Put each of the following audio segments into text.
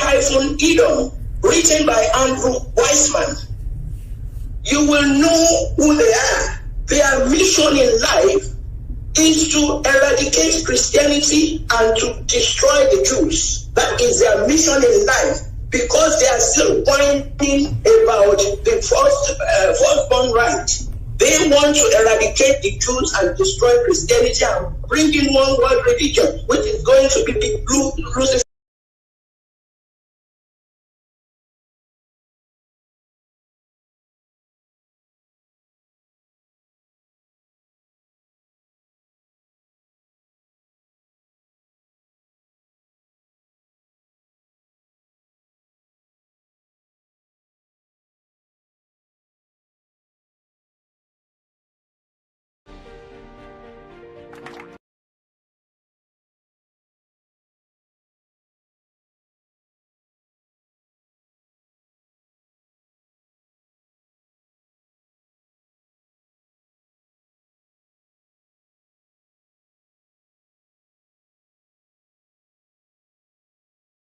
Edom, written by Andrew Weissman, you will know who they are. Their mission in life is to eradicate Christianity and to destroy the Jews. That is their mission in life, because they are still whining about the firstborn right. They want to eradicate the Jews and destroy Christianity and bring in one world religion, which is going to be Lucifer.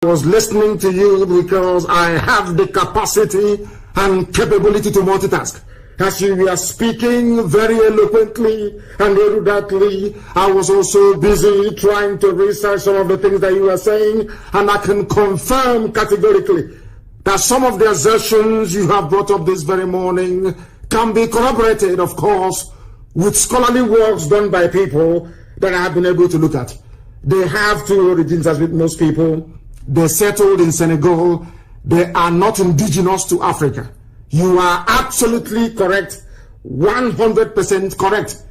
I was listening to you because I have the capacity and capability to multitask. As you were speaking very eloquently and eruditely, I was also busy trying to research some of the things that you were saying, and I can confirm categorically that some of the assertions you have brought up this very morning can be corroborated, of course, with scholarly works done by people that I have been able to look at. They have two origins, as with most people. They settled in Senegal. They are not indigenous to Africa. You are absolutely correct, 100% correct.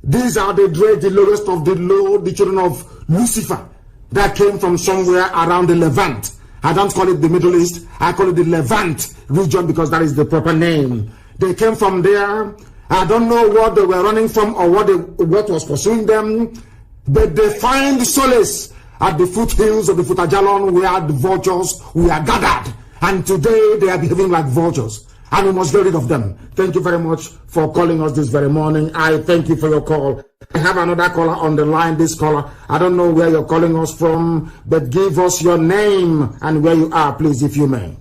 These are the lowest of the low, the children of Lucifer that came from somewhere around the Levant. I don't call it the Middle East, I call it the Levant region because that is the proper name. They came from there. I don't know what they were running from or what was pursuing them, but they find solace at the foothills of the Futajalon, where the vultures were gathered. And today they are behaving like vultures. And we must get rid of them. Thank you very much for calling us this very morning. I thank you for your call. I have another caller on the line. This caller, I don't know where you're calling us from, but give us your name and where you are, please, if you may.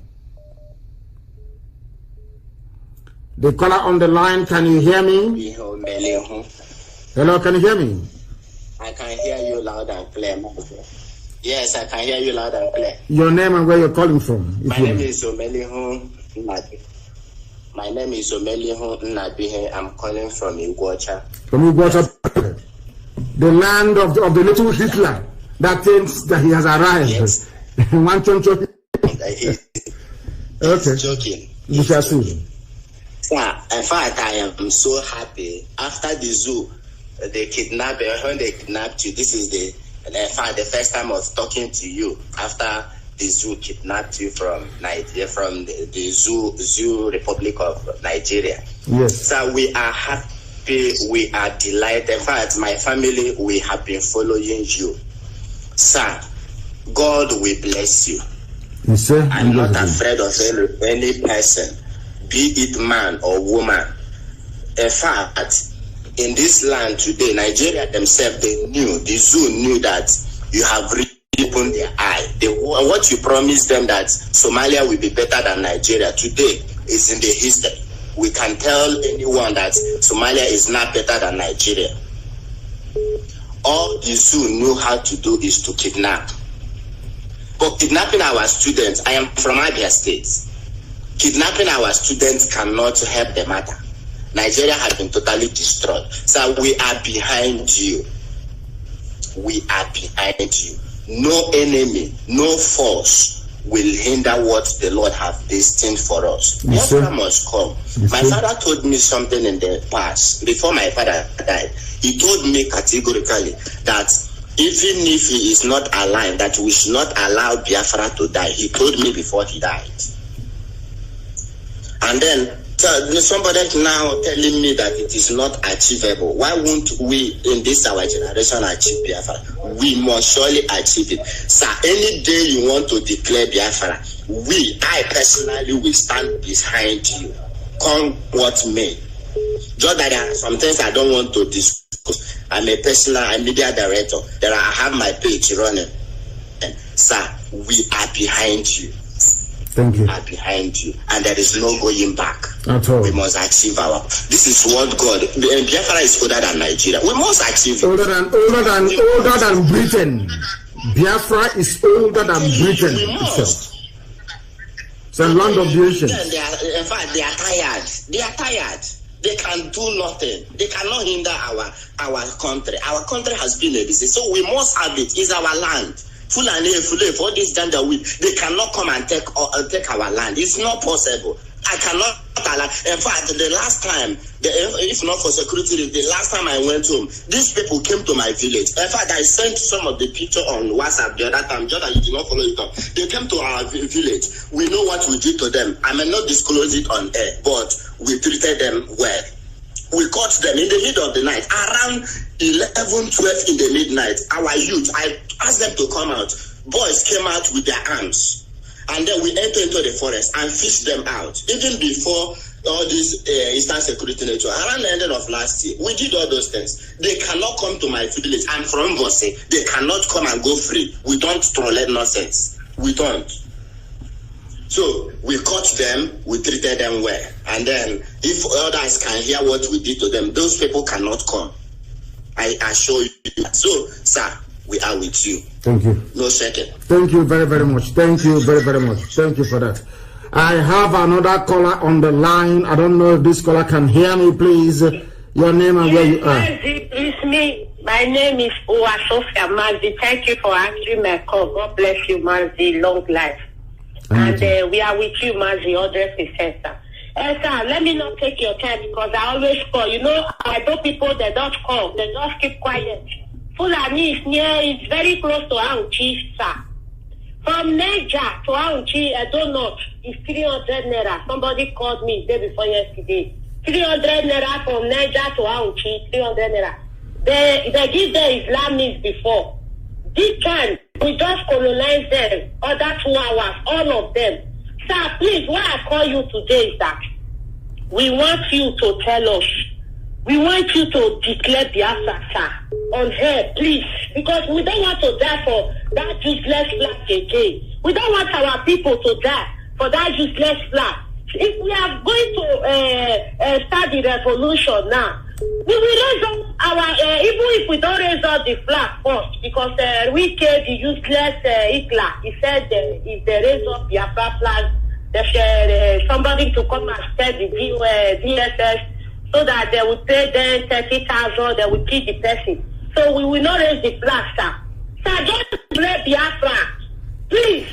The caller on the line, can you hear me? Hello, can you hear me? I can hear you loud and clear. Yes, I can hear you loud and clear. Your name and where you're calling from? My name is Omelihu Nnadi. My name is Omelihu Nnadi. I'm calling from Iguacha. From Iguacha, the land of the little Hitler that thinks that he has arrived. Yes. One joking. Okay. Joking. You shall see. Sir, in fact, I am so happy. After the zoo, when they kidnapped you, this is the first time I was talking to you after the zoo kidnapped you from Nigeria, from the zoo Republic of Nigeria. Yes. So we are happy, we are delighted. In fact, my family, we have been following you. Sir, God will bless you. You say? I'm not afraid of any person, be it man or woman. In fact, in this land today, Nigeria themselves, the zoo knew that you have really opened their eye. What you promised them that Somalia will be better than Nigeria today is in the history. We can tell anyone that Somalia is not better than Nigeria. All the zoo knew how to do is to kidnap. But kidnapping our students, I am from Abia State. Kidnapping our students cannot help the matter. Nigeria has been totally destroyed. So we are behind you. We are behind you. No enemy, no force will hinder what the Lord has destined for us. Biafra must come. My father told me something in the past. Before my father died, he told me categorically that even if he is not aligned, that we should not allow Biafra to die. He told me before he died. And then somebody now telling me that it is not achievable. Why won't we in this our generation achieve Biafra? We must surely achieve it. So any day you want to declare Biafra, I personally will stand behind you. Come what may. Just that there are some things I don't want to discuss. I'm a media director. I have my page running. Sir, we are behind you. Thank you. We are behind you, and there is no going back. At all. We must achieve our. This is what God. Biafra is older than Nigeria. We must achieve. Older than Britain. Biafra is older than Britain itself. It's a land of the ocean. In fact, they are tired. They are tired. They can do nothing. They cannot hinder our country. Our country has been a disease, so we must have it. It's our land. Fulani, all this gender, they cannot come and take our land. It's not possible. I cannot allow. In fact, the last time, if not for security, the last time I went home, these people came to my village. In fact, I sent some of the picture on WhatsApp the other time. Jordan, you did not follow it up. They came to our village. We know what we did to them. I may not disclose it on air, but we treated them well. We caught them in the middle of the night, around 11, 12 in the midnight. Our youth, I asked them to come out. Boys came out with their arms. And then we entered into the forest and fished them out. Even before all this Eastern Security Network, around the end of last year, we did all those things. They cannot come to my village. I'm from Bosse. They cannot come and go free. We don't tolerate nonsense. We don't. So we caught them, we treated them well. And then if others can hear what we did to them, those people cannot come. I assure you. So, sir, we are with you. Thank you. No second. Thank you very, very much. Thank you very, very much. Thank you for that. I have another caller on the line. I don't know if this caller can hear me, please. Your name and where you are. It's me. My name is Sophia Mazi. Thank you for answering my call. God bless you, Mazi. Long life. And we are with you, Mazi, 100%. Sir, let me not take your time because I always call. You know, I know people, they don't call. They just keep quiet. Fulani is near, it's very close to Auchi, sir. From Niger to Auchi, I don't know, it's 300 naira. Somebody called me day before yesterday. 300 naira from Niger to Auchi, 300 naira. They give the Islamists before. This time, we just colonize them, other 2 hours, all of them. Sir, please, why I call you today is that we want you to tell us. We want you to declare Biafra, sir, on air, please, because we don't want to die for that useless flag again. We don't want our people to die for that useless flag. If we are going to start the revolution now, we will raise up our, even if we don't raise up the flag first, because we killed the useless Hitler. He said if they raise up Biafra flag, somebody to come and tell the DSS, so that they will pay them 30,000, they will kill the person. So we will not raise the flag, sir. Sir, just let Biafra, please,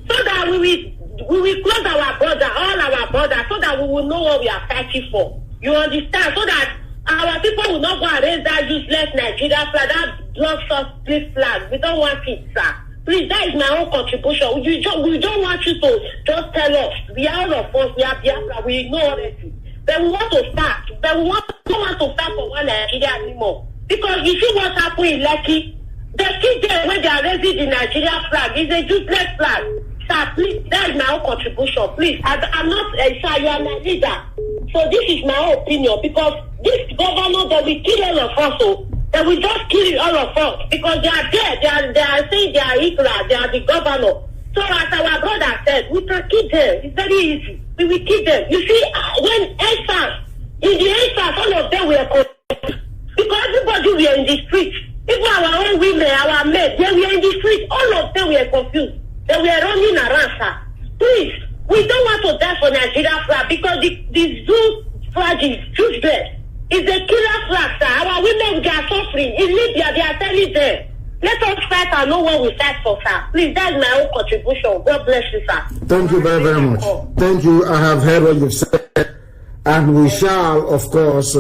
so that we will close our border, all our borders, so that we will know what we are fighting for. You understand? So that our people will not go and raise that useless Nigeria flag, that blood-split flag. We don't want it, sir. Please, that is my own contribution. We don't want you to just tell us. We are all of us, we are Biafra, we know already. But we want to start. But we don't want to start for one Nigeria anymore. Because you see what happened in Lekki? They keep there when they are raising the Nigeria flag. It's a useless flag. Sir, please, that is my own contribution. Please, I'm not, sir, you are my leader. So this is my own opinion. Because this governor, they will kill all of us. So they will just kill all of us. Because they are there. They are saying they are Hitler. They are the governor. So as our brother said, we can kill them. It's very easy. We will kill them. You see, when in the answers, all of them were confused. Because everybody were in the street. Even our own women, our men, they were in the street. All of them were confused. They were running around, sir. Please, we don't want to die for Nigeria flag because the zoo flag is useless. It's a killer flag, sir. Our women, they are suffering. In Libya, they are telling them. Let us fight and know what we fight for, sir. Please, that's my own contribution. God bless you, sir. Thank you very, very much. Thank you. I have heard what you've said. And we shall, of course,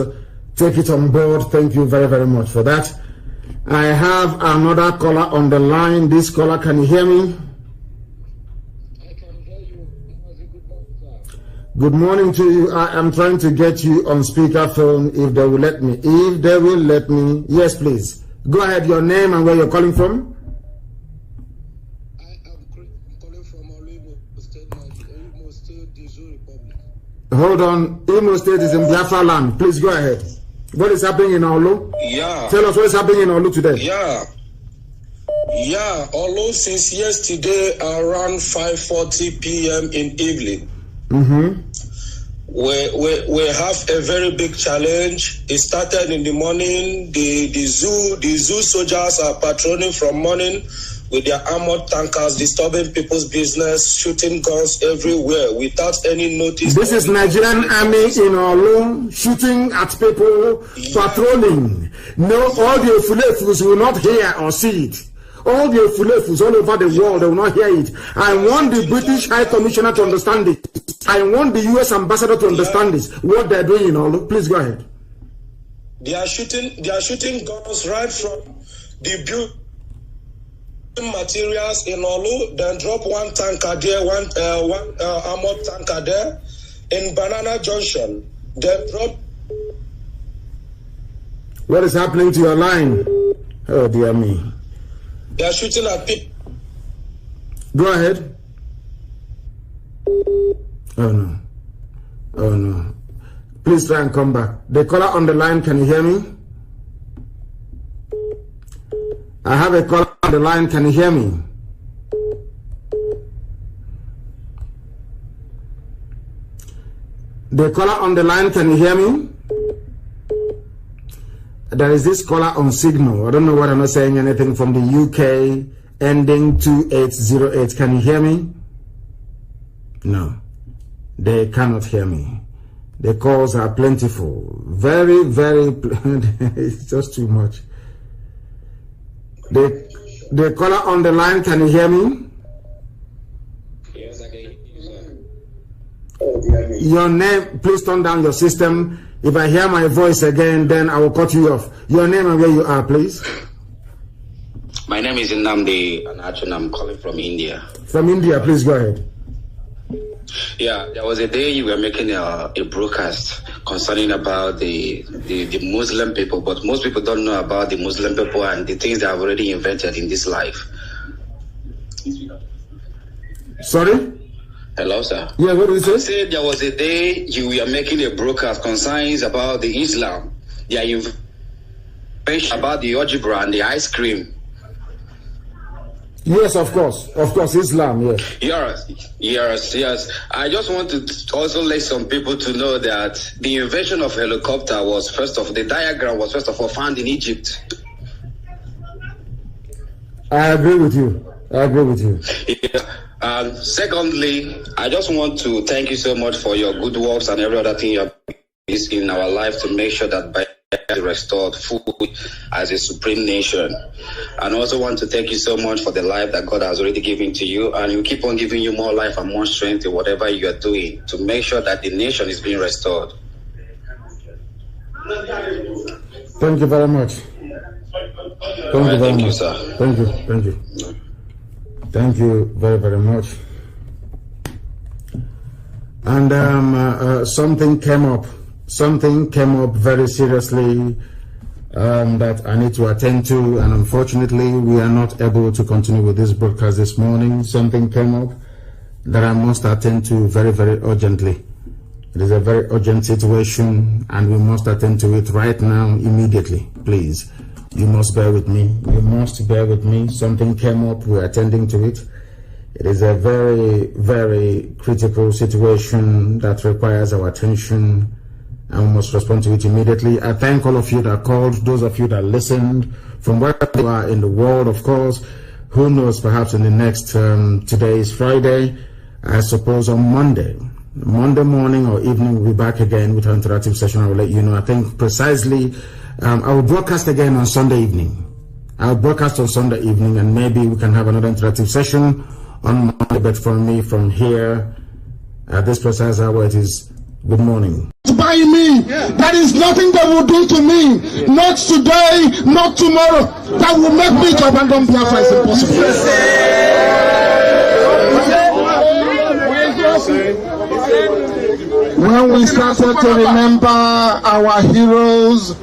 take it on board. Thank you very, very much for that. I have another caller on the line. This caller, can you hear me? I can hear you. Good morning to you. I am trying to get you on speakerphone if they will let me. If they will let me. Yes, please. Go ahead, your name and where you're calling from. I am calling from Imo State, Imo State, the Zoo Republic. Hold on. Imo State is in Biafra land. Please go ahead. What is happening in Olu? Yeah. Tell us what is happening in Olu today. Yeah. Yeah, although since yesterday around 5:40 p.m. in evening, we have a very big challenge. It started in the morning. The zoo soldiers are patrolling from morning with their armored tankers, disturbing people's business, shooting guns everywhere without any notice. This is Nigerian army in Olu shooting at people, patrolling. No, all the Fulefus will not hear or see it. All the Fulefus all over the world, they will not hear it. I want the British High Commissioner to understand it. I want the US Ambassador to understand this. What they're doing in Olu. Please go ahead. They are shooting guns right from the building materials in Olu, then drop one tanker there, one armored tanker there in Banana Junction, then drop. What is happening to your line? Oh dear me. They are shooting at people. Go ahead. Oh no. Oh no. Please try and come back. The caller on the line, can you hear me? I have a caller on the line, can you hear me? The caller on the line, can you hear me? There is this caller on signal. I don't know why I'm not saying anything from the UK, ending 2808. Can you hear me? No, they cannot hear me. The calls are plentiful. Very, very, it's just too much. The caller on the line, can you hear me? Yes, I can hear you, sir. Your name, please turn down your system. If I hear my voice again, then I will cut you off. Your name and where you are, please. My name is Nnamdi Kanu. I'm calling from India. From India, please go ahead. Yeah, there was a day you were making a broadcast concerning about the Muslim people, but most people don't know about the Muslim people and the things they have already invented in this life. Sorry? Hello, sir. Yeah, what did you say? I said there was a day you were making a broadcast concerning about the Islam, their invention about the algebra and the ice cream. Yes, of course, Islam, yes. Yes. I just want to also let some people to know that the invention of helicopter the diagram was first of all found in Egypt. I agree with you. Yeah. And secondly, I just want to thank you so much for your good works and every other thing you have in our life to make sure that Biafra is restored fully as a supreme nation. And also want to thank you so much for the life that God has already given to you, and we keep on giving you more life and more strength in whatever you are doing to make sure that the nation is being restored. Thank you very much. Thank you, sir. Thank you. Thank you very, very much. And something came up very seriously that I need to attend to, and unfortunately we are not able to continue with this broadcast this morning. Something came up that I must attend to very, very urgently. It is a very urgent situation and we must attend to it right now, immediately. Please, you must bear with me. Something came up, we're attending to it. It is a very, very critical situation that requires our attention, and we must respond to it immediately. I thank all of you that called, those of you that listened, from wherever you are in the world, of course. Who knows, perhaps in the next, today is Friday, I suppose on Monday morning or evening, we'll be back again with our interactive session. I will let you know. I think precisely, I will broadcast again on Sunday evening. And maybe we can have another interactive session on Monday. But for me, from here, at this precise hour, it is good morning. By me, there is nothing they will do to me, not today, not tomorrow, that will make me to abandon Biafra. Is impossible. When we started to remember our heroes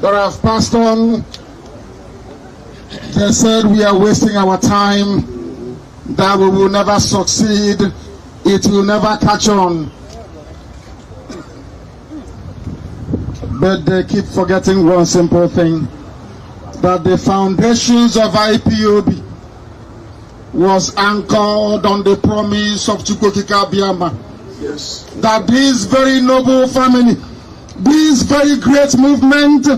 that have passed on, they said we are wasting our time, that we will never succeed, it will never catch on. But they keep forgetting one simple thing. that the foundations of IPOB was anchored on the promise of Chukwukika Biama. Yes. That this very noble family, this very great movement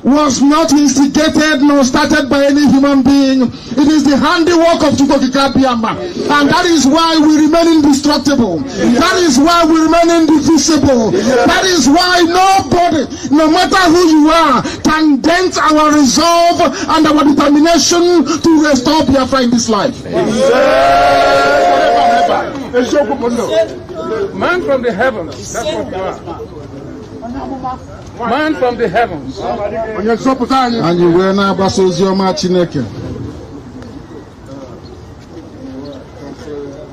was not instigated nor started by any human being. It is the handiwork of Chukwukika Biama. And that is why we remain indestructible. That is why we remain indivisible. That is why nobody, no matter who you are, can dent our resolve and our determination to restore Biafra in this life. Man from the heavens, that's what you are. Man from the heavens. And you will now basel your machineke.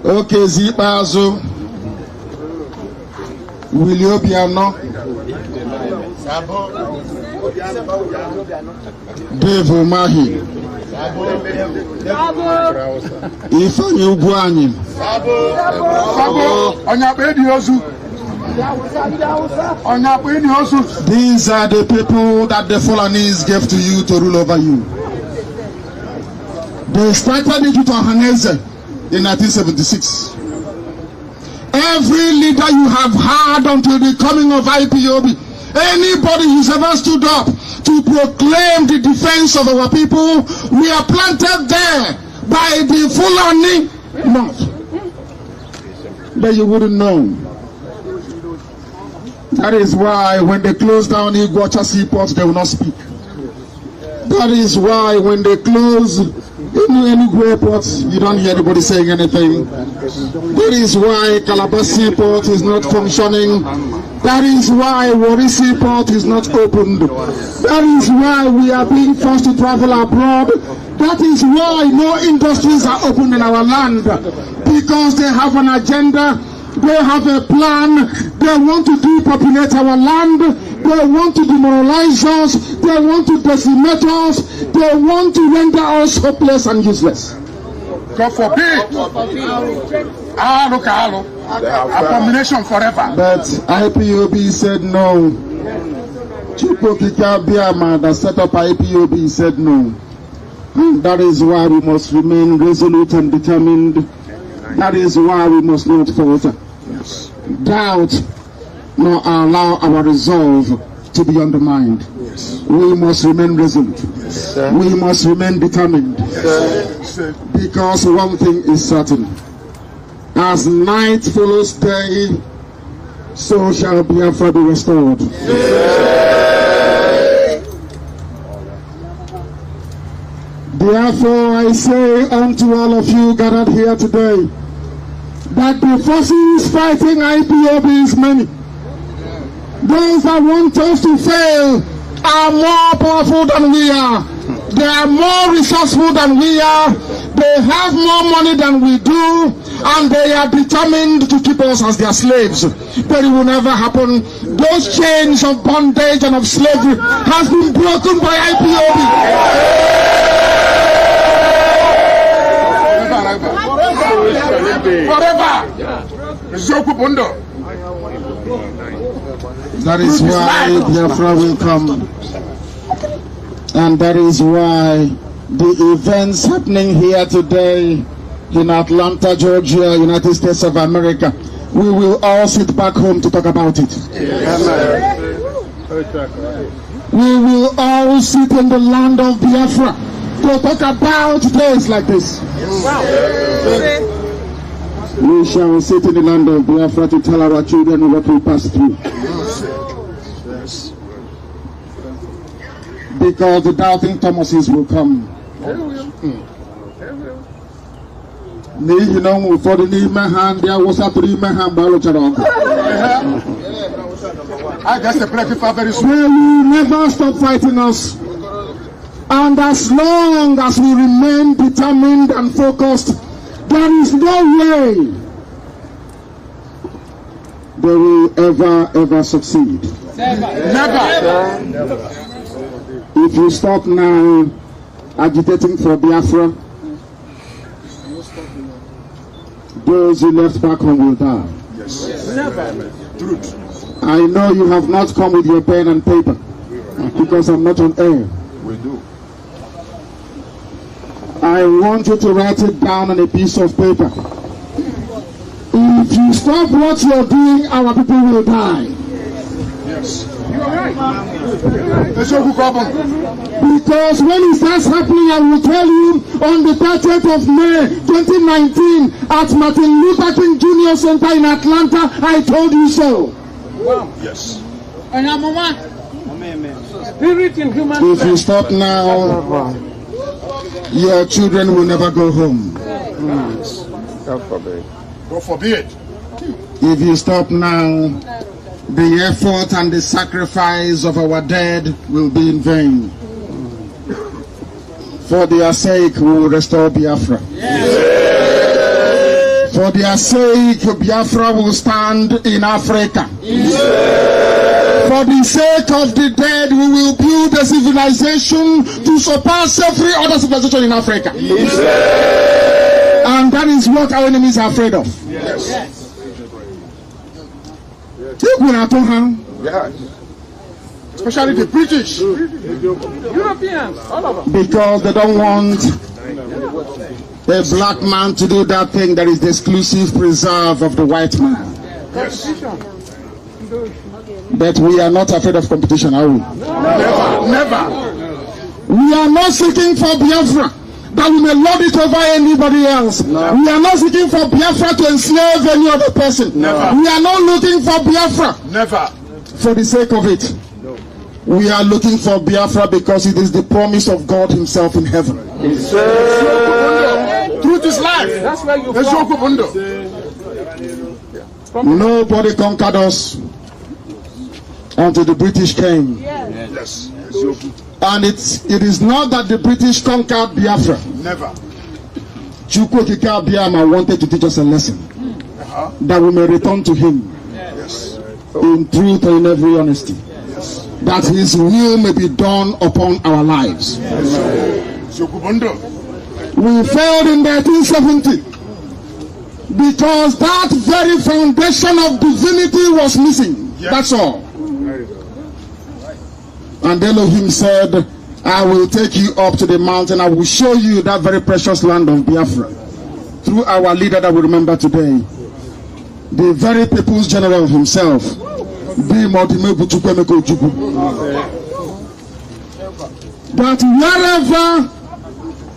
Okay, Zipazo. Will you be a no? Devo Mahi. If you go on these are the people that the Fulanese gave to you to rule over you. They started it with Ohaneze in 1976. Every leader you have had until the coming of IPOB, anybody who's ever stood up to proclaim the defense of our people, we are planted there by the Fulani North. But you wouldn't know. That is why when they close down Iguacha seaport, they will not speak. That is why when they close any airports, you don't hear anybody saying anything. That is why Calabar seaport is not functioning. That is why Warri seaport is not opened. That is why we are being forced to travel abroad. That is why no industries are open in our land. Because they have an agenda. They have a plan. They want to depopulate our land. They want to demoralize us. They want to decimate us. They want to render us hopeless and useless. God forbid. Abomination forever. But IPOB said no. Chukwukika Biama that set up IPOB said no. And that is why we must remain resolute and determined. That is why we must not falter. Yes. Doubt nor allow our resolve to be undermined. Yes. We must remain resolute. Yes. We must remain determined. Yes. Because one thing is certain. As night follows day, so shall Biafra be restored. Yes. Therefore I say unto all of you gathered here today, that the forces fighting IPOB is many. Those that want us to fail are more powerful than we are. They are more resourceful than we are. They have more money than we do. And they are determined to keep us as their slaves. But it will never happen. Those chains of bondage and of slavery has been broken by IPOB. Forever. That is why Biafra will come. And that is why the events happening here today in Atlanta, Georgia, United States of America, we will all sit back home to talk about it. Yes. We will all sit in the land of Biafra to talk about days like this. Yes. We shall sit in the land of Biafra to tell our children what we passed through. Yes. Because the doubting Thomases will come. You know, for the name hand, there was a 3 man hand I guess the black people very soon. They will never stop fighting us. And as long as we remain determined and focused, there is no way they will ever succeed. Never. If you stop now agitating for Biafra, those who left back home will die. Yes. Never. Truth. I know you have not come with your pen and paper because I'm not on air. We do. I want you to write it down on a piece of paper. If you stop what you're doing, our people will die. Yes. You are right. Because when it starts happening, I will tell you on the 30th of May 2019 at Martin Luther King Jr. Center in Atlanta, I told you so. Wow. Yes. And I'm a man. Spirit in human. If you stop now, your children will never go home. God forbid. God forbid. If you stop now, the effort and the sacrifice of our dead will be in vain. For their sake, we will restore Biafra. Yes. For their sake, Biafra will stand in Africa. Yes. For the sake of the dead, we will build a civilization to surpass every other civilization in Africa. Yes. And that is what our enemies are afraid of. Yes. Yes. Yes. Especially the British, Europeans, all of them. Because they don't want a black man to do that thing that is the exclusive preserve of the white man. Yes. But we are not afraid of competition, are we? Never. We are not seeking for Biafra that we may lord it over anybody else. No. We are not seeking for Biafra to enslave any other person. Never. We are not looking for Biafra never for the sake of it. No. We are looking for Biafra because it is the promise of God himself in heaven. Yes. Truth is life. That's where you come. Nobody conquered us until the British came. Yes. And it is not that the British conquered Biafra. Never. Chukwokika Biama wanted to teach us a lesson that we may return to him in truth and in every honesty. That his will may be done upon our lives. We failed in 1970 because that very foundation of divinity was missing. That's all. And Elohim said, I will take you up to the mountain. I will show you that very precious land of Biafra. Through our leader that we remember today, the very people's general himself, that wherever,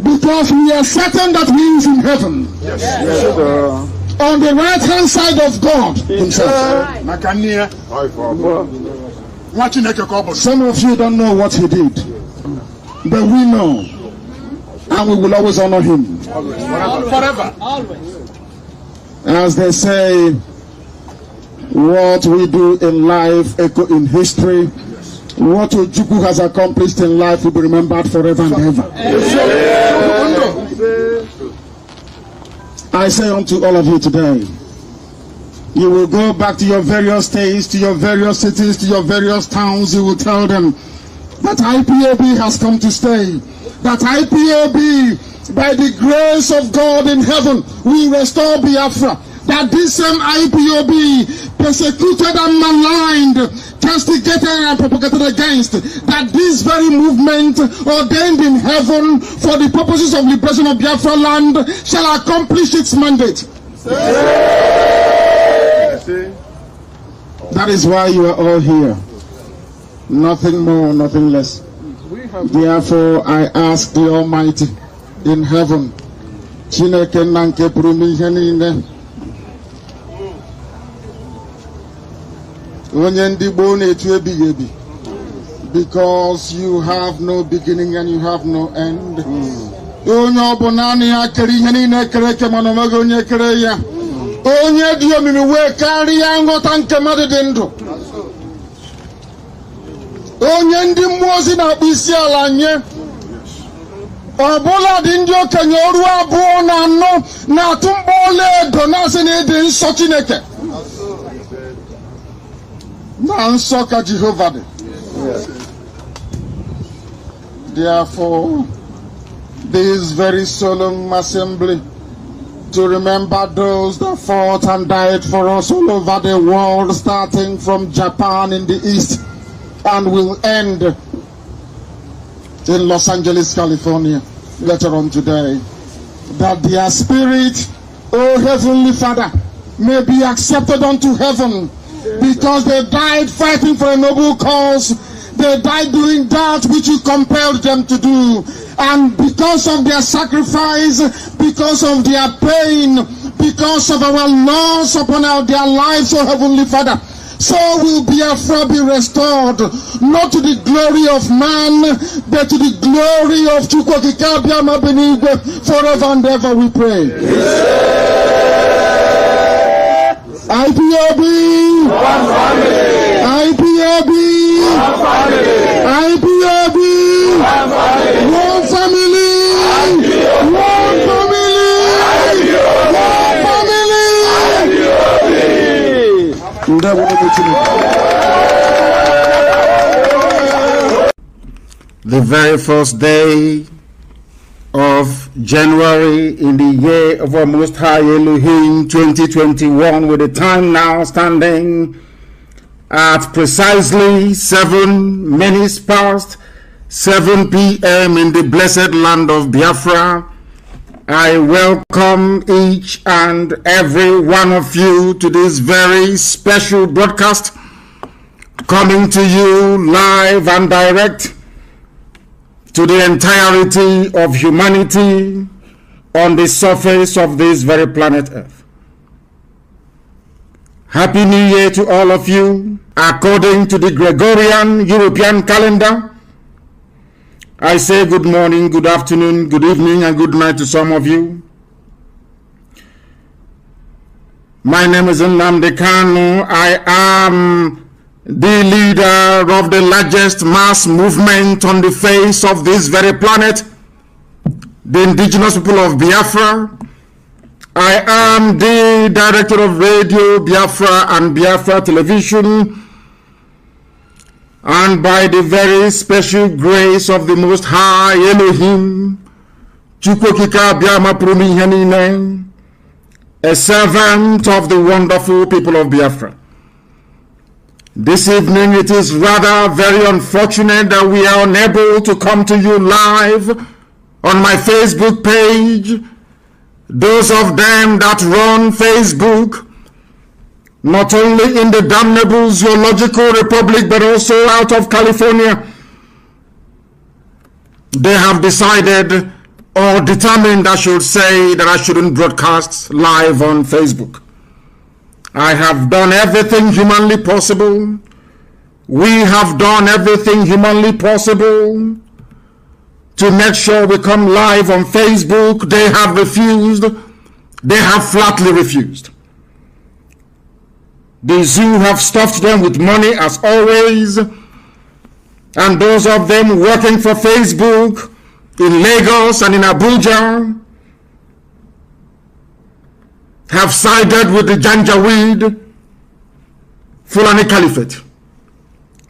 because we are certain that he is in heaven, on the right hand side of God himself. Some of you don't know what he did, but we know, and we will always honor him. Forever. As they say, what we do in life echo in history. What Ojukwu has accomplished in life will be remembered forever and ever. I say unto all of you today, you will go back to your various states, to your various cities, to your various towns. You will tell them that IPOB has come to stay. That IPOB, by the grace of God in heaven, will restore Biafra. That this same IPOB, persecuted and maligned, castigated and propagated against, that this very movement ordained in heaven for the purposes of liberation of Biafra land shall accomplish its mandate. That is why you are all here. Nothing more, nothing less. Therefore, I ask the Almighty in heaven, because you have no beginning and you have no end. Onye dio mimi we karịa nghọta nke mmadụ dị ndụ. Onye ndị mmụọ ozi na-akpụ isi ala nye. Ọbụla dị ndị okenye ọrụ abụọ na anọ na-atụ mkpọ ọlaedo na-asị na ịdị nsọ Chineke. Na nsọ ka Jehova dị. Therefore, this very solemn assembly, to remember those that fought and died for us all over the world, starting from Japan in the east and will end in Los Angeles, California. later on today, that their spirit, O Heavenly Father, may be accepted unto heaven, because they died fighting for a noble cause. They died doing that which you compelled them to do. And because of their sacrifice, because of their pain, because of our loss upon their lives, O Heavenly Father, so will Biafra be restored, not to the glory of man, but to the glory of Chukwokika Biama Benigwe, forever and ever we pray. IPOB, one family. IPOB, one family. IPOB, one family. One family. IPOB. One family. IPOB. One family. The very first day of January in the year of our Most High Elohim 2021, with the time now standing at precisely 7 minutes past 7 p.m. in the blessed land of Biafra. I welcome each and every one of you to this very special broadcast, coming to you live and direct to the entirety of humanity on the surface of this very planet Earth. Happy New Year to all of you. According to the Gregorian European calendar, I say good morning, good afternoon, good evening, and good night to some of you. My name is Nnamdi Kanu. I am the leader of the largest mass movement on the face of this very planet, the indigenous people of Biafra. I am the director of Radio Biafra and Biafra Television, and by the very special grace of the Most High Elohim, Chukwokika Biama Prumi Henine, a servant of the wonderful people of Biafra. This evening, it is rather very unfortunate that we are unable to come to you live on my Facebook page. Those of them that run Facebook, not only in the damnable zoological republic, but also out of California, they have decided or determined, I should say, that I shouldn't broadcast live on Facebook. I have done everything humanly possible. We have done everything humanly possible to make sure we come live on Facebook. They have refused. They have flatly refused. The zoo have stuffed them with money as always. And those of them working for Facebook in Lagos and in Abuja have sided with the Janjaweed Fulani Caliphate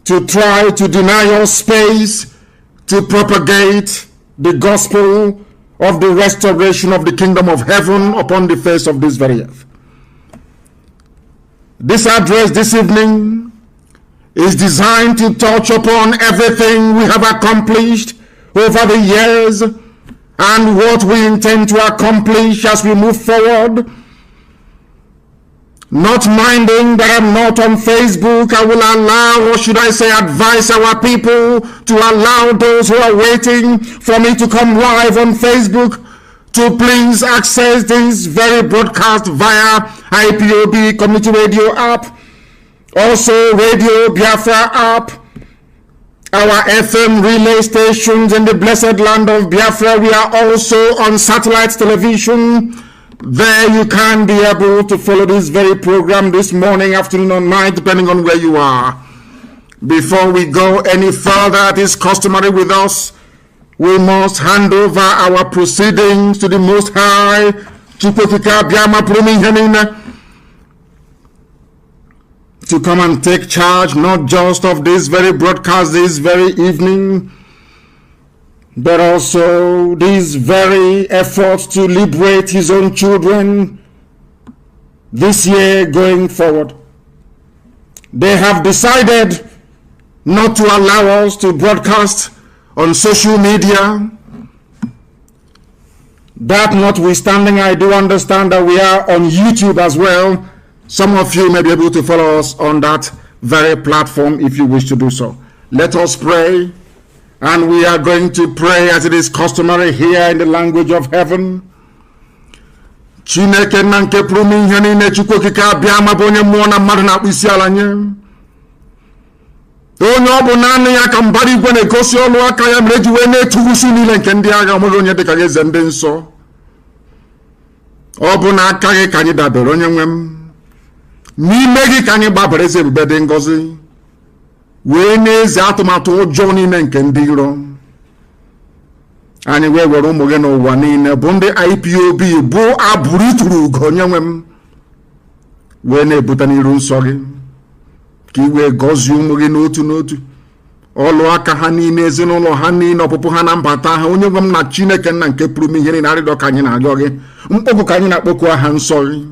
to try to deny us space to propagate the gospel of the restoration of the kingdom of heaven upon the face of this very earth. This address this evening is designed to touch upon everything we have accomplished over the years and what we intend to accomplish as we move forward. Not minding that I'm not on Facebook, I will allow, or should I say advise our people to allow those who are waiting for me to come live on Facebook to please access this very broadcast via IPOB Community Radio app, also Radio Biafra app, our FM relay stations in the blessed land of Biafra. We are also on satellite television. There you can be able to follow this very program this morning, afternoon, or night, depending on where you are. Before we go any further, it is customary with us, we must hand over our proceedings to the Most High, Chukwokika Biama Prumi Henine, to come and take charge not just of this very broadcast this very evening, but also these very efforts to liberate his own children this year going forward. They have decided not to allow us to broadcast on social media, That notwithstanding, I do understand that we are on YouTube as well. Some of you may be able to follow us on that very platform if you wish to do so. Let us pray, and we are going to pray as it is customary here in the language of heaven. Chineke na nke pụrụ ime ihe niile, Chukwu okike abịa ma bụ onye mmụọ na mmadụ na-akpụ isi ala nye. Onye ọ bụ naanị ya ka mbara igwe na-egosi ọlụ aka ya mere eji wee na-etuwusi niile nke ndị agha, onweghị onye dịka gị eze ndị nsọ. Ọ bụ na aka gị ka anyị dabere, onye nwe m. N'ime gị ka anyị gbabara, eze ebube dị ngọzi, wee na-eze atụmatụ ụjọ niile nke ndị iro. Anyị wee were ụmụ gị n'ụwa niile bụ ndị IPOB bụ abụrụ ituru ugo, onye nwe m, wee na-ebute n'iru nsọ gị ka i wee gọzie ụmụ gị n'otu n'otu, ọlụ aka ha niile, ezinụlọ ha niile, ọpụpụ ha na mbata ha. Onye nwe m na Chineke nna nke pụrụ ime ihe niile, arịrịọ ka anyị na-arịọ gị, mkpọkụ ka anyị na-akpọku aha nsọ gị,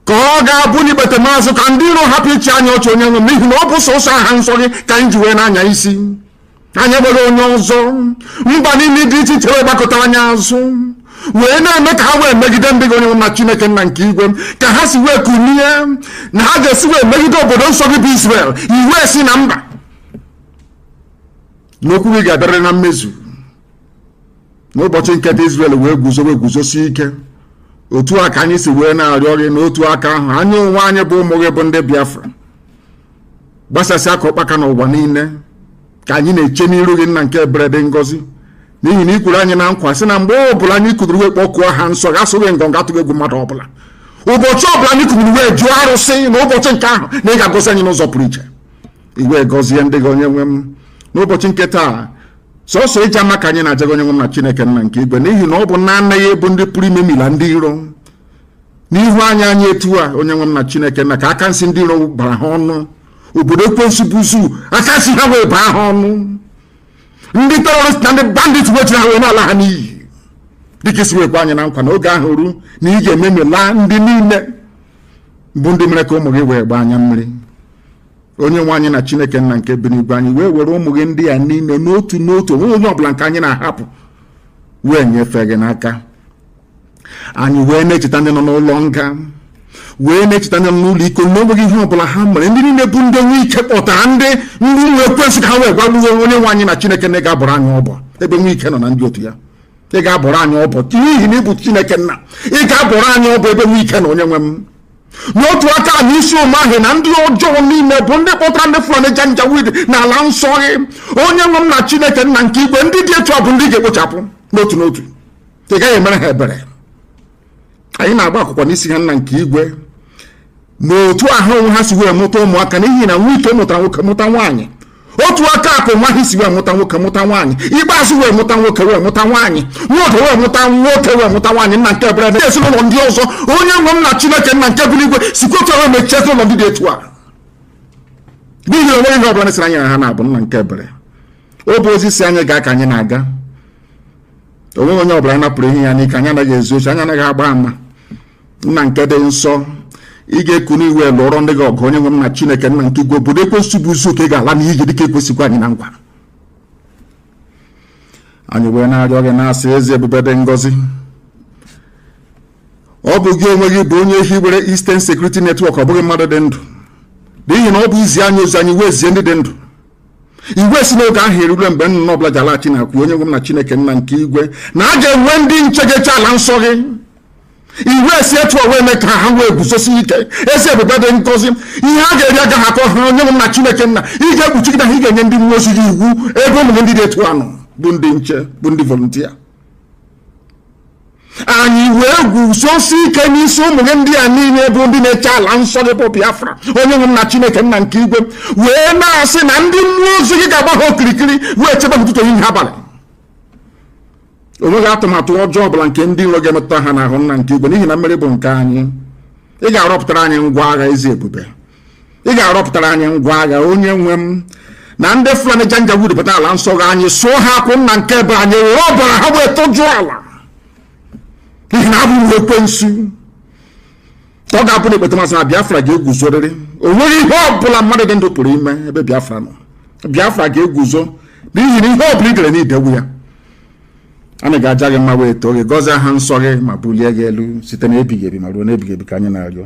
ka ọ ga-abụ n'ikpete maazụ ka ndị iro hapụ ichi anya ọchị, onye nwe m, n'ihi na ọ bụ sọsọ aha nsọ gị ka anyị ji wee na-anya isi. Anyị enweghị onye ọzọ. Mba niile dị iche iche wee gbakọta anya azụ wee na-eme ka ha wee megide ndị gị, onye nwe m na Chineke nna nke igwe, ka ha si wee kunie na ha ga-esi wee megide obodo nsọ gị bụ Israel. Iwe si na mba n'okwu gị ga-abịarịrị na mmezu n'ụbọchị nke Israel wee guzosi ike. Otu a ka anyị si wee na-arịọ gị n'otu aka ahụ, anyị onwe anyị bụ ụmụ gị bụ ndị Biafra, gbasasị aka ụkpaka n'ụwa niile, ka anyị na-eche n'iru gị nna nke ebere dị ngọzi, n'ihi na ikwuru anyị na nkwa sị na mgbe ọbụla anyị kụduru wee kpọkuo aha nsọ gị, asụghị ngọngọ, atụghị egwu mmadụ ọbụla. Ụbọchị ọbụla anyị kụduru wee jụọ arụsị, na ụbọchị nke ahụ na ị ga-agọzi anyị n'ụzọ pụrụ iche. Iwe gọzie ndị gị, onye nwe m, n'ụbọchị nke taa. Sọsọ iji ama ka anyị na-aja gị, onye nwe m na Chineke nna nke igwe, n'ihi na ọ bụ naanị ya bụ ndị pụrụ imemila ndị iro n'ihu anyị etu a, onye nwe m na Chineke nna, ka aka nsị ndị iro bara ha ọnụ. Obodo ekwensu buzu aka nsị ha wee baa ha ọnụ. Ndị terọrist na ndị bandit wechiri ha wee n'ala ha n'iyi, dịka isi wekwa anyị na nkwa na oge ahụ ru na ị ga-ememela ndị niile bụ ndị mere ka ụmụ gị wee gbaa anya mmiri. Onye nwe anyị na Chineke nna nke bi n'igwe, anyị wee were ụmụ gị ndị a niile n'otu n'otu, onwe onye ọbụla nke anyị na-ahapụ wee nyefee gị n'aka. Anyị wee na-echeta ndị nọ n'ụlọ nga, wee na-echeta ndị nọ n'ụlọ iko, n'onweghị ihe ọbụla ha mere. Ndị niile bụ ndị nwe ike kpọtara ndị nwe ekwensị ka ha wee gwagbuo onye nwe anyị na Chineke nne ga-abụrụ anyị ọbọ, ebe nwe ike nọ na ndị otu ya. Ị ga-abụrụ anyị ọbọ n'ihi na ị bụ Chineke nna, ị ga-abụrụ anyị ọbọ ebe nwe ike na onye nwe m. N'otu aka anyị isi ụmụ ahụ na ndị ọjọọ niile bụ ndị kpọtara ndị Fulani Janjaweed n'ala nsọ gị, onye nwe m na Chineke nna nke igwe. Ndị dị etu a bụ ndị ga-ekpochapụ n'otu n'otu, ị gaghị emere ha ebere. Anyị na-agba akwụkwọ n'isi ha nna nke igwe, n'otu ahụ onwe ha si wee mụta ụmụaka, n'ihi na nwa ike mụtara nwoke mụta nwaanyị. Otu aka akụ nwa ha si wee mụta nwoke mụta nwaanyị, ikpeazụ wee mụta nwoke wee mụta nwaanyị, nwoke wee mụta nwoke wee mụta nwaanyị. Nna nke ebere dị ezinụlọ ndị ọzọ, onye nwe m na Chineke nna nke bi n'igwe, sikwotu ahụ mechie ezinụlọ ndị dị etu a, n'ihi na onweghị ihe ọbụla nesịrị anyị na ha na-abụ nna nke ebere. Ọ bụ ozi si anyị gaa ka anyị na-aga, onweghị onye ọbụla napụrụ ihe ya n'ike. Anyị anaghị ezu ochi, anyị anaghị agba ama. Nna nke dị nsọ, ị ga-eku n'iwe lụọrọ ndị gị ọgụ, onye nwe m na Chineke nna nke igwe. Obodo ekwensu bụ uzu ka ị ga-ala n'iyi dịka ekwesịkwa anyị na ngwa. Anyị wee na-arịọ gị na-asị, eze ebube dị ngọzi, ọ bụ gị onwe gị bụ onye hiwere Eastern Security Network, ọ bụghị mmadụ dị ndụ, n'ihi na ọ bụ izi anyị ozi, anyị wee zie ndị dị ndụ. Iwe si n'oge ahụ erule mgbe nnụnụ ọbụla ji alaghachi na-akwu, onye nwe m na Chineke nna nke igwe, na a ga-enwe ndị nche ga-eche ala nsọ gị. Iwe si etu a wee mee ka ha wee guzosi ike, ezi ebube dị ngọzi. Ihe a ga-eri agaghị akọ ha, onye nwe m na Chineke nna, ị ga-ekpuchigide ha, ị ga-enye ndị mmụọ ozi gị iwu ebe ụmụ gị ndị dị etu anọ bụ ndị nche, bụ ndị volunteer. Anyị wee guzosi ike n'isi ụmụ gị ndị a niile bụ ndị na-eche ala nsọ gị bụ Biafra, onye nwe m na Chineke nna nke igwe, wee na-asị na ndị mmụọ ozi gị ga-agba ha okirikiri wee chebe ụtụtụ ehihie abalị. Onweghị atụmatụ ọjọọ ọbụla nke ndị iro ga-emetụta ha n'ahụ nna nke igwe, n'ihi na mmeri bụ nke anyị. Ị ga-arọpụtara anyị ngwa agha, ezi ebube. Ị ga-arọpụtara anyị ngwa agha, onye nwe m, na ndị Fulani Janjaweed pụta ala nsọ gị, anyị sụọ ha akwụ nna nke ebe anyị were ọbara ha wee tọjụọ ala, n'ihi na abụghị ekwensu. Ọ ga-abụ na ekpete masị na Biafra ga-eguzorịrị. O nweghị ihe ọbụla mmadụ dị ndụ pụrụ ime ebe Biafra nọ. Biafra ga-eguzo n'ihi na ihe ọbụla ị dere n'idewu ya. Ana ga-aja gị mma wee too gị gọzie ha nsọ gị ma bulie gị elu site n'ebighị ebi ma ruo n'ebighị ebi ka anyị na-arịọ.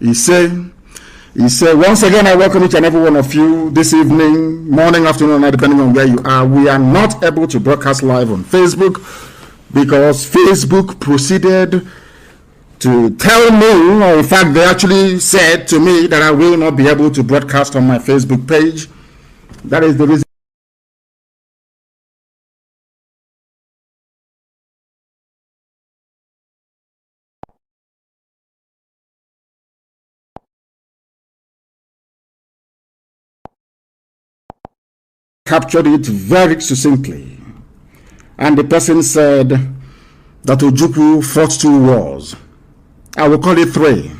Ise. Once again, I welcome each and every one of you this evening, morning, afternoon, night, depending on where you are. We are not able to broadcast live on Facebook because Facebook proceeded to tell me, or in fact, they actually said to me that I will not be able to broadcast on my Facebook page. That is the reason. Captured it very succinctly, and the person said that Ojukwu fought 2 wars. I will call it 3,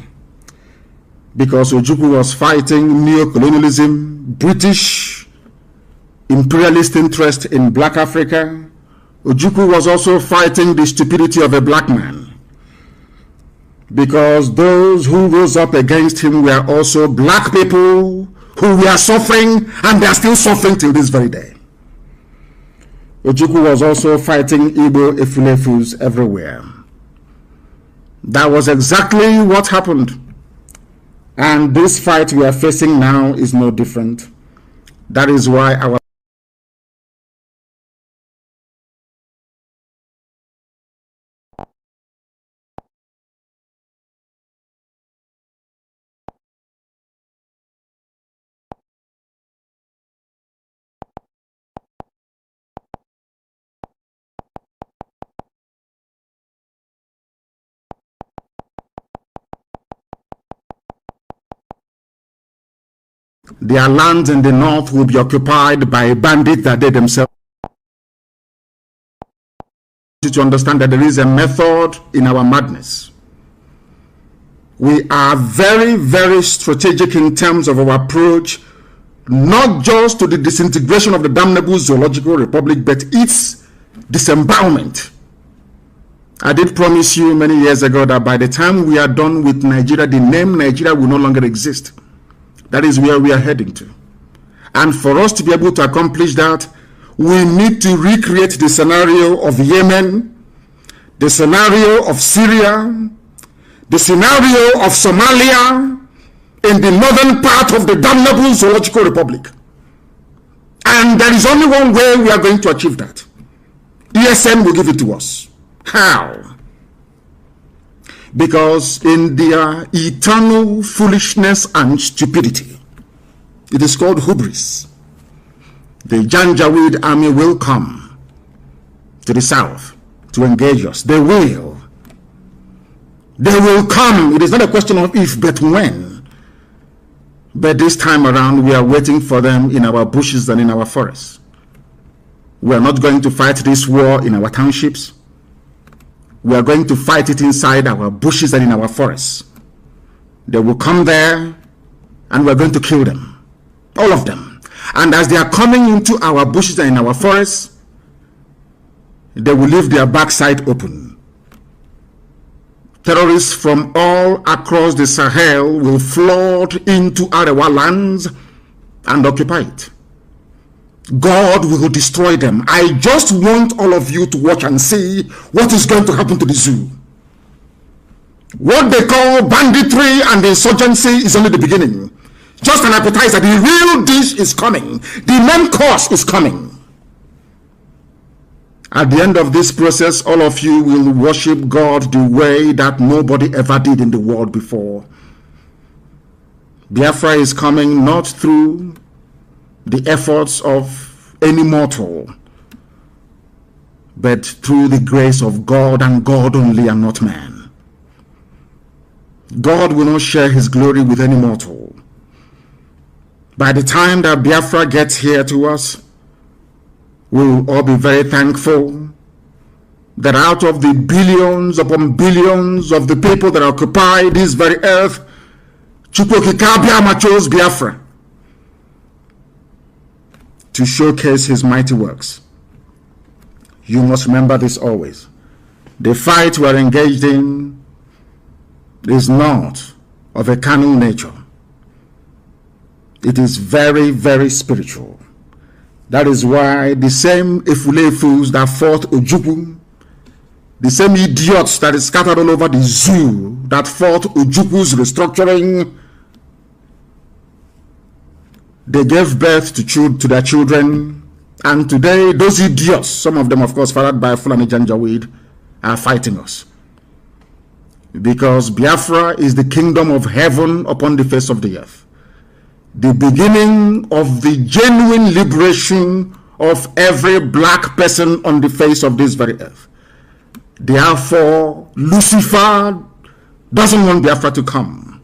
because Ojukwu was fighting neo-colonialism, British imperialist interest in black Africa. Ojukwu was also fighting the stupidity of a black man, because those who rose up against him were also black people who were suffering, and they are still suffering till this very day. Ojukwu was also fighting Igbo Efulefus everywhere. That was exactly what happened. And this fight we are facing now is no different. That is why our their lands in the north will be occupied by bandits that they themselves. To understand that there is a method in our madness. We are very, very strategic in terms of our approach, not just to the disintegration of the damnable zoological republic, but its disembowelment. I did promise you many years ago that by the time we are done with Nigeria, the name Nigeria will no longer exist. That is where we are heading to. And for us to be able to accomplish that, we need to recreate the scenario of Yemen, the scenario of Syria, the scenario of Somalia, in the northern part of the damnable zoological republic. And there is only one way we are going to achieve that. ESN will give it to us. How? Because in their eternal foolishness and stupidity, it is called hubris. The Janjaweed army will come to the south to engage us. They will. They will come. It is not a question of if, but when. But this time around, we are waiting for them in our bushes and in our forests. We are not going to fight this war in our townships. We are going to fight it inside our bushes and in our forests. They will come there and we are going to kill them. All of them. And as they are coming into our bushes and in our forests, they will leave their backside open. Terrorists from all across the Sahel will flood into our lands and occupy it. God will destroy them. I just want all of you to watch and see what is going to happen to the zoo. What they call banditry and insurgency is only the beginning. Just an appetizer. The real dish is coming. The main course is coming. At the end of this process, all of you will worship God the way that nobody ever did in the world before. Biafra is coming not through the efforts of any mortal, but through the grace of God and God only and not man. God will not share his glory with any mortal. By the time that Biafra gets here to us, we will all be very thankful that out of the billions upon billions of the people that occupy this very earth, Chukwokika chose Biafra to showcase his mighty works. You must remember this always. The fight we are engaged in is not of a carnal nature. It is very, very spiritual. That is why the same Efulefus that fought Ojukwu, the same idiots that is scattered all over the zoo that fought Ojukwu's restructuring, they gave birth to their children. And today, those idiots, some of them, of course, fathered by Fulani Janjaweed, are fighting us. Because Biafra is the kingdom of heaven upon the face of the earth. The beginning of the genuine liberation of every black person on the face of this very earth. Therefore, Lucifer doesn't want Biafra to come.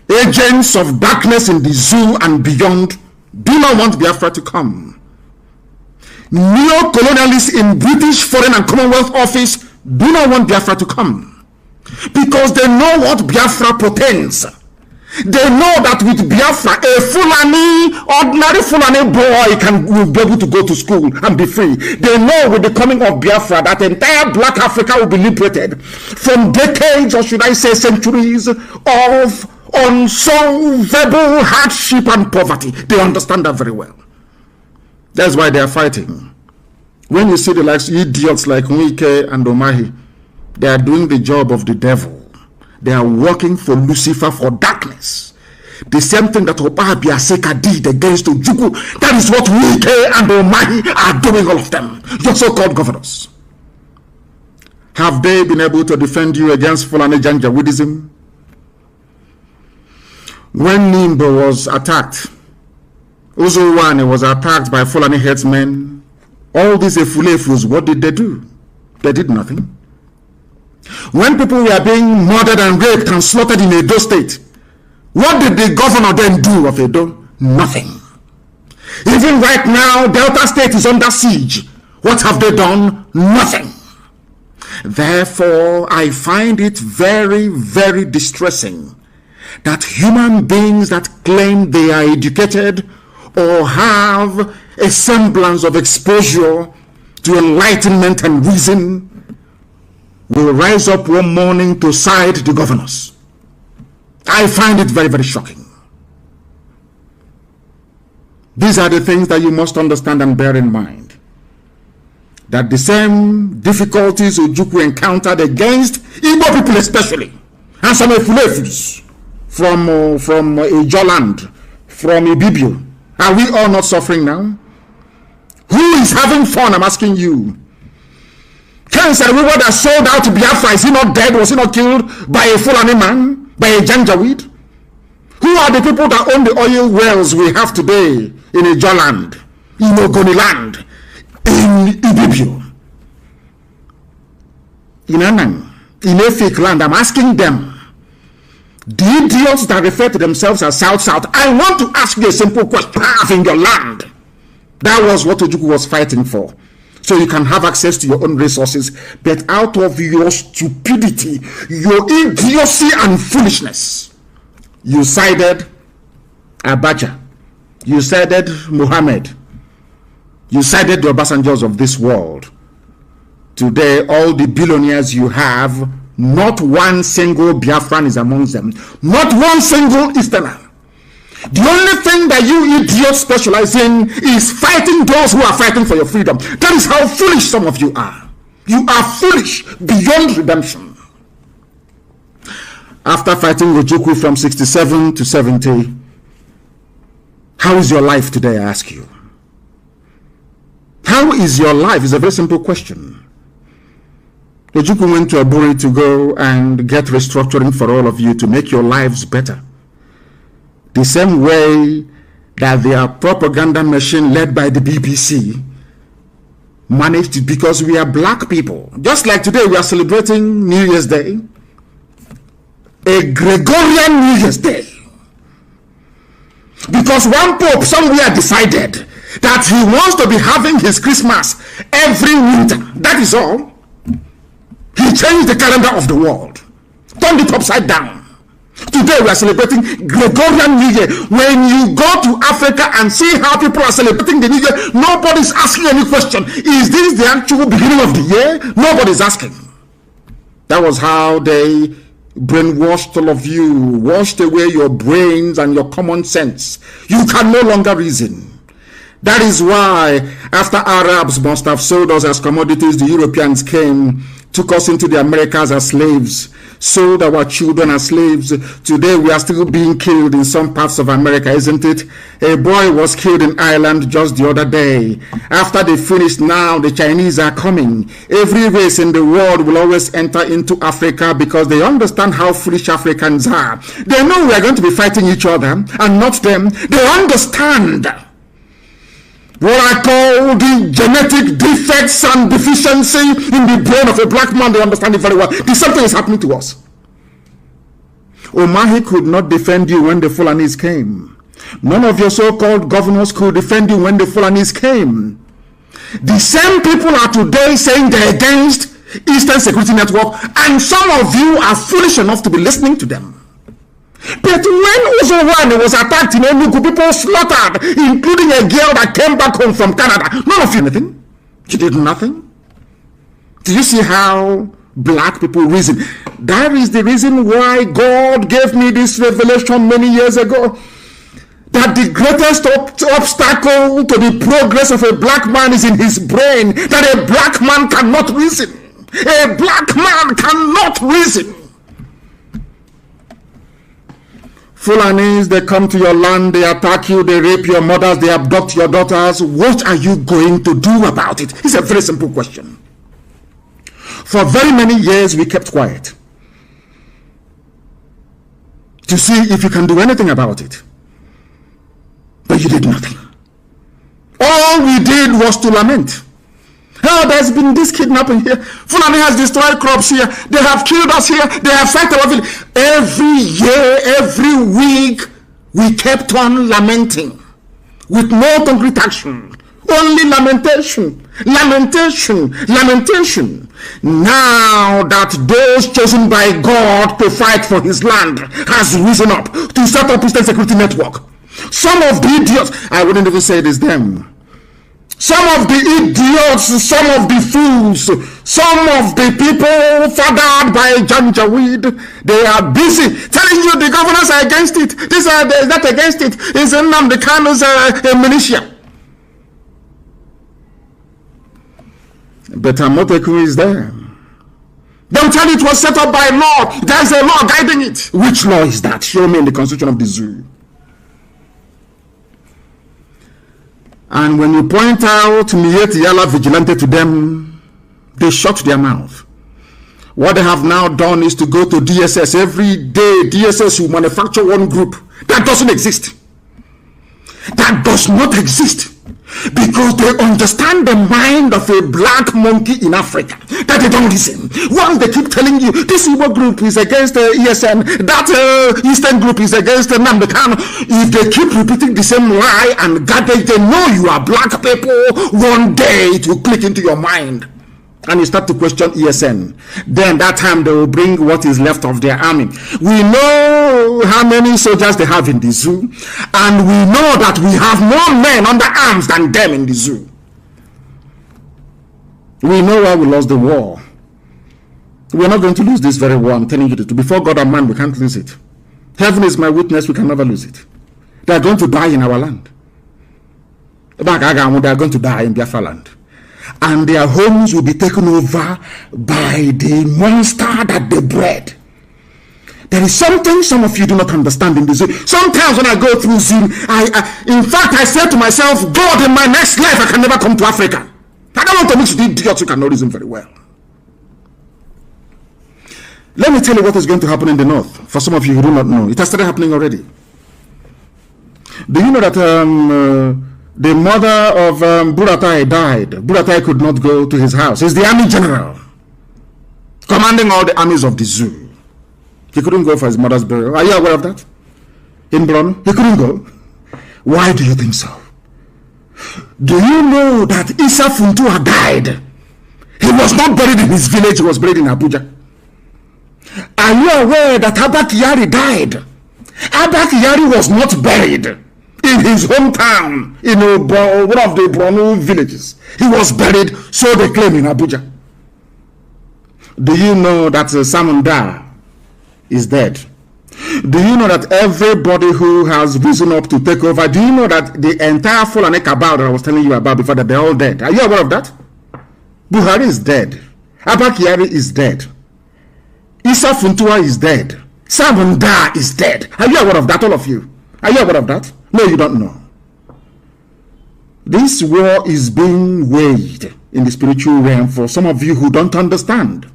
Agents of darkness in the zoo and beyond do not want Biafra to come. Neo-colonialists in British Foreign and Commonwealth Office do not want Biafra to come. Because they know what Biafra portends. They know that with Biafra, a Fulani, ordinary Fulani boy will be able to go to school and be free. They know with the coming of Biafra that entire black Africa will be liberated from decades, or should I say centuries, of unsolvable hardship and poverty. They understand that very well. That's why they are fighting. When you see the idiots like Nwike and Omahi, they are doing the job of the devil. They are working for Lucifer, for darkness. The same thing that Opaha Biaseka did against Ojukwu. That is what Nwike and Omahi are doing, all of them. Your so-called governors. Have they been able to defend you against Fulani Janjaweedism? When Nimbo was attacked, Uzuwane was attacked by Fulani headsmen, all these Efulefus, what did they do? They did nothing. When people were being murdered and raped and slaughtered in Edo State, what did the governor then do of Edo? Nothing. Even right now, Delta State is under siege. What have they done? Nothing. Therefore, I find it very, very distressing that human beings that claim they are educated or have a semblance of exposure to enlightenment and reason will rise up one morning to side the governors. I find it very, very shocking. These are the things that you must understand and bear in mind. That the same difficulties Ojukwu encountered against Igbo people especially, and some Efulefus from Ijoland, from Ibibio, are we all not suffering now? Who is having fun? I'm asking you. Ken Sariwiwa that sold out to Biafra, is he not dead? Was he not killed by a Fulani man? By a Janjaweed? Who are the people that own the oil wells we have today in Ijoland, in Ogoniland, in Ibibio, in Anang, in Efik land? I'm asking them, the idiots that refer to themselves as South, I want to ask you a simple question. Have in your land. That was what Ojukwu was fighting for. So you can have access to your own resources, but out of your stupidity, your idiocy and foolishness, you sided Abacha, you sided Muhammad, you sided the Obasanjos of this world. Today, all the billionaires you have, not one single Biafran is amongst them, not one single Easterner. The only thing that you idiots specialize in is fighting those who are fighting for your freedom. That is how foolish some of you are. You are foolish beyond redemption. After fighting Ojukwu from 67 to 70, how is your life today, I ask you? How is your life? It's a very simple question. Ojukwu went to Aburi to go and get restructuring for all of you to make your lives better. The same way that their propaganda machine led by the BBC managed it, because we are black people. Just like today we are celebrating New Year's Day, a Gregorian New Year's Day. Because one pope somewhere decided that he wants to be having his Christmas every winter. That is all. He changed the calendar of the world, turned it upside down. Today we are celebrating Gregorian New Year. When you go to Africa and see how people are celebrating the New Year, nobody's asking any question. Is this the actual beginning of the year? Nobody's asking. That was how they brainwashed all of you, washed away your brains and your common sense. You can no longer reason. That is why, after Arabs must have sold us as commodities, the Europeans came, took us into the Americas as slaves, sold our children as slaves. Today we are still being killed in some parts of America, isn't it? A boy was killed in Ireland just the other day. After they finished, now the Chinese are coming. Every race in the world will always enter into Africa because they understand how foolish Africans are. They know we are going to be fighting each other and not them. They understand what I call the genetic defects and deficiency in the brain of a black man. They understand it very well. The same thing is happening to us. Omahi could not defend you when the Fulanis came. None of your so-called governors could defend you when the Fulanis came. The same people are today saying they're against Eastern Security Network, and some of you are foolish enough to be listening to them. But when Uzowane was attacked in Enugu, people slaughtered, including a girl that came back home from Canada. None of you did anything. You did nothing. Do you see how black people reason? That is the reason why God gave me this revelation many years ago, that the greatest obstacle to the progress of a black man is in his brain, that a black man cannot reason. A black man cannot reason. Fulanis, they come to your land, they attack you, they rape your mothers, they abduct your daughters. What are you going to do about it? It's a very simple question. For very many years, we kept quiet to see if you can do anything about it. But you did nothing. All we did was to lament. Oh, there's been this kidnapping here. Fulani has destroyed crops here. They have killed us here. They have sacked our village. Every year, every week, we kept on lamenting with no concrete action. Only lamentation, lamentation, lamentation. Now that those chosen by God to fight for his land has risen up to set up Eastern Security Network, some of the idiots, I wouldn't even say it is them, some of the idiots, some of the fools, some of the people fathered by Janjaweed, they are busy telling you the governors are against it. This is not against it. It's Nnamdi Kanu's a militia. But Amoteku is there. They'll tell you it was set up by law. There's a law guiding it. Which law is that? Show me in the constitution of the zoo. And when you point out Mieti Yala Vigilante to them, they shut their mouth. What they have now done is to go to DSS. Every day, DSS will manufacture one group. That doesn't exist. That does not exist. Because they understand the mind of a black monkey in Africa, that they don't listen. Once they keep telling you, this Igbo group is against ESN, that Eastern group is against Nnamdi Kanu, if they keep repeating the same lie and garbage, they know you are black people, one day it will click into your mind. And you start to question ESN. Then that time they will bring what is left of their army. We know how many soldiers they have in the zoo, and we know that we have more men under arms than them in the zoo. We know why we lost the war. We're not going to lose this very war, I'm telling you the truth. Before God and man, we can't lose it. Heaven is my witness, we can never lose it. They are going to die in our land. They are going to die in Biafra land. And their homes will be taken over by the monster that they bred. There is something some of you do not understand in this. Sometimes when I go through Zoom, in fact, I say to myself, God, in my next life, I can never come to Africa. I don't want to mix with idiots who cannot reason very well. Let me tell you what is going to happen in the north. For some of you who do not know, it has started happening already. Do you know that the mother of Buratai died? Buratai could not go to his house. He's the army general, commanding all the armies of the zoo. He couldn't go for his mother's burial. Are you aware of that? In Brno, he couldn't go. Why do you think so? Do you know that Isa Funtua died? He was not buried in his village, he was buried in Abuja. Are you aware that Abba Kyari died? Abba Kyari was not buried in his hometown, in one of the Brno villages. He was buried, so they claim, in Abuja. Do you know that Samunda is dead? Do you know that everybody who has risen up to take over, do you know that the entire Fulani cabal that I was telling you about before, that they're all dead? Are you aware of that? Buhari is dead. Abba Kyari is dead. Issa Funtua is dead. Samunda is dead. Are you aware of that, all of you? Are you aware of that? No, you don't know. This war is being waged in the spiritual realm for some of you who don't understand.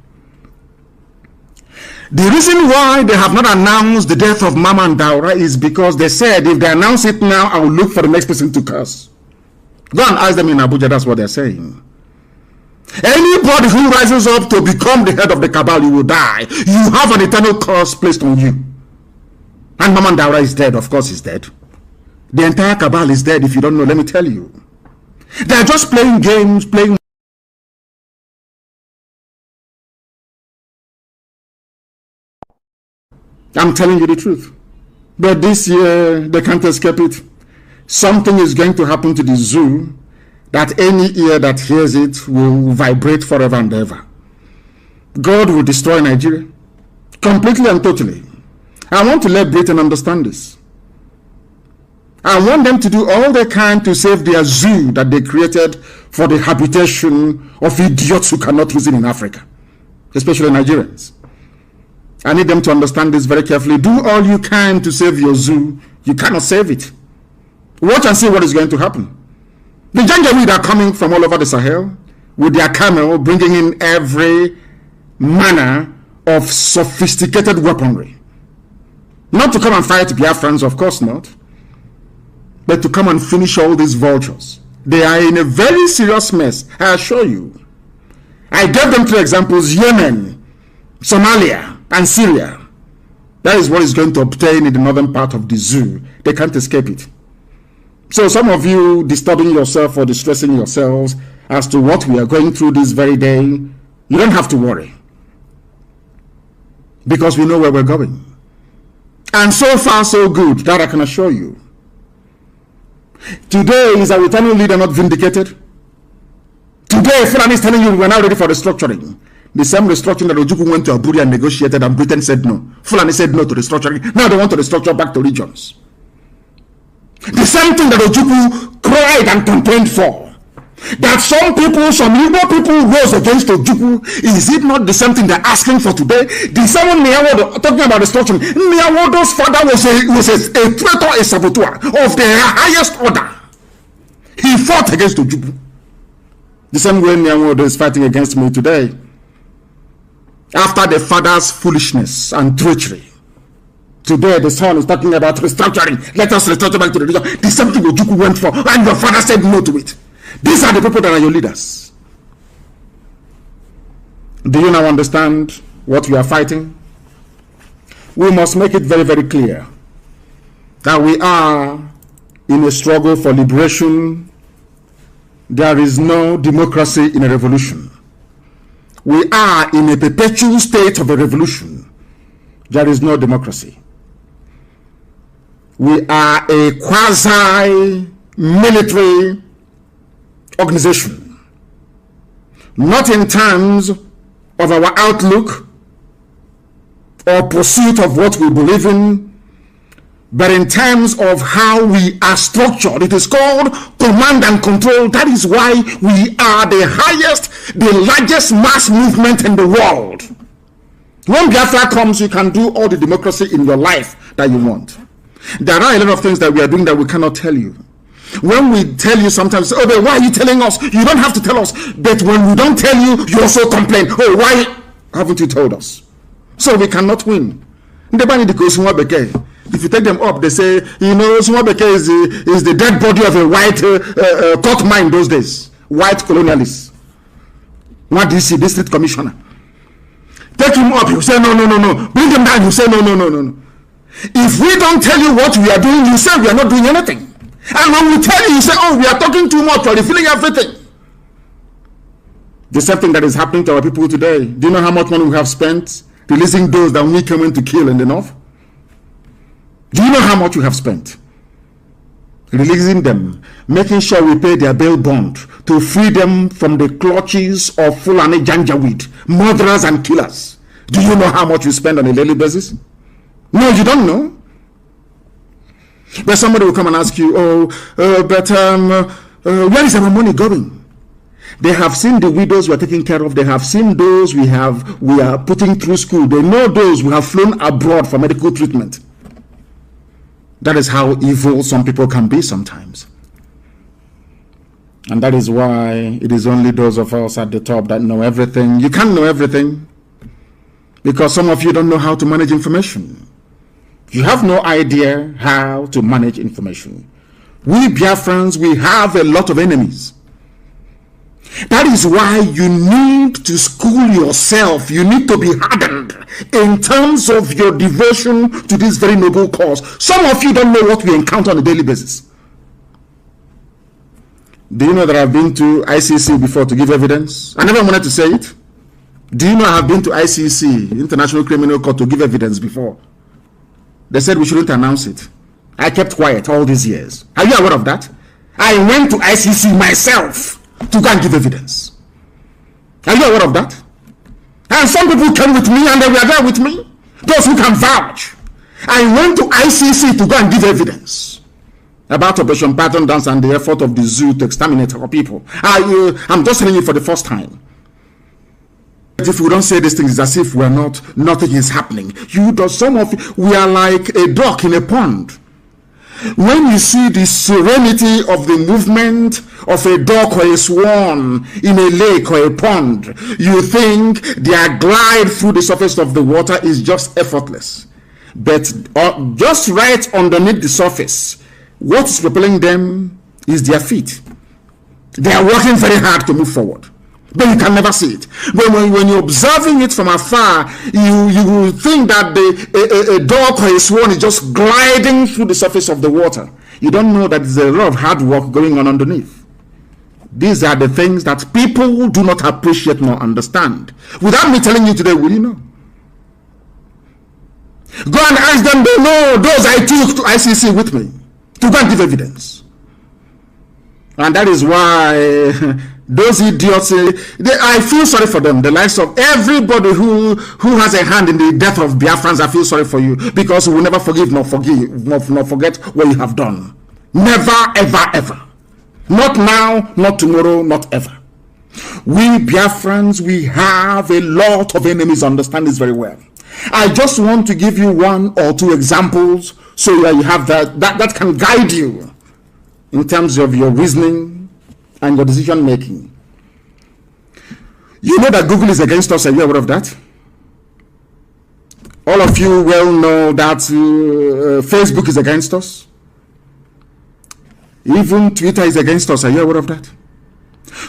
The reason why they have not announced the death of Mama and Daura is because they said if they announce it now, I will look for the next person to curse. Go and ask them in Abuja, that's what they're saying. Anybody who rises up to become the head of the cabal, you will die. You have an eternal curse placed on you. And Mama and Daura is dead, of course he's dead. The entire cabal is dead. If you don't know, let me tell you. They're just playing games, playing. I'm telling you the truth. But this year, they can't escape it. Something is going to happen to the zoo that any ear that hears it will vibrate forever and ever. God will destroy Nigeria completely and totally. I want to let Britain understand this. I want them to do all they can to save their zoo that they created for the habitation of idiots who cannot reason in Africa, especially Nigerians. I need them to understand this very carefully. Do all you can to save your zoo. You cannot save it. Watch and see what is going to happen. The Janjaweed are coming from all over the Sahel with their camel, bringing in every manner of sophisticated weaponry. Not to come and fight Biafans, of course not, but to come and finish all these vultures. They are in a very serious mess, I assure you. I gave them 3 examples: Yemen, Somalia, and Syria. That is what is going to obtain in the northern part of the zoo. They can't escape it. So some of you disturbing yourself or distressing yourselves as to what we are going through this very day, you don't have to worry, because we know where we're going. And so far so good, that I can assure you. Today is our eternal leader not vindicated? Today Fulani is telling you we are now ready for restructuring. The same restructuring that Ojukwu went to Abuja and negotiated, and Britain said no. Fulani said no to restructuring. Now they want to restructure back to regions. The same thing that Ojukwu cried and complained for. That some people, some Igbo people rose against Ojukwu. Is it not the same thing they're asking for today? The same Miyawodo, talking about restructuring. Miyawodo's father was a traitor, a saboteur of the highest order. He fought against Ojukwu. The same way Miyawodo is fighting against me today. After the father's foolishness and treachery, today the son is talking about restructuring. Let us restructure back to the region. The same thing Ojukwu went for, and your father said no to it. These are the people that are your leaders. Do you now understand what we are fighting? We must make it very, very clear that we are in a struggle for liberation. There is no democracy in a revolution. We are in a perpetual state of a revolution. There is no democracy. We are a quasi-military organization, not in terms of our outlook or pursuit of what we believe in, but in terms of how we are structured. It is called command and control. That is why we are the highest, the largest mass movement in the world. When Biafra comes, you can do all the democracy in your life that you want. There are a lot of things that we are doing that we cannot tell you. When we tell you sometimes, oh, but why are you telling us? You don't have to tell us. But when we don't tell you, you also complain. Oh, why haven't you told us? So we cannot win. If you take them up, they say, you know, Sumabeke is the dead body of a white court mine those days. White colonialists. What DC, district commissioner. Take him up, you say, no. Bring him down, you say, no. If we don't tell you what we are doing, you say we are not doing anything. And when we tell you, you say, oh, we are talking too much, or revealing everything. The same thing that is happening to our people today. Do you know how much money we have spent releasing those that we came in to kill in the north? Do you know how much we have spent releasing them, making sure we pay their bail bond to free them from the clutches of Fulani Janjaweed, murderers and killers? Do you know how much we spend on a daily basis? No, you don't know. But somebody will come and ask you, where is our money going? They have seen the widows we are taking care of. They have seen those we are putting through school. They know those who have flown abroad for medical treatment. That is how evil some people can be sometimes. And that is why it is only those of us at the top that know everything. You can't know everything because some of you don't know how to manage information. You have no idea how to manage information. We Biafrans, we have a lot of enemies. That is why you need to school yourself. You need to be hardened in terms of your devotion to this very noble cause. Some of you don't know what we encounter on a daily basis. Do you know that I've been to ICC before to give evidence? I never wanted to say it. Do you know I have been to ICC, International Criminal Court, to give evidence before? They said we shouldn't announce it. I kept quiet all these years. Are you aware of that? I went to ICC myself to go and give evidence. Are you aware of that? And some people came with me and they were there with me. Those who can vouch. I went to ICC to go and give evidence about Operation Pattern Dance and the effort of the zoo to exterminate our people. I'm just telling you for the first time. If we don't say these things, it's as if we're not, nothing is happening. Some of you, we are like a duck in a pond. When you see the serenity of the movement of a duck or a swan in a lake or a pond, you think their glide through the surface of the water is just effortless. But just right underneath the surface, what is propelling them is their feet. They are working very hard to move forward, but you can never see it. But when you're observing it from afar, you will think that a dog or a swan is just gliding through the surface of the water. You don't know that there's a lot of hard work going on underneath. These are the things that people do not appreciate nor understand. Without me telling you today, will you know? Go and ask them. They know those I took to ICC with me to go and give evidence. And that is why those idiots, I feel sorry for them. The likes of everybody who has a hand in the death of Biafrans, I feel sorry for you, because we will never forgive nor forget what you have done. Never, ever, ever. Not now, not tomorrow, not ever. We Biafrans, we have a lot of enemies. Understand this very well. I just want to give you one or two examples so that you have that can guide you in terms of your reasoning and your decision making. You know that Google is against us. Are you aware of that? All of you well know that Facebook is against us. Even Twitter is against us. Are you aware of that?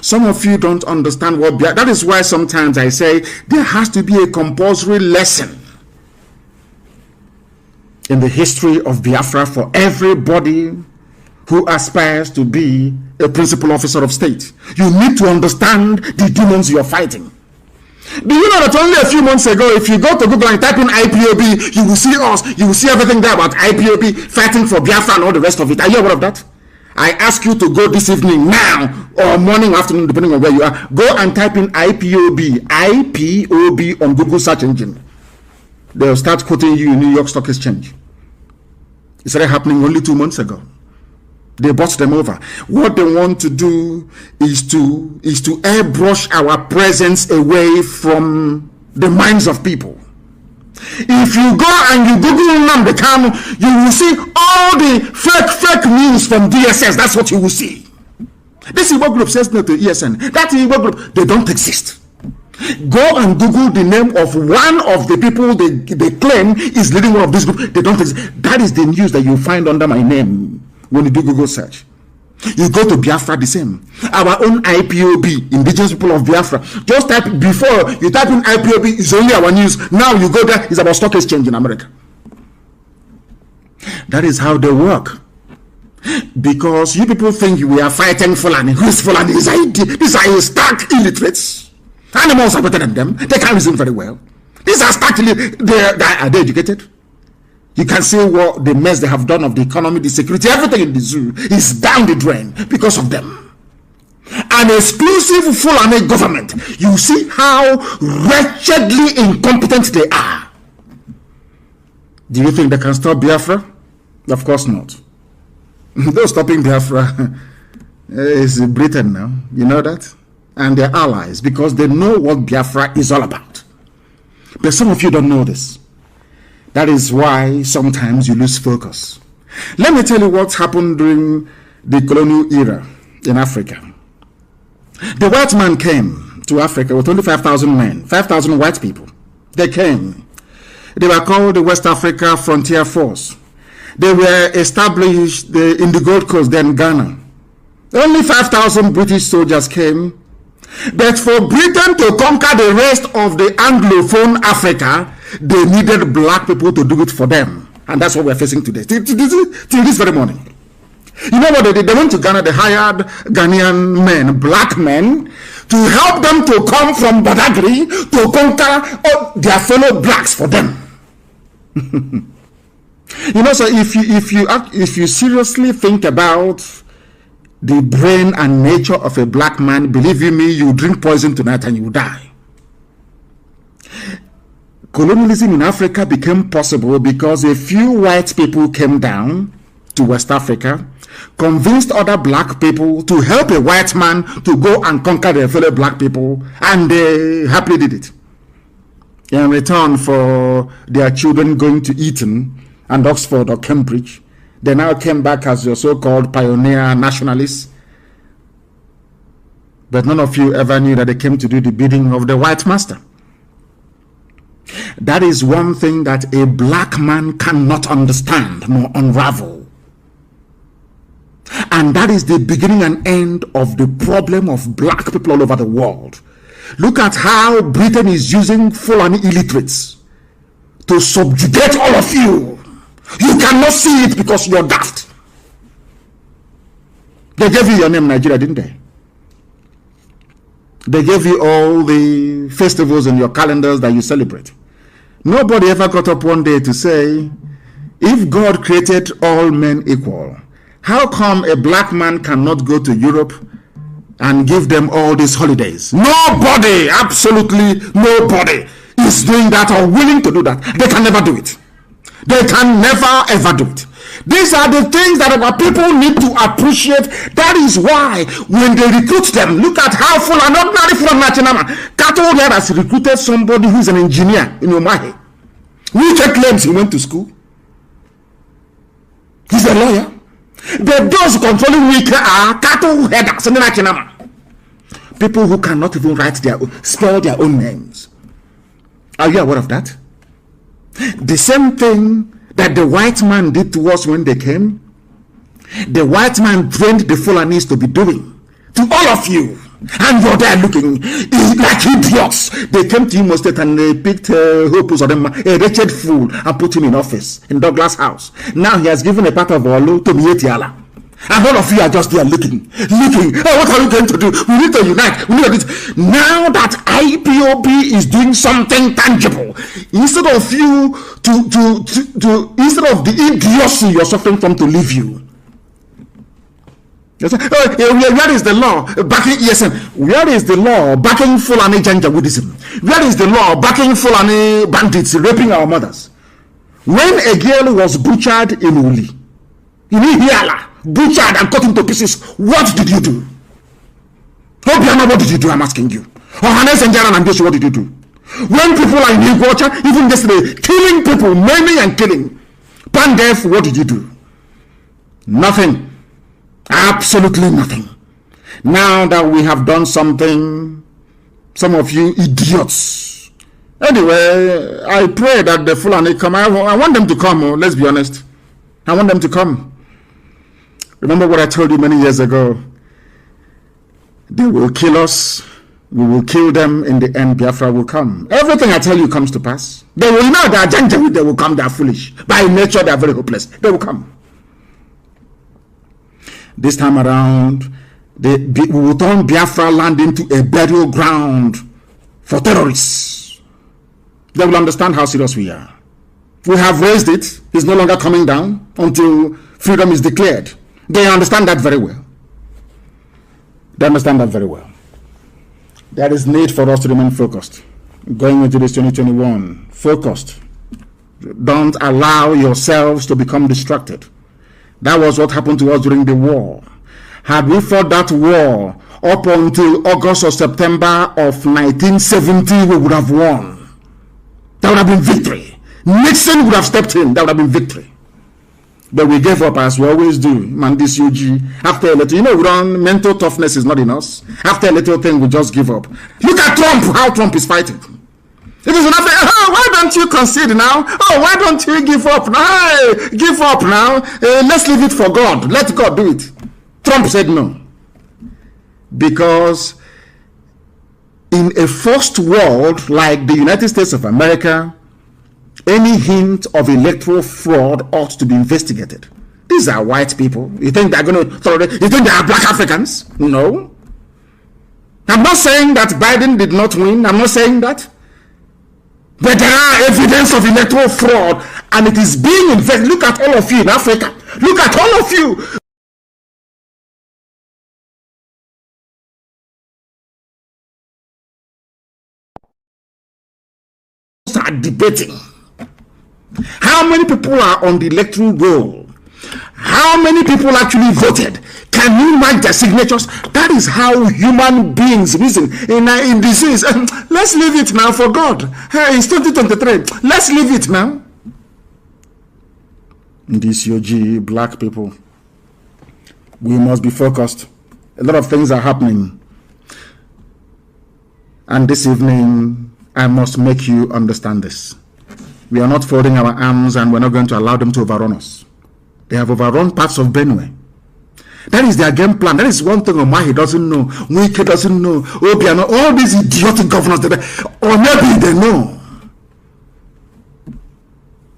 Some of you don't understand what that is why sometimes I say there has to be a compulsory lesson in the history of Biafra for everybody who aspires to be a principal officer of state. You need to understand the demons you are fighting. Do you know that only a few months ago, if you go to Google and type in IPOB, you will see us, you will see everything there about IPOB fighting for Biafra and all the rest of it. Are you aware of that? I ask you to go this evening, now, or morning, afternoon, depending on where you are. Go and type in IPOB on Google search engine. They'll start quoting you in New York Stock Exchange. It started happening only 2 months ago. They bought them over. What they want to do is to airbrush our presence away from the minds of people. If you go and you Google Nnamdi Kanu, you will see all the fake news from DSS. That's what you will see. This Igbo group says no to ESN. That Igbo group, they don't exist. Go and Google the name of one of the people they claim is leading one of these groups. They don't exist. That is the news that you find under my name when you do Google search. You go to Biafra, the same. Our own IPOB, Indigenous People of Biafra. Just type, before you type in IPOB, it's only our news. Now you go there, it's about stock exchange in America. That is how they work. Because you people think we are fighting Fulani. Who's Fulani? These are stark illiterates. Animals are better than them. They can't reason very well. These are stark illiterates. Are they educated? You can see what the mess they have done of the economy, the security, everything in the zoo is down the drain because of them. An exclusive Fulani government. You see how wretchedly incompetent they are. Do you think they can stop Biafra? Of course not. Those stopping Biafra is Britain now. You know that? And their allies, because they know what Biafra is all about. But some of you don't know this. That is why sometimes you lose focus. Let me tell you what happened during the colonial era in Africa. The white man came to Africa with only 5,000 men, 5,000 white people. They came. They were called the West Africa Frontier Force. They were established in the Gold Coast, then Ghana. Only 5,000 British soldiers came. But for Britain to conquer the rest of the Anglophone Africa, they needed black people to do it for them. And that's what we're facing today, till this very morning. You know what they did? They went to Ghana, they hired Ghanaian men, black men, to help them to come from Badagry to conquer their fellow blacks for them. You know, so if you seriously think about the brain and nature of a black man, believe you me, you drink poison tonight and you die. Colonialism in Africa became possible because a few white people came down to West Africa, convinced other black people to help a white man to go and conquer their fellow black people, and they happily did it. In return for their children going to Eton and Oxford or Cambridge, they now came back as your so-called pioneer nationalists. But none of you ever knew that they came to do the bidding of the white master. That is one thing that a black man cannot understand nor unravel. And that is the beginning and end of the problem of black people all over the world. Look at how Britain is using Fulani illiterates to subjugate all of you. You cannot see it because you're daft. They gave you your name, Nigeria, didn't they? They gave you all the festivals in your calendars that you celebrate. Nobody ever got up one day to say, if God created all men equal, how come a black man cannot go to Europe and give them all these holidays? Nobody, absolutely nobody is doing that or willing to do that. They can never do it. They can never ever do it. These are the things that our people need to appreciate. That is why when they recruit them, look at how full and ordinary from Nachinama. Kato here has recruited somebody who's an engineer in Omahe. Which claims he went to school. He's a lawyer. But those controlling weaker are Kato headers in Nachinama. People who cannot even spell their own names. Are you aware of that? The same thing that the white man did to us when they came, the white man trained the Fulanis to be doing to all of you. And you're there looking like idiots. They came to Imo State and they picked Hopus or them, a wretched fool, and put him in office in Douglas House. Now he has given a part of Olu to Mietiala. And all of you are just there looking. Oh, what are we going to do? We need to unite. We need to do this. Now that IPOB is doing something tangible, instead of you instead of the idiocy you're suffering from to leave you. Where is the law backing ESN? Where is the law backing Fulani Janjaweedism? Where is the law backing Fulani bandits raping our mothers? When a girl was butchered in Uli, in Ihiala, butchered and cut into pieces, what did you do? Obiama, what did you do? I'm asking you. Ohanes and Jaran and Joshua, what did you do? When people are in Iguacha, even yesterday, killing people, maiming and killing, Pandef, what did you do? Nothing. Absolutely nothing. Now that we have done something, some of you idiots. Anyway, I pray that the Fulani come. I want them to come. Let's be honest. I want them to come. Remember what I told you many years ago. They will kill us. We will kill them. In the end, Biafra will come. Everything I tell you comes to pass. They will know that Janjaweed, they will come. They are foolish. By nature, they are very hopeless. They will come. This time around, we will turn Biafra land into a burial ground for terrorists. They will understand how serious we are. We have raised it. It's no longer coming down until freedom is declared. They understand that very well. They understand that very well. There is need for us to remain focused. Going into this 2021, focused. Don't allow yourselves to become distracted. That was what happened to us during the war. Had we fought that war up until August or September of 1970, we would have won. That would have been victory. Nixon would have stepped in. That would have been victory. But we gave up, as we always do. Man, this UG, after a little, mental toughness is not in us. After a little thing, we just give up. Look at Trump, how Trump is fighting. It is nothing. Oh, why don't you concede now? Oh, why don't you give up now? Hey, give up now. Let's leave it for God. Let God do it. Trump said no. Because in a first world like the United States of America, any hint of electoral fraud ought to be investigated. These are white people. You think they're going to throw it? You think they are black Africans? No. I'm not saying that Biden did not win. I'm not saying that. But there are evidence of electoral fraud, and it is being investigated. Look at all of you in Africa. Look at all of you. Are debating. How many people are on the electoral roll? How many people actually voted? Can you mark their signatures? That is how human beings reason in disease. Let's leave it now for God. Hey, it's 2023. Let's leave it now. This UG, black people, we must be focused. A lot of things are happening. And this evening, I must make you understand this. We are not folding our arms, and we're not going to allow them to overrun us. They have overrun parts of Benue. That is their game plan. That is one thing Omahi doesn't know. Wike doesn't know. Obiano, all these idiotic governors, or maybe they know.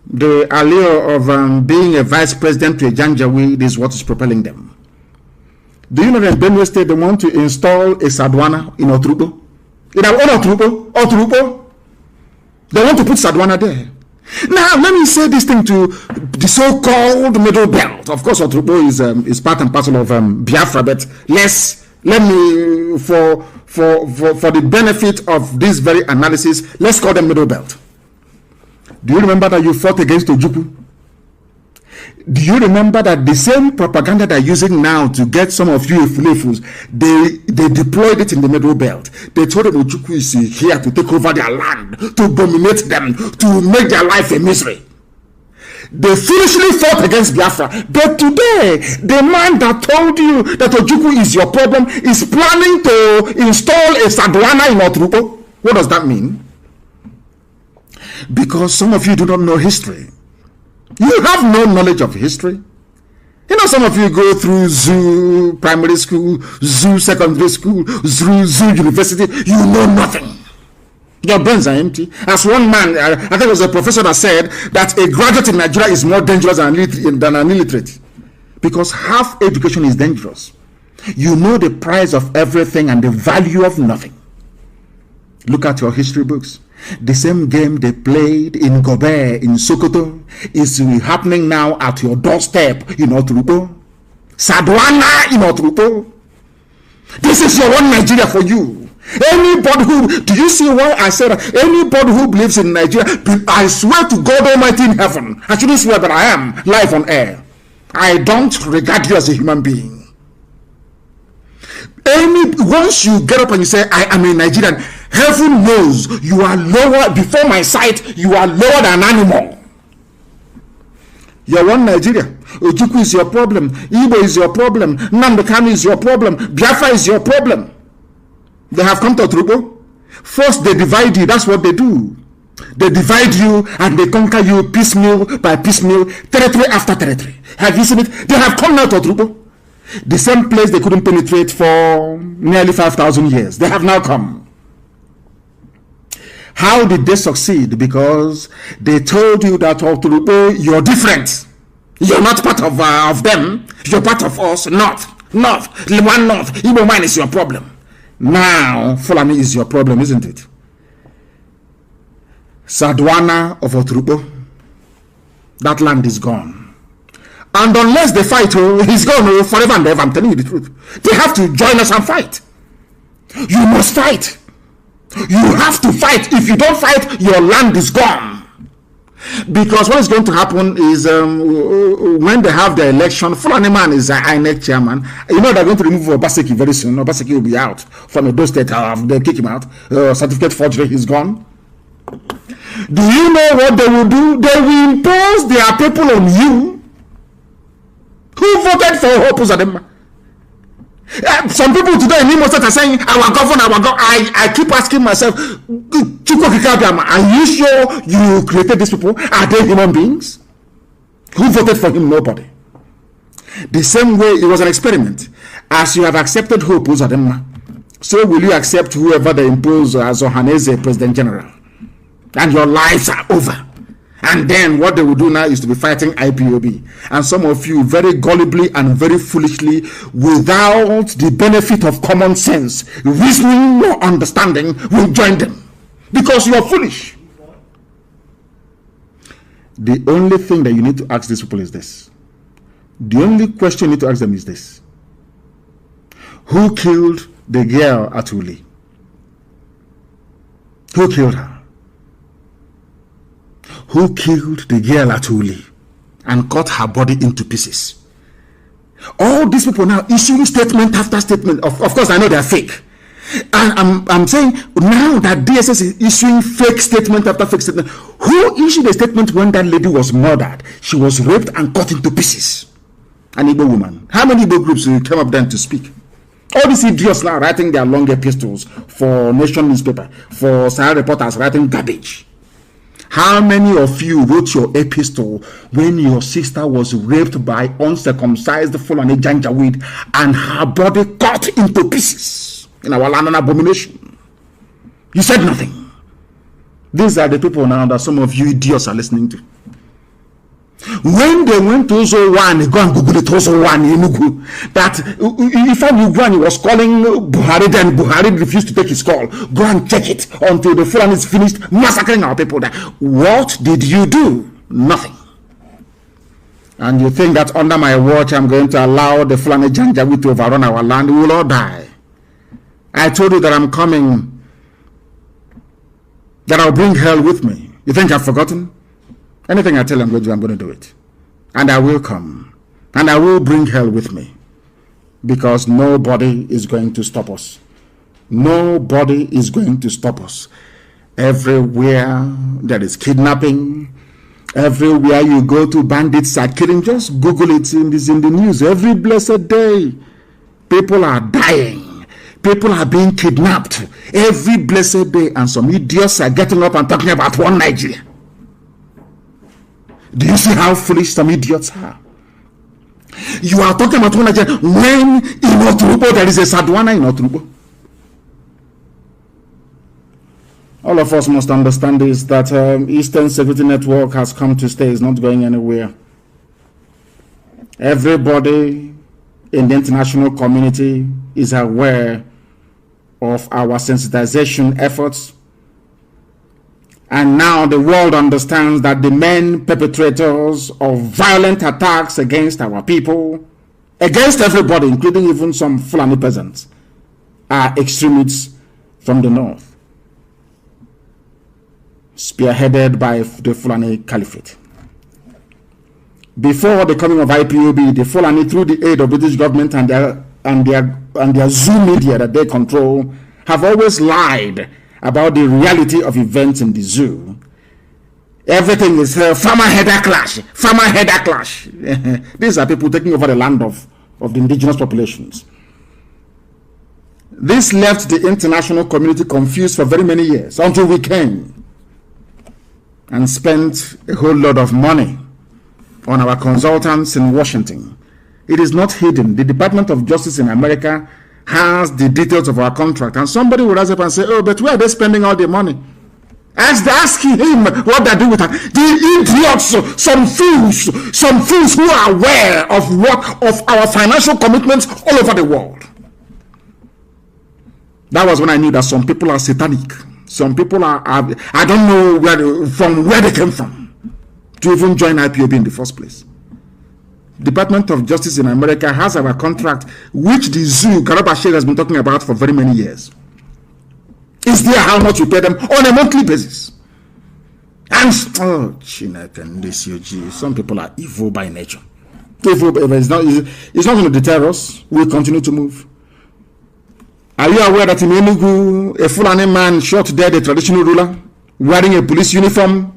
The allure of being a vice president to a Janjaweed is what is propelling them. Do you know that in Benue State they want to install a Sadwana in Otrupo? In our own Otrupo? They want to put Sadwana there. Now, let me say this thing to the so-called Middle Belt. Of course, Otrupo is part and parcel of Biafra, but let me, for the benefit of this very analysis, let's call them Middle Belt. Do you remember that you fought against Ojukwu? Do you remember that the same propaganda they're using now to get some of you Ifulefus, they deployed it in the Middle Belt? They told them Ojukwu is here to take over their land, to dominate them, to make their life a misery. They foolishly fought against Biafra. But today, the man that told you that Ojukwu is your problem is planning to install a Sadwana in Otrupo. What does that mean? Because some of you do not know history. You have no knowledge of history. You know, some of you go through zoo primary school, zoo secondary school, zoo university. You know nothing. Your brains are empty. As one man, I think it was a professor that said that a graduate in Nigeria is more dangerous than an illiterate. Because half education is dangerous. You know the price of everything and the value of nothing. Look at your history books. The same game they played in Gobe, in Sokoto, is happening now at your doorstep in Otrupo. Sadwana in Otrupo. This is your one Nigeria for you. Anybody who, do you see why I said that? Anybody who believes in Nigeria, I swear to God Almighty in heaven, I shouldn't swear, but I am live on air. I don't regard you as a human being. Once you get up and you say, I am a Nigerian, heaven knows you are lower, before my sight, you are lower than an animal. You're one Nigeria. Ojukwu is your problem. Igbo is your problem. Nnamdi Kanu is your problem. Biafra is your problem. They have come to Otrupo. First, they divide you. That's what they do. They divide you and they conquer you piecemeal by piecemeal, territory after territory. Have you seen it? They have come now to Otrupo. The same place they couldn't penetrate for nearly 5,000 years. They have now come. How did they succeed? Because they told you that you're different. You're not part of them. You're part of us. North. One North. Igbo man is your problem. Now, Fulani is your problem, isn't it? Sadwana of Otrupo. That land is gone. And unless they fight, he's gone forever and ever. I'm telling you the truth. They have to join us and fight. You must fight. You have to fight. If you don't fight, your land is gone. Because what is going to happen is when they have the election, Fulani man is INEC chairman. You know they're going to remove Obaseki very soon. Obaseki will be out from those state. They kick him out. Certificate forgery, he's gone. Do you know what they will do? They will impose their people on you. Who voted for Hope Uzodinma? Some people today in Imo State are saying, our governor, I keep asking myself, are you sure you created these people? Are they human beings? Who voted for him? Nobody. The same way it was an experiment. As you have accepted Hope Uzodinma, so will you accept whoever they impose as Ohaneze President General. And your lives are over. And then what they will do now is to be fighting IPOB. And some of you very gullibly and very foolishly, without the benefit of common sense, reasoning or understanding, will join them. Because you are foolish. The only thing that you need to ask these people is this. The only question you need to ask them is this. Who killed the girl at Uli? Who killed her? Who killed the girl at Uli and cut her body into pieces? All these people now issuing statement after statement. Of course, I know they are fake. And I'm saying now that DSS is issuing fake statement after fake statement. Who issued a statement when that lady was murdered? She was raped and cut into pieces. An Igbo woman. How many Igbo groups came up then to speak? All these idiots now writing their long epistles for Nation newspaper, for Sahara reporters writing garbage. How many of you wrote your epistle when your sister was raped by uncircumcised Fulani Janjaweed and her body cut into pieces in our land, an abomination? You said nothing. These are the people now that some of you idiots are listening to. When they went to Ozo1, go and Google it, Ozo1 in Enugu, that Ifeanyi Ugwuanyi was calling Buhari, then Buhari refused to take his call. Go and check it until the Fulani is finished massacring our people there. What did you do? Nothing. And you think that under my watch I'm going to allow the Fulani Janjaweed to overrun our land? We will all die. I told you that I'm coming, that I'll bring hell with me. You think I've forgotten? Anything I tell I'm going to do it. And I will come. And I will bring hell with me. Because nobody is going to stop us. Nobody is going to stop us. Everywhere there is kidnapping. Everywhere you go to, bandits are killing. Just Google it. It's in the news. Every blessed day, people are dying. People are being kidnapped. Every blessed day. And some idiots are getting up and talking about one Nigeria. Do you see how foolish some idiots are? You are talking about one Nigeria when in Oturubo there is a Sadwana in Oturubo. All of us must understand this, that Eastern Security Network has come to stay, is not going anywhere. Everybody in the international community is aware of our sensitization efforts. And now the world understands that the main perpetrators of violent attacks against our people, against everybody, including even some Fulani peasants, are extremists from the north, spearheaded by the Fulani Caliphate. Before the coming of IPOB, the Fulani, through the aid of British government and their Zoo media that they control, have always lied about the reality of events in the zoo. Everything is farmer header clash, farmer header clash. These are people taking over the land of the indigenous populations. This left the international community confused for very many years until we came and spent a whole lot of money on our consultants in Washington. It is not hidden. The Department of Justice in America has the details of our contract, and somebody will rise up and say, oh, but where are they spending all their money? Ask him what they do with it. The idiots, some fools who are aware of our financial commitments all over the world. That was when I knew that some people are satanic. Some people are I don't know where they came from to even join IPOB in the first place. Department of Justice in America has our contract, which the zoo, Karabashir, has been talking about for very many years. Is there how much we pay them on a monthly basis? And some people are evil by nature. Evil, but it's not going to deter us. We'll continue to move. Are you aware that in Enugu, a Fulani man shot dead a traditional ruler wearing a police uniform?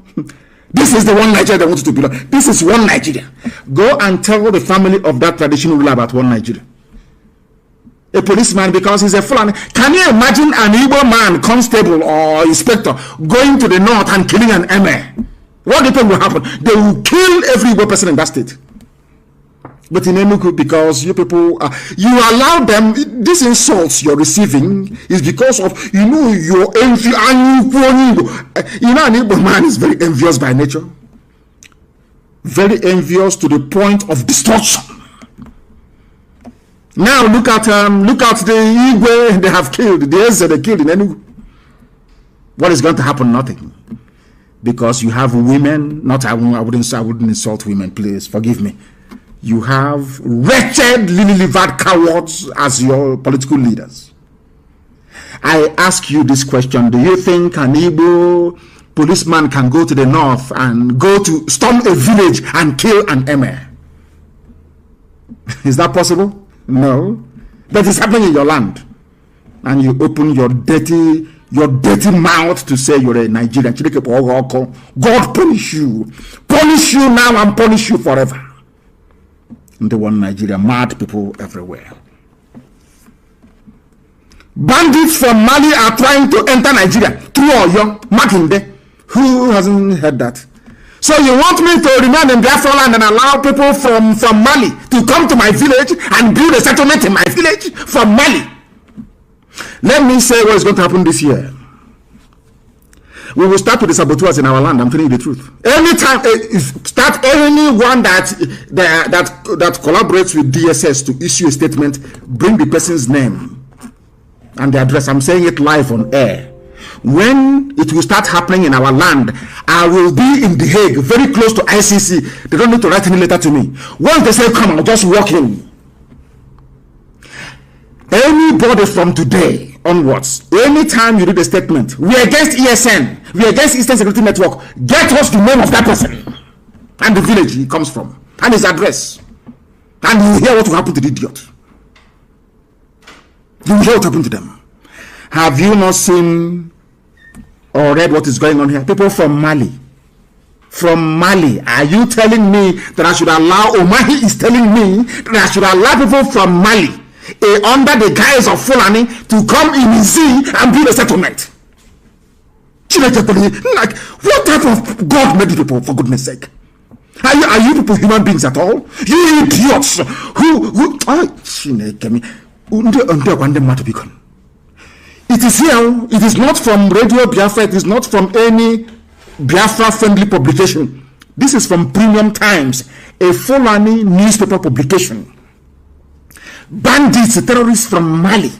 This is the one Nigeria they wanted to belong. This is one Nigeria. Go and tell the family of that traditional ruler about one Nigeria. A policeman, because he's a Fulani. Can you imagine an Igbo man, constable or inspector, going to the north and killing an emir? What do you think will happen? They will kill every Igbo person in that state. But in Enugu, because you people, you allow them, these insults you're receiving is because of, your envy. An Igbo man is very envious by nature. Very envious to the point of destruction. Now look at the Igwe they have killed, the Eze they killed in Enugu. What is going to happen? Nothing. Because you have women, I wouldn't insult women, please, forgive me. You have wretched, lily-livered cowards as your political leaders. I ask you this question. Do you think an Igbo policeman can go to the north and go to storm a village and kill an emir? Is that possible? No. But it's happening in your land. And you open your dirty mouth to say you're a Nigerian. God punish you. Punish you now and punish you forever. The one Nigeria, mad people everywhere. Bandits from Mali are trying to enter Nigeria through Oyo, Makinde. Who hasn't heard that? So you want me to remain in Biafra land and allow people from Mali to come to my village and build a settlement in my village from Mali? Let me say what is going to happen this year. We will start with the saboteurs in our land. I'm telling you the truth. Anytime, start anyone that collaborates with DSS to issue a statement, bring the person's name and the address. I'm saying it live on air. When it will start happening in our land, I will be in The Hague, very close to ICC. They don't need to write any letter to me. Once they say come, I'll just walk in. Anybody from today onwards, anytime you read a statement, we are against ESN, we are against Eastern Security Network, get us the name of that person and the village he comes from and his address, and you will hear what will happen to the idiot. You will hear what happened to them. Have you not seen or read what is going on here? People from Mali. From Mali, are you telling me that I should allow, Omahi is telling me that I should allow people from Mali, under the guise of Fulani, to come in Izi and build a settlement? Like, what type of God made you people, for goodness sake? Are you people human beings at all? You idiots it is here. It is not from Radio Biafra. It is not from any Biafra-friendly publication. This is from Premium Times, a Fulani newspaper publication. Bandits, terrorists from Mali,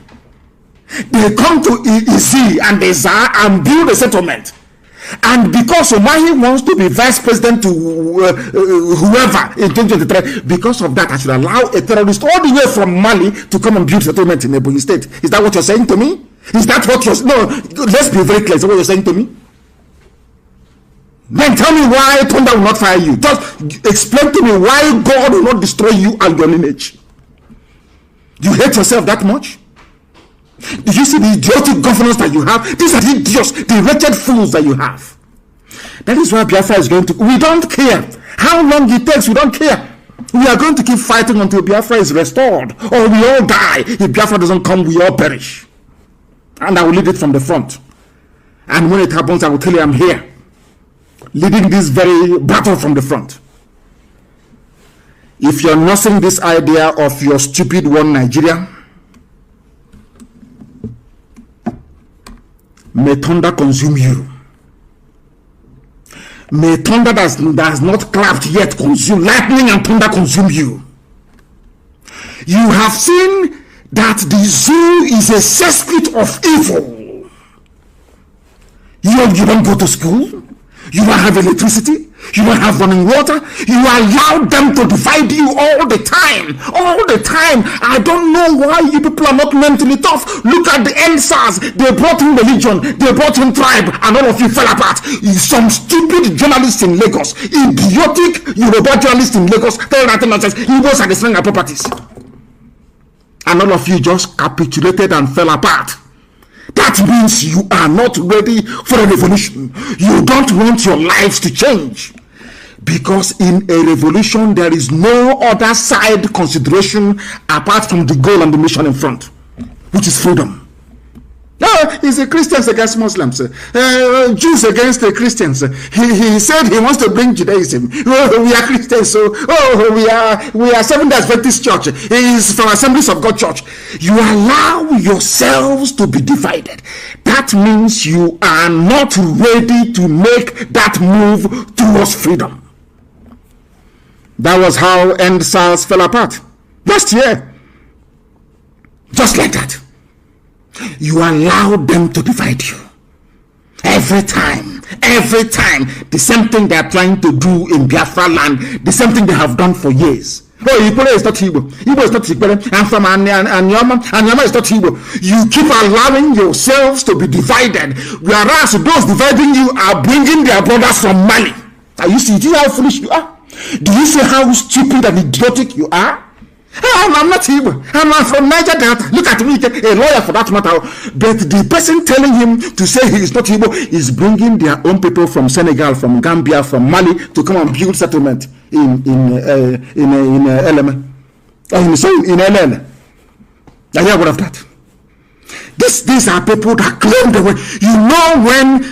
they come to Izi and Ezar and build a settlement. And because Omahi wants to be vice president to whoever in 2023, because of that, I should allow a terrorist all the way from Mali to come and build a settlement in Ebonyi State. Is that what you're saying to me? Is that what you're... No, let's be very clear. Is that what you're saying to me? Then tell me why thunder will not fire you. Just explain to me why God will not destroy you and your lineage. You hate yourself that much? Did you see the idiotic governors that you have? These are the idiots, the wretched fools that you have. That is why Biafra is going to... We don't care how long it takes. We don't care. We are going to keep fighting until Biafra is restored, or we all die. If Biafra doesn't come, we all perish. And I will lead it from the front. And when it happens, I will tell you I'm here, leading this very battle from the front. If you're nursing this idea of your stupid one Nigeria, may thunder consume you. May thunder that has not clapped yet consume, lightning and thunder consume you. You have seen that the zoo is a cesspit of evil. You don't go to school. You don't have electricity. You don't have running water. You allow them to divide you all the time. All the time. I don't know why you people are not mentally tough. Look at the NSAS. They brought in religion. They brought in tribe. And all of you fell apart. Some stupid journalists in Lagos. Idiotic Yoruba journalists in Lagos. Tell that nonsense. Igbos are destroying our properties. And all of you just capitulated and fell apart. That means you are not ready for a revolution. You don't want your lives to change. Because in a revolution, there is no other side consideration apart from the goal and the mission in front, which is freedom. It's the Christians against Muslims, Jews against the Christians. He said he wants to bring Judaism. Oh, we are Christians, so we are Seventh-day Adventist Church. He is from Assemblies of God Church. You allow yourselves to be divided. That means you are not ready to make that move towards freedom. That was how NSAS fell apart last year. Just like that. You allow them to divide you. Every time, the same thing they are trying to do in Biafra land, the same thing they have done for years. Oh, Igbo is not Igbo. Igbo is not Igbo. And from Anyama is not Igbo. You keep allowing yourselves to be divided, whereas those dividing you are bringing their brothers from Mali. Are you see? Do you see how foolish you are? Do you see how stupid and idiotic you are? I'm not Igbo. I'm from Niger Delta. Look at me, a lawyer for that matter. But the person telling him to say he is not Igbo is bringing their own people from Senegal, from Gambia, from Mali to come and build settlement in LM. In LL. I hear what of that. These are people that claim the way. You know, when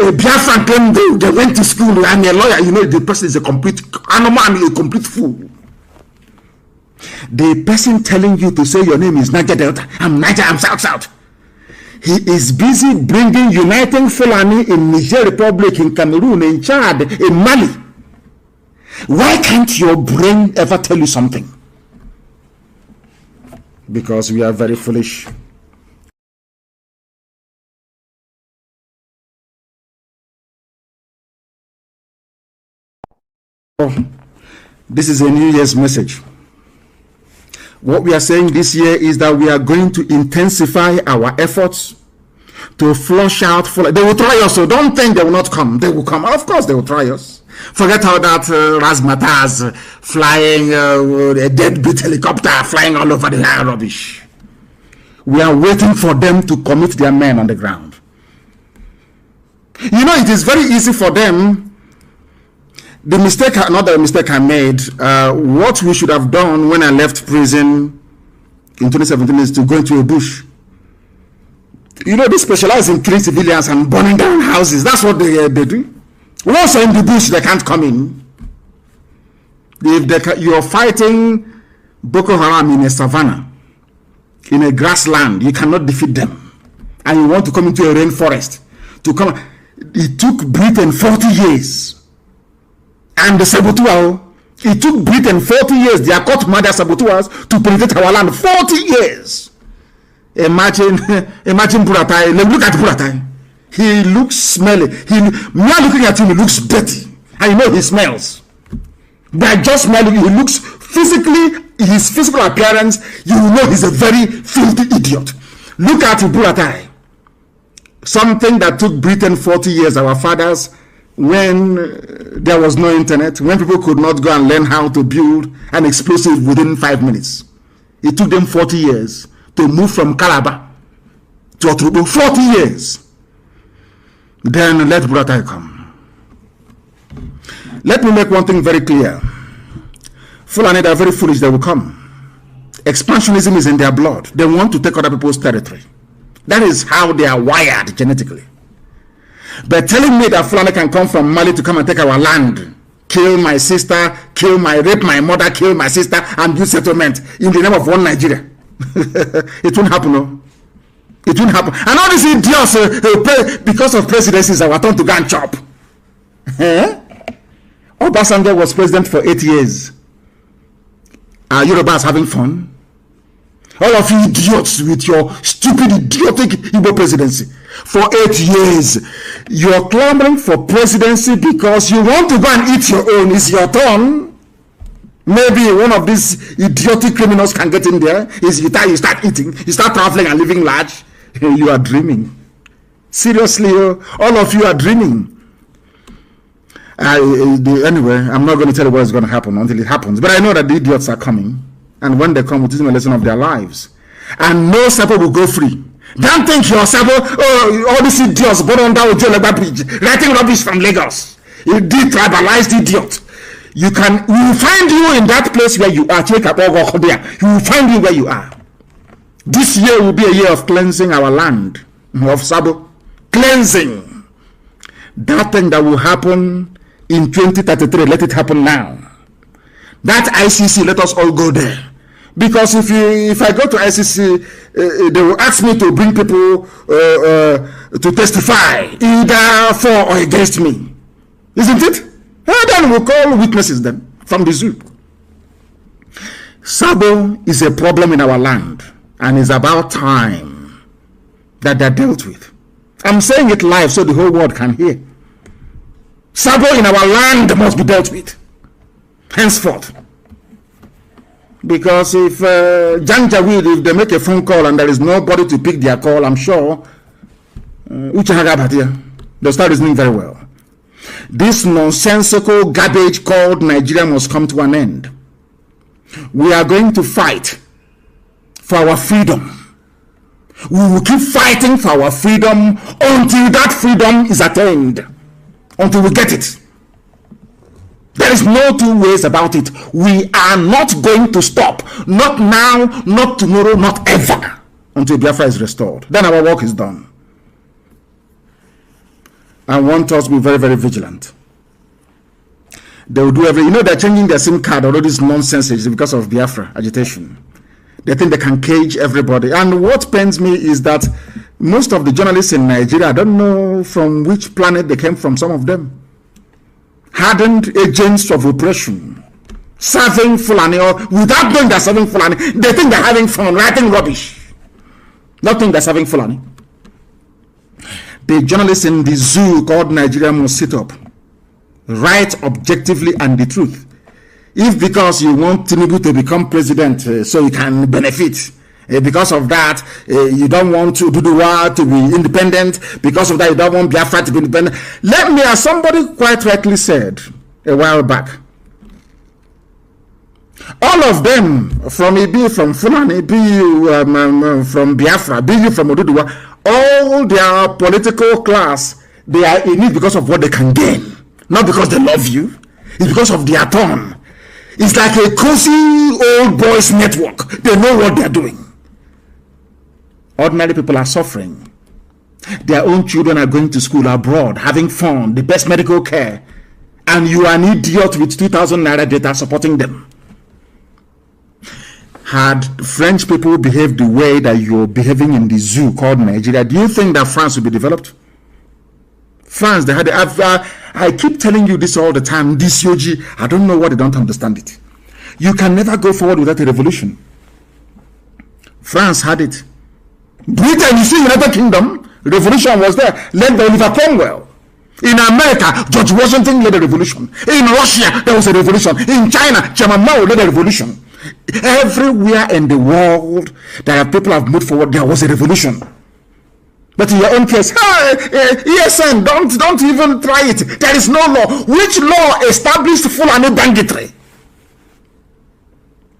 a Biafan claimed they went to school and a lawyer, you know, the person is a complete animal and a complete fool. The person telling you to say your name is Niger Delta, I'm Niger, I'm South. He is busy bringing, uniting Fulani in Niger Republic, in Cameroon, in Chad, in Mali. Why can't your brain ever tell you something? Because we are very foolish. Oh, this is a New Year's message. What we are saying this year is that we are going to intensify our efforts to flush out. They will try us, so don't think they will not come. They will come. Of course, they will try us. Forget how that Razmataz flying a deadbeat helicopter flying all over the air rubbish. We are waiting for them to commit their men on the ground. You know, it is very easy for them. The mistake, not the mistake I made, what we should have done when I left prison in 2017 is to go into a bush. You know, they specialize in killing civilians and burning down houses. That's what they do. Once in the bush, they can't come in. If you're fighting Boko Haram in a savannah, in a grassland, you cannot defeat them. And you want to come into a rainforest. It took Britain 40 years. And the saboteurs, it took Britain 40 years, their court murder saboteurs, to penetrate our land. 40 years. Imagine Buratai. Look at Buratai. He looks smelly. Me looking at him, he looks dirty. And you know he smells. By just smelling, he looks physically, his physical appearance, you know he's a very filthy idiot. Look at Buratai. Something that took Britain 40 years, our fathers, when there was no internet, when people could not go and learn how to build an explosive within 5 minutes. It took them 40 years to move from Calabar to Otubo. 40 years. Then let Buratai come. Let me make one thing very clear. Fulani, they are very foolish, they will come. Expansionism is in their blood. They want to take other people's territory. That is how they are wired genetically. But telling me that Fulani can come from Mali to come and take our land, kill my sister, rape my mother, kill my sister, and do settlement in the name of one Nigeria. It won't happen, no. It won't happen. And all these idiots, because of presidencies, our turn to go and chop. Obasanjo was president for 8 years. Are Yorubas having fun? All of you idiots with your stupid, idiotic Igbo presidency. for 8 years. You're clamoring for presidency because you want to go and eat your own. It's your turn. Maybe one of these idiotic criminals can get in there. You start eating, you start traveling and living large. You are dreaming. Seriously, all of you are dreaming. Anyway, I'm not going to tell you what is going to happen until it happens. But I know that the idiots are coming. And when they come, it is a lesson of their lives. And no Sabo will go free. Don't think you're Sabo, all these idiots born under Ojolegba Bridge, writing rubbish from Lagos. You detribalized idiot. We will find you in that place where you are. We will find you where you are. This year will be a year of cleansing our land, of Sabo. Cleansing. That thing that will happen in 2033, let it happen now. That ICC, let us all go there. Because if I go to ICC, they will ask me to bring people to testify, either for or against me. Isn't it? And then we'll call witnesses then from the zoo. Sabo is a problem in our land, and it's about time that they're dealt with. I'm saying it live so the whole world can hear. Sabo in our land must be dealt with henceforth. Because if if they make a phone call and there is nobody to pick their call, I'm sure they'll start reasoning very well. This nonsensical garbage called Nigeria must come to an end. We are going to fight for our freedom. We will keep fighting for our freedom until that freedom is attained, until we get it. There is no two ways about it. We are not going to stop. Not now, not tomorrow, not ever, until Biafra is restored. Then our work is done. I want us to be very, very vigilant. They will do everything. They're changing their SIM card. All this nonsense is because of Biafra agitation. They think they can cage everybody. And what pains me is that most of the journalists in Nigeria, I don't know from which planet they came from, some of them. Hardened agents of oppression, serving Fulani, or without knowing they're serving Fulani, they think they're having fun, writing rubbish. Not think they're serving Fulani. The journalists in the zoo called Nigeria must sit up, write objectively and the truth. If because you want Tinubu to become president so you can benefit, because of that, you don't want to Duduwa to be independent. Because of that, you don't want Biafra to be independent. Let me, as somebody quite rightly said a while back, all of them, from Ibi, from Fulani, be you from Biafra, be you from Oduduwa, all their political class, they are in it because of what they can gain. Not because they love you. It's because of their turn. It's like a cozy old boys network. They know what they're doing. Ordinary people are suffering. Their own children are going to school abroad, having fun, the best medical care, and you are an idiot with 2,000 naira data supporting them. Had French people behaved the way that you're behaving in the zoo called Nigeria, do you think that France will be developed? France, they had. I keep telling you this all the time. This Yoji, I don't know why they don't understand it. You can never go forward without a revolution. France had it. Britain, you see, United Kingdom, revolution was there, led by Oliver Cromwell. In America, George Washington led a revolution. In Russia, there was a revolution. In China, Chairman Mao led a revolution. Everywhere in the world that people have moved forward, there was a revolution. But in your own case, ESN, don't even try it. There is no law. Which law established Fulani banditry?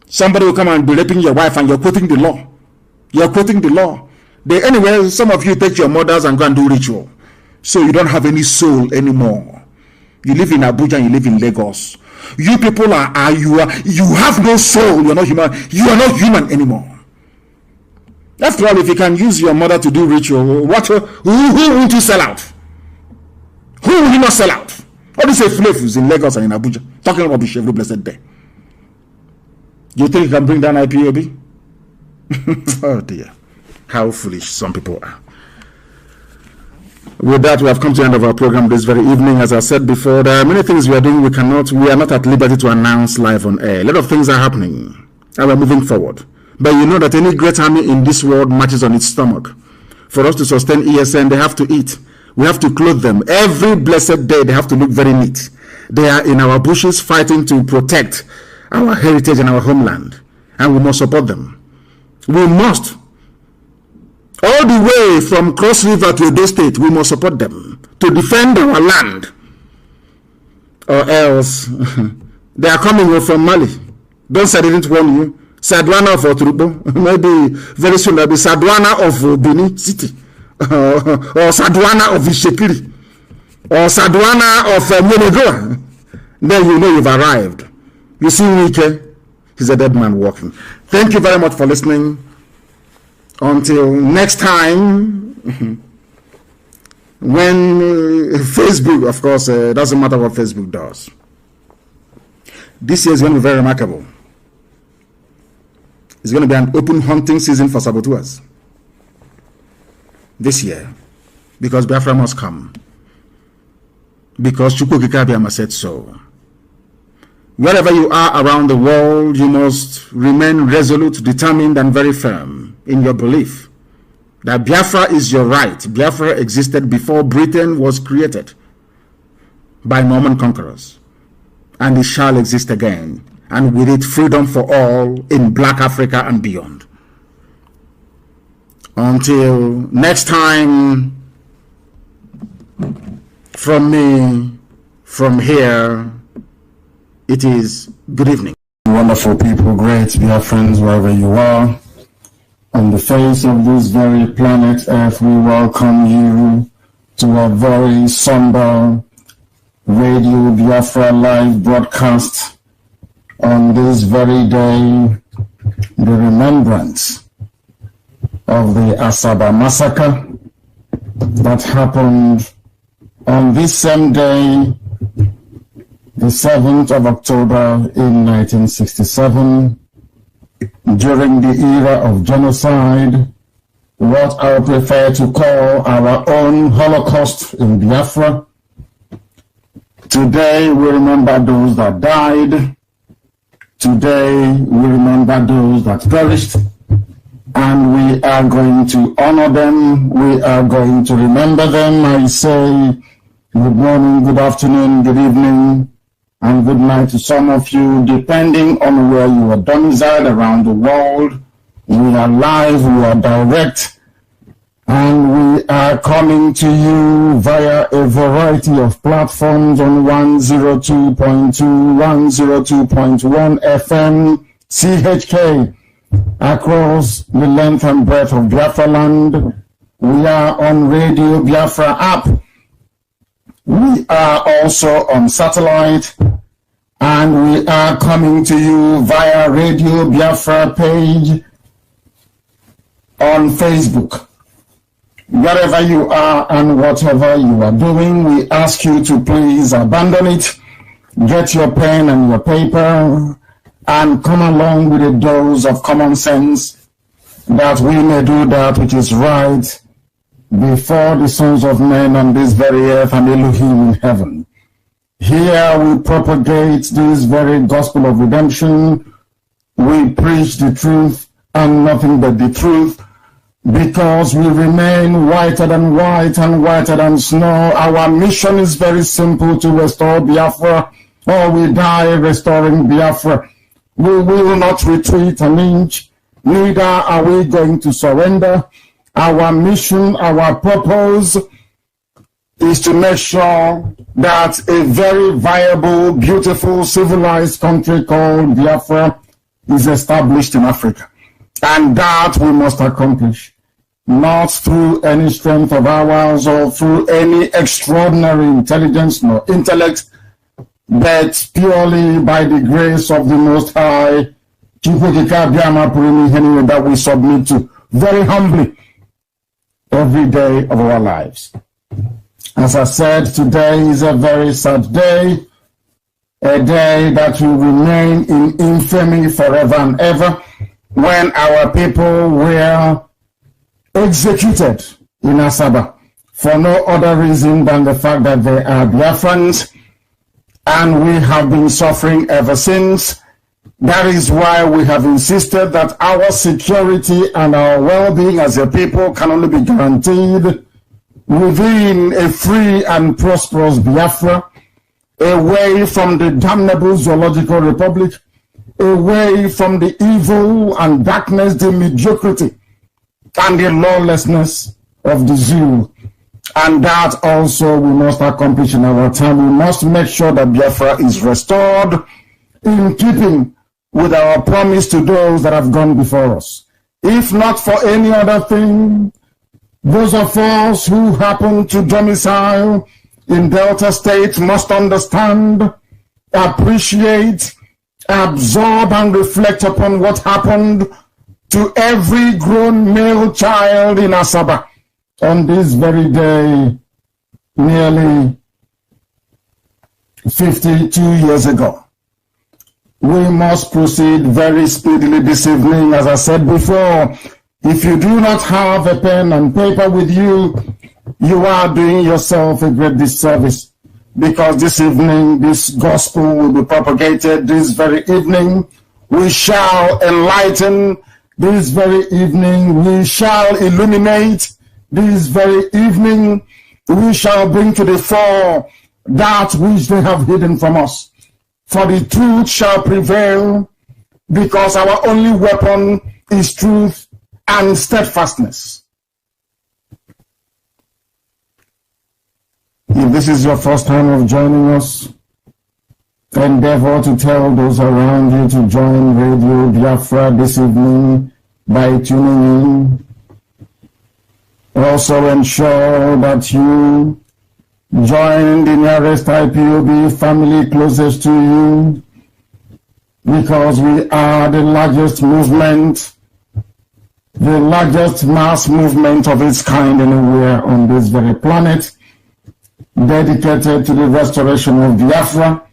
Somebody will come and be raping your wife and you're quoting the law. You're quoting the law. Anyway, some of you take your mothers and go and do ritual. So you don't have any soul anymore. You live in Abuja and you live in Lagos. You people you have no soul. You're not human. You are not human anymore. After all, if you can use your mother to do ritual, who will you sell out? Who will you not sell out? All these flavors in Lagos and in Abuja, talking rubbish every blessed day. You think you can bring down IPOB? Oh dear. How foolish some people are. With that, we have come to the end of our program this very evening. As I said before, there are many things we are doing. We are not at liberty to announce live on air. A lot of things are happening and we're moving forward. But you know that any great army in this world marches on its stomach. For us to sustain ESN, they have to eat. We have to clothe them. Every blessed day, they have to look very neat. They are in our bushes fighting to protect our heritage and our homeland. And we must support them. We must. All the way from Cross River to Edo State, we must support them to defend our land. Or else, they are coming from Mali. Don't say they didn't warn you. Sadwana of Oturubo. Maybe very soon there'll be Sadwana of Benin City. Or Sadwana of Ishekiri. Or Sadwana of Monogoa. Then you know you've arrived. You see Wike, he's a dead man walking. Thank you very much for listening. Until next time, when Facebook, of course, doesn't matter what Facebook does. This year is going to be very remarkable. It's going to be an open hunting season for saboteurs. This year. Because Biafra must come. Because Chukwuka Abiyama said so. Wherever you are around the world, you must remain resolute, determined, and very firm in your belief that Biafra is your right. Biafra existed before Britain was created by Norman conquerors, and it shall exist again, and with it freedom for all in Black Africa and beyond. Until next time, from me, from here, it is good evening. Wonderful people, great Biafrans, wherever you are. On the face of this very planet Earth, we welcome you to a very somber Radio Biafra live broadcast on this very day, the remembrance of the Asaba massacre that happened on this same day, the 7th of October in 1967, during the era of genocide, what I prefer to call our own Holocaust in Biafra. Today we remember those that died. Today we remember those that perished. And we are going to honor them. We are going to remember them. I say good morning, good afternoon, good evening, and good night to some of you, depending on where you are domiciled around the world. We are live, we are direct, and we are coming to you via a variety of platforms on 102.2, 102.1 FM, CHK, across the length and breadth of Biafra land. We are on Radio Biafra app. We are also on satellite, and we are coming to you via Radio Biafra page on Facebook. Wherever you are and whatever you are doing, we ask you to please abandon it, get your pen and your paper, and come along with a dose of common sense, that we may do that which is right before the sons of men on this very earth and Elohim in heaven. Here we propagate this very gospel of redemption. We preach the truth and nothing but the truth, because we remain whiter than white and whiter than snow. Our mission is very simple: to restore Biafra, or we die restoring Biafra. We will not retreat an inch, neither are we going to surrender. Our mission, our purpose is to make sure that a very viable, beautiful, civilized country called Biafra is established in Africa. And that we must accomplish, not through any strength of ours or through any extraordinary intelligence nor intellect, but purely by the grace of the Most High, that we submit to very humbly every day of our lives. As I said, today is a very sad day, a day that will remain in infamy forever and ever, when our people were executed in Asaba for no other reason than the fact that they are Biafrans, and we have been suffering ever since. That is why we have insisted that our security and our well-being as a people can only be guaranteed within a free and prosperous Biafra, away from the damnable zoological republic, away from the evil and darkness, the mediocrity and the lawlessness of the zoo. And that also we must accomplish in our time. We must make sure that Biafra is restored in keeping with our promise to those that have gone before us. If not for any other thing, those of us who happen to domicile in Delta State must understand, appreciate, absorb, and reflect upon what happened to every grown male child in Asaba on this very day, nearly 52 years ago. We must proceed very speedily this evening. As I said before, if you do not have a pen and paper with you, you are doing yourself a great disservice, because this evening this gospel will be propagated. This very evening we shall enlighten. This very evening we shall illuminate. This very evening we shall bring to the fore that which they have hidden from us. For the truth shall prevail, because our only weapon is truth and steadfastness. If this is your first time of joining us, endeavor to tell those around you to join Radio Biafra this evening by tuning in. Also ensure that you join the nearest IPOB family closest to you, because we are the largest movement, the largest mass movement of its kind anywhere on this very planet, dedicated to the restoration of Biafra.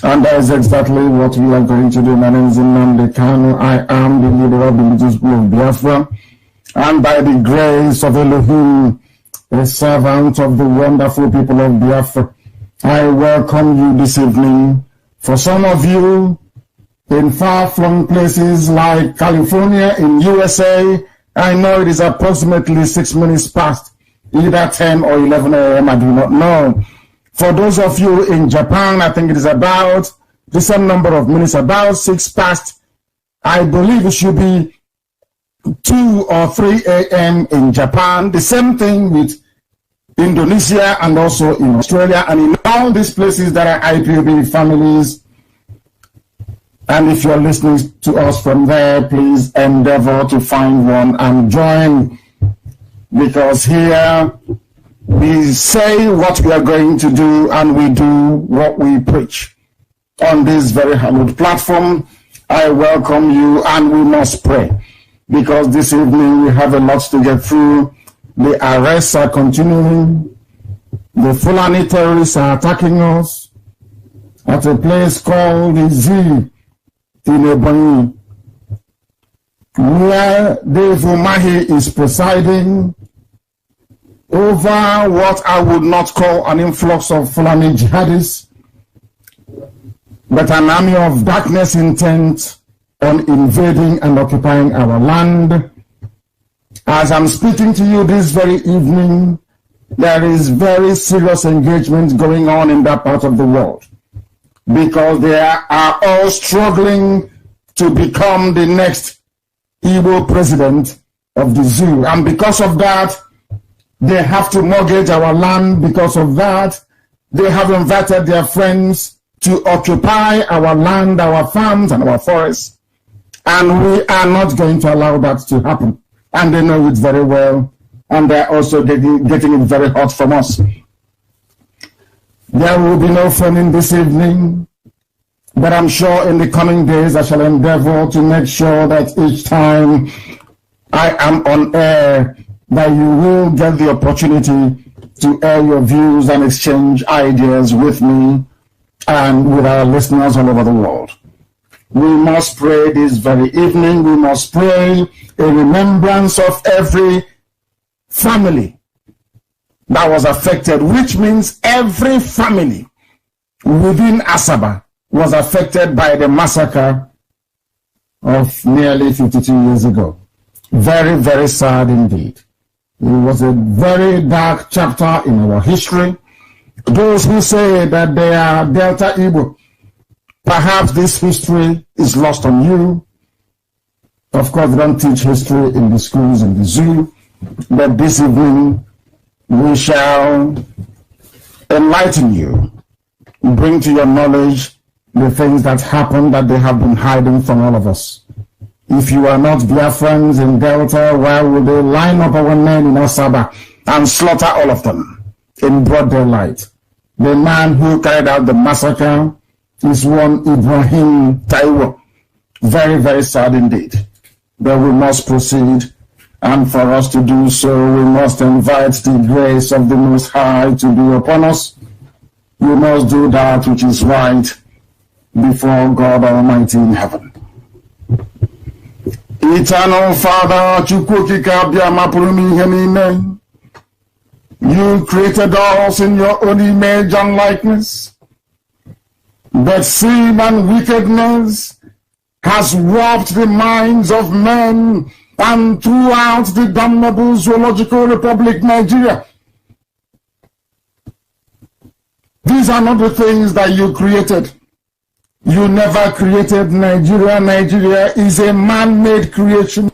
And that is exactly what we are going to do. My name is Nnamdi Kanu. I am the leader of the Little School of Biafra, and by the grace of Elohim, a servant of the wonderful people of Biafra, I welcome you this evening. For some of you in far-flung places like California in USA, I know it is approximately 6 minutes past, either 10 or 11 a.m., I do not know. For those of you in Japan, I think it is about the same number of minutes, about 6 past. I believe it should be 2 or 3 a.m. in Japan. The same thing with Indonesia and also in Australia and in all these places that are IPOB families. And if you're listening to us from there, please endeavor to find one and join, because here we say what we are going to do and we do what we preach. On this very hallowed platform, I welcome you, and we must pray, because this evening we have a lot to get through. The arrests are continuing. The Fulani terrorists are attacking us at a place called Izi in Ebonyi, where Dave Umahi is presiding over what I would not call an influx of Fulani jihadists, but an army of darkness intent on invading and occupying our land. As I'm speaking to you this very evening, there is very serious engagement going on in that part of the world, because they are all struggling to become the next Igbo president of the zoo. And because of that, they have to mortgage our land. Because of that, they have invited their friends to occupy our land, our farms, and our forests. And we are not going to allow that to happen. And they know it very well. And they're also getting it very hot from us. There will be no phone-in this evening, but I'm sure in the coming days I shall endeavor to make sure that each time I am on air, that you will get the opportunity to air your views and exchange ideas with me and with our listeners all over the world. We must pray this very evening. We must pray a remembrance of every family that was affected, which means every family within Asaba was affected by the massacre of nearly 52 years ago. Very, very sad indeed. It was a very dark chapter in our history. Those who say that they are Delta Igbo, perhaps this history is lost on you. Of course, they don't teach history in the schools, in the zoo. But this evening, we shall enlighten you, bring to your knowledge the things that happened that they have been hiding from all of us. If you are not Biafans in Delta, why would they line up our men in Asaba and slaughter all of them in broad daylight? The man who carried out the massacre is one Ibrahim Taiwo. Very, very sad indeed. But we must proceed, and for us to do so, we must invite the grace of the Most High to be upon us. We must do that which is right before God Almighty in heaven. Eternal Father, you created us in your own image and likeness, but sin and wickedness has warped the minds of men and throughout the damnable Zoological Republic, Nigeria. These are not the things that you created. You never created Nigeria. Nigeria is a man-made creation.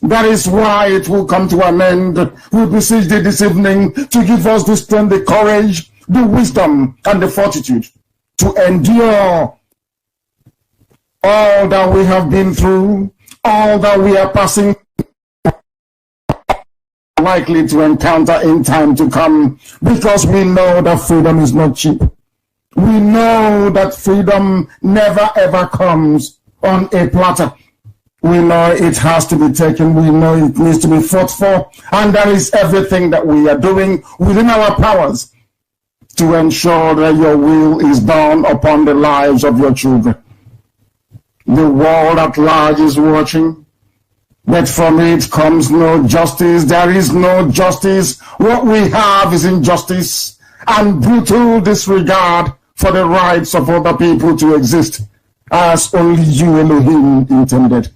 That is why it will come to an end. We beseech thee this evening to give us the strength, the courage, the wisdom, and the fortitude to endure all that we have been through, all that we are passing, likely to encounter in time to come, because we know that freedom is not cheap. We know that freedom never ever comes on a platter. We know it has to be taken. We know it needs to be fought for. And that is everything that we are doing within our powers to ensure that your will is done upon the lives of your children. The world at large is watching, but from it comes no justice. There is no justice. What we have is injustice and brutal disregard for the rights of other people to exist as only you, Elohim, intended.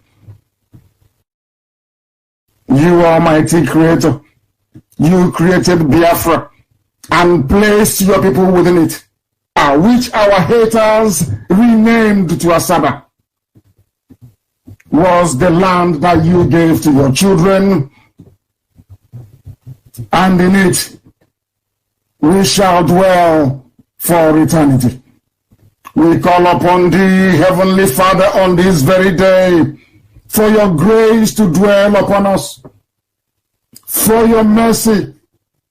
You, Almighty Creator, you created Biafra and placed your people within it, which our haters renamed to Asaba, was the land that you gave to your children, and in it we shall dwell for eternity. We call upon thee, Heavenly Father, on this very day, for your grace to dwell upon us, for your mercy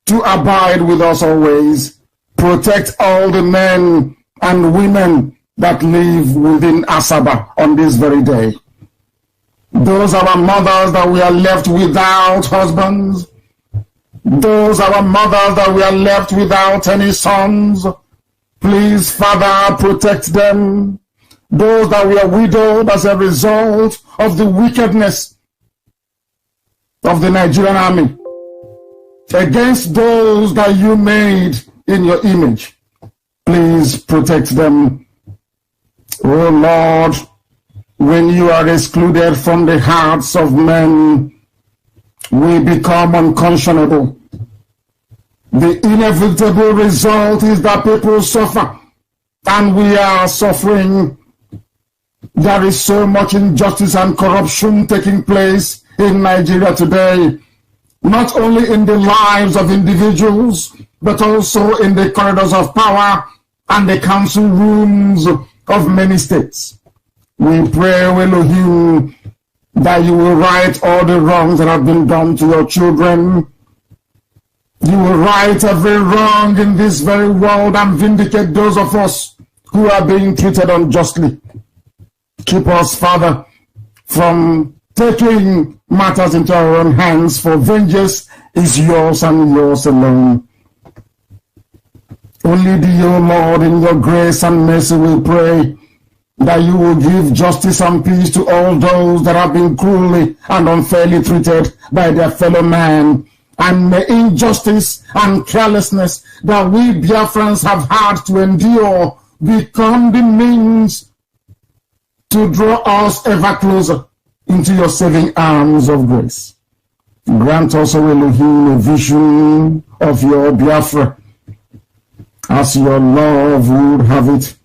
to abide with us always. Protect all the men and women that live within Asaba on this very day. Those are our mothers that we are left without husbands. Those are our mothers that we are left without any sons. Please, Father, protect them. Those that were widowed as a result of the wickedness of the Nigerian army against those that you made in your image. Please protect them. Oh Lord, when you are excluded from the hearts of men, we become unconscionable. The inevitable result is that people suffer, and we are suffering. There is so much injustice and corruption taking place in Nigeria today, not only in the lives of individuals, but also in the corridors of power and the council rooms of many states. We pray, Elohim, that you will right all the wrongs that have been done to your children. You will right every wrong in this very world and vindicate those of us who are being treated unjustly. Keep us, Father, from taking matters into our own hands, for vengeance is yours and yours alone. Only thee, O Lord, in your grace and mercy we pray that you will give justice and peace to all those that have been cruelly and unfairly treated by their fellow man, and may injustice and carelessness that we Biafrans have had to endure become the means to draw us ever closer into your saving arms of grace. Grant us, O Elohim, a vision of your Biafra, as your love would have it,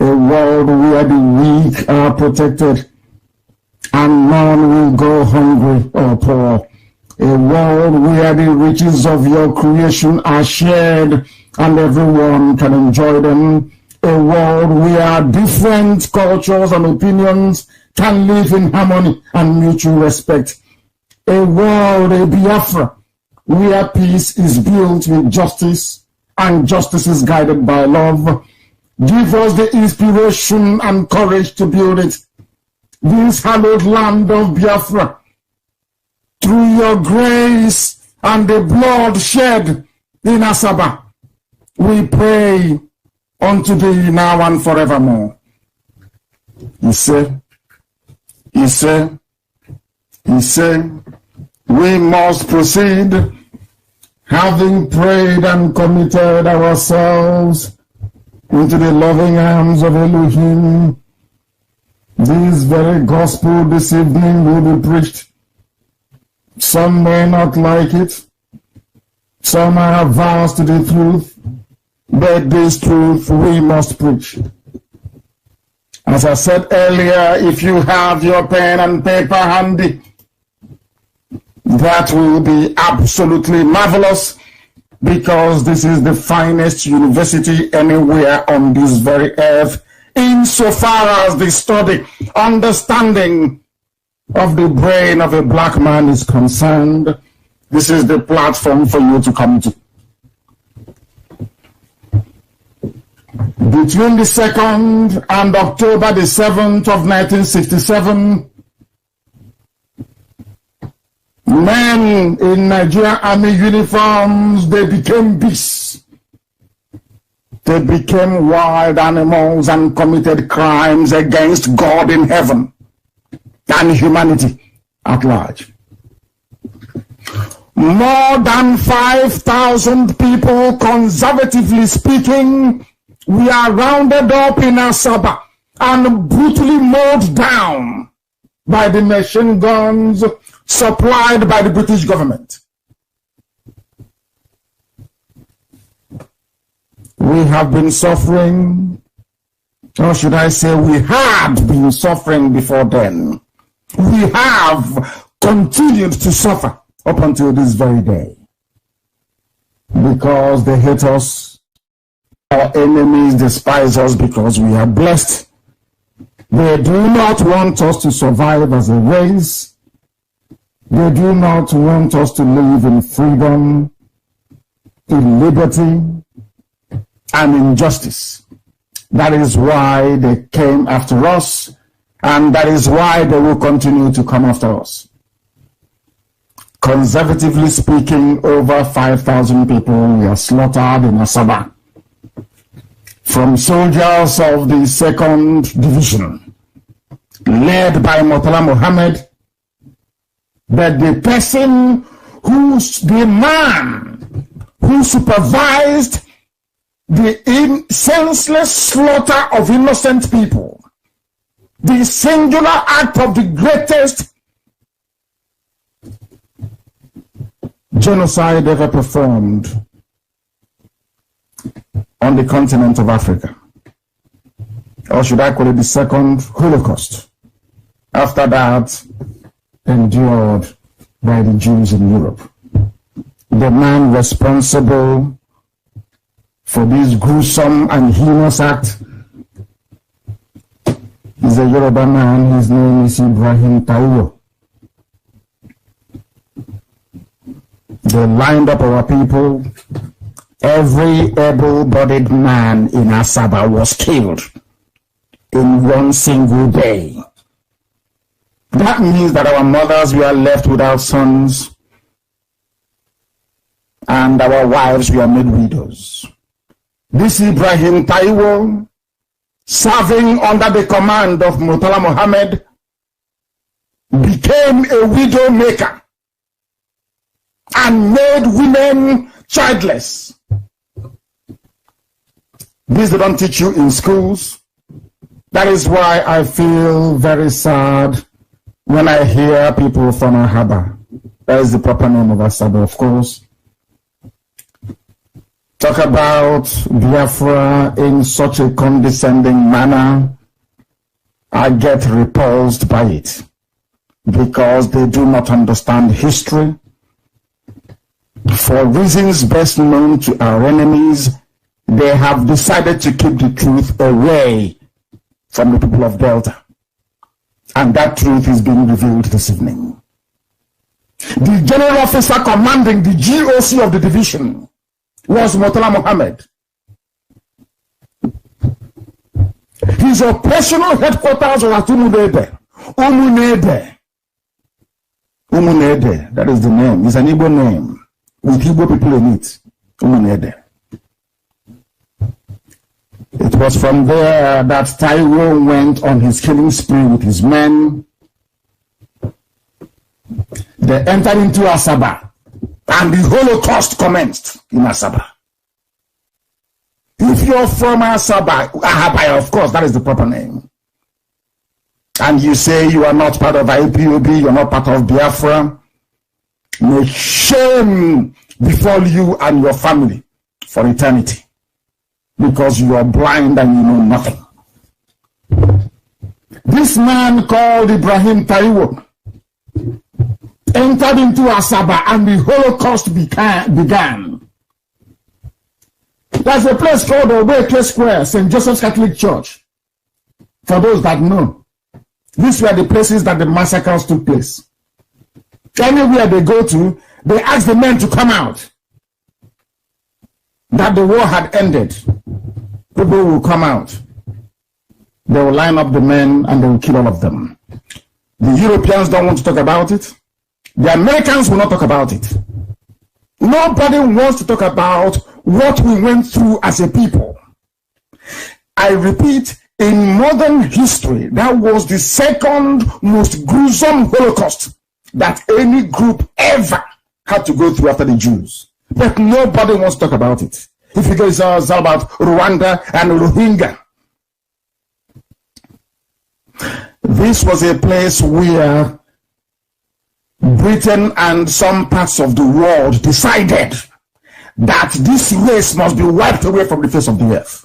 a world where the weak are protected and none will go hungry or poor, a world where the riches of your creation are shared and everyone can enjoy them, a world where different cultures and opinions can live in harmony and mutual respect, a world, a Biafra, where peace is built with justice and justice is guided by love. Give us the inspiration and courage to build it, this hallowed land of Biafra, through your grace and the blood shed in Asaba. We pray unto thee now and forevermore. He said, we must proceed, having prayed and committed ourselves into the loving arms of Elohim. This very gospel this evening will be preached. Some may not like it. Some are averse to the truth. But this truth we must preach. As I said earlier, if you have your pen and paper handy, that will be absolutely marvelous, because this is the finest university anywhere on this very earth, insofar as the study, understanding of the brain of a black man is concerned. This is the platform for you to come to. Between the 2nd and October the 7th of 1967, men in Nigerian army uniforms, they became beasts. They became wild animals and committed crimes against God in heaven and humanity at large. More than 5,000 people, conservatively speaking, we are rounded up in Asaba and brutally mowed down by the machine guns supplied by the British government. We have been suffering, or should I say we had been suffering before then. We have continued to suffer up until this very day, because they hate us. Our enemies despise us because we are blessed. They do not want us to survive as a race. They do not want us to live in freedom, in liberty, and in justice. That is why they came after us, and that is why they will continue to come after us. Conservatively speaking, over 5,000 people were slaughtered in Asaba from soldiers of the 2nd Division, led by Murtala Mohammed, but the man who supervised the senseless slaughter of innocent people, the singular act of the greatest genocide ever performed on the continent of Africa. Or should I call it the second Holocaust? After that, endured by the Jews in Europe. The man responsible for this gruesome and heinous act is a Yoruba man. His name is Ibrahim Taiwo. They lined up our people. Every able-bodied man in Asaba was killed in one single day. That means that our mothers were left without sons, and our wives were made widows. This Ibrahim Taiwo, serving under the command of Murtala Mohammed, became a widow maker and made women childless. This they don't teach you in schools. That is why I feel very sad when I hear people from Asaba, that is the proper name of Asaba, of course, talk about Biafra in such a condescending manner. I get repulsed by it because they do not understand history. For reasons best known to our enemies, they have decided to keep the truth away from the people of Delta. And that truth is being revealed this evening. The general officer commanding the GOC of the division was Murtala Mohammed. His operational headquarters was at Umunede. Umunede, that is the name. It's an Igbo name with Igbo people in it. Umunede. It was from there that Taiwo went on his killing spree with his men. They entered into Asaba, and the Holocaust commenced in Asaba. If you're from Asaba, of course, that is the proper name, and you say you are not part of IPOB, you're not part of Biafra, may shame befall you and your family for eternity, because you are blind and you know nothing. This man called Ibrahim Taiwo entered into Asaba and the Holocaust began. There's a place called Obeke Square, St. Joseph's Catholic Church. For those that know, these were the places that the massacres took place. Anywhere they go to, they ask the men to come out. That the war had ended. People will come out. They will line up the men and they will kill all of them. The Europeans don't want to talk about it. The Americans will not talk about it. Nobody wants to talk about what we went through as a people. I repeat, in modern history, that was the second most gruesome Holocaust that any group ever had to go through after the Jews. But nobody wants to talk about it. If you guys are about Rwanda and Rohingya, this was a place where Britain and some parts of the world decided that this race must be wiped away from the face of the earth.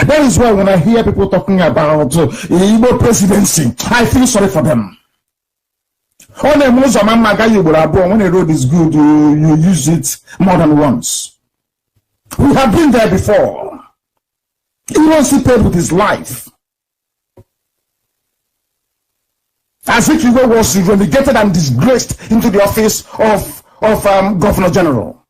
That is why when I hear people talking about Igbo presidency, I feel sorry for them. When a road is good, you use it more than once. We have been there before. He was paid with his life. Azikiwe was relegated and disgraced into the office of Governor General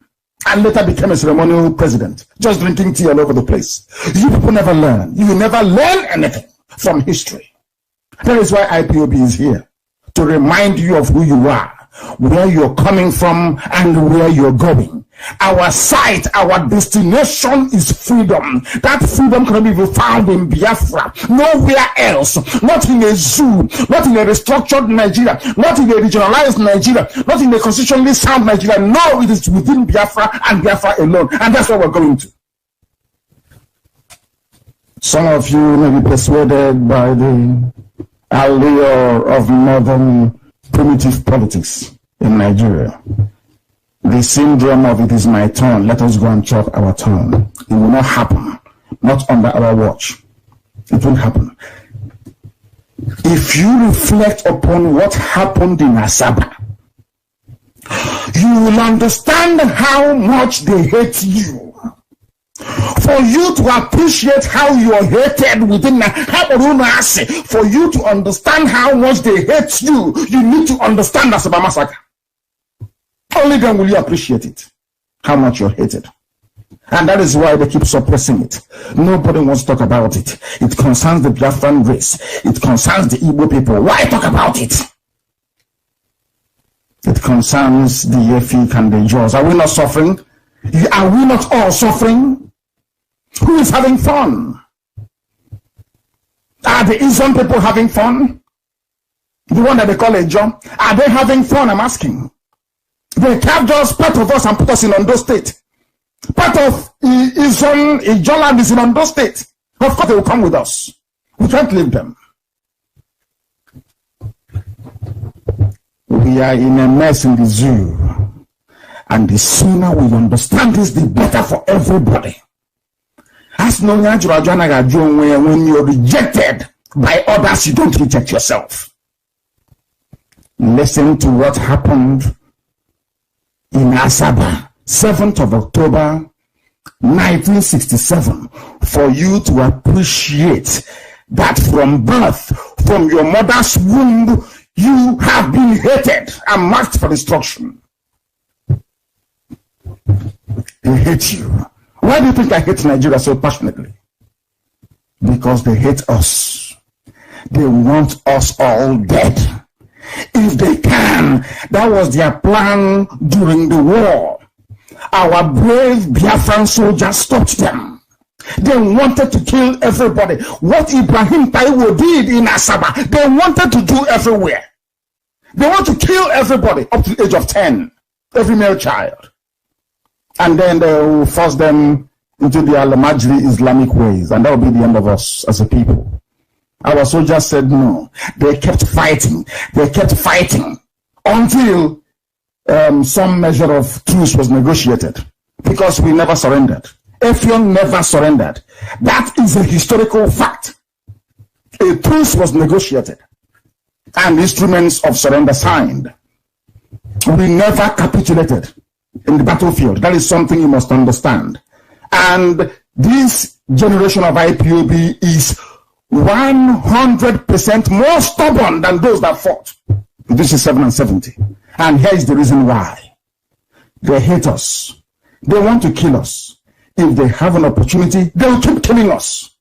and later became a ceremonial president, just drinking tea all over the place. You people never learn. You will never learn anything from history. That is why IPOB is here, to remind you of who you are, where you're coming from, and where you're going. Our sight, our destination is freedom. That freedom can be found in Biafra, nowhere else. Not in a zoo, not in a restructured Nigeria, not in a regionalized Nigeria, not in a constitutionally sound Nigeria. No, it is within Biafra and Biafra alone. And that's what we're going to. Some of you may be persuaded by the allure of modern primitive politics in Nigeria. The syndrome of it is my turn, let us go and chop our turn. It will not happen, not under our watch. It won't happen. If you reflect upon what happened in Asaba, you will understand how much they hate you. For you to appreciate how you are hated within for you to understand how much they hate you, you need to understand Asaba massacre. Only then will you appreciate it, how much you're hated. And that is why they keep suppressing it. Nobody wants to talk about it. It concerns the Biafran race. It concerns the Igbo people. Why talk about it? It concerns the Efik and the Jaws. Are we not suffering? Are we not all suffering? Who is having fun? Are the Islam people having fun? The one that they call a John? Are they having fun? I'm asking. They carved us, part of us, and put us in Ondo State. Part of Ijoland is in Ondo State. Of course, they will come with us. We can't leave them. We are in a mess in the zoo. And the sooner we understand this, the better for everybody. As no when you're rejected by others, you don't reject yourself. Listen to what happened in Asaba, 7th of October, 1967, for you to appreciate that from birth, from your mother's womb, you have been hated and marked for destruction. They hate you. Why do you think I hate Nigeria so passionately? Because they hate us. They want us all dead. If they can, that was their plan during the war. Our brave Biafan soldiers stopped them. They wanted to kill everybody. What Ibrahim Taiwo did in Asaba, they wanted to do everywhere. They want to kill everybody up to the age of 10, every male child. And then they will force them into the Al-Majri Islamic ways, and that will be the end of us as a people. Our soldiers said no. They kept fighting. They kept fighting until some measure of truce was negotiated, because we never surrendered. Effiong never surrendered. That is a historical fact. A truce was negotiated and instruments of surrender signed. We never capitulated in the battlefield. That is something you must understand. And this generation of IPOB is 100% more stubborn than those that fought. This is 7 and 70. And here is the reason why. They hate us. They want to kill us. If they have an opportunity, they will keep killing us.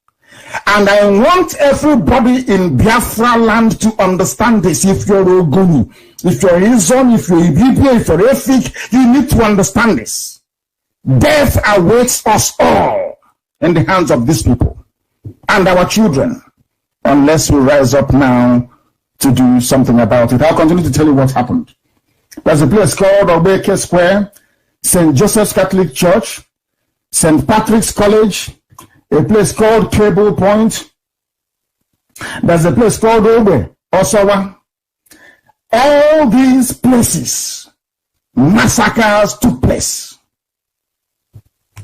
And I want everybody in Biafra land to understand this. If you're Ogoni, if you're Izon, if you're Ibibia, if you're Efik, you need to understand this. Death awaits us all in the hands of these people and our children, unless we rise up now to do something about it. I'll continue to tell you what happened. There's a place called Obeke Square, St. Joseph's Catholic Church, St. Patrick's College, a place called Cable Point. There's a place called Obe, Osawa. All these places, massacres took place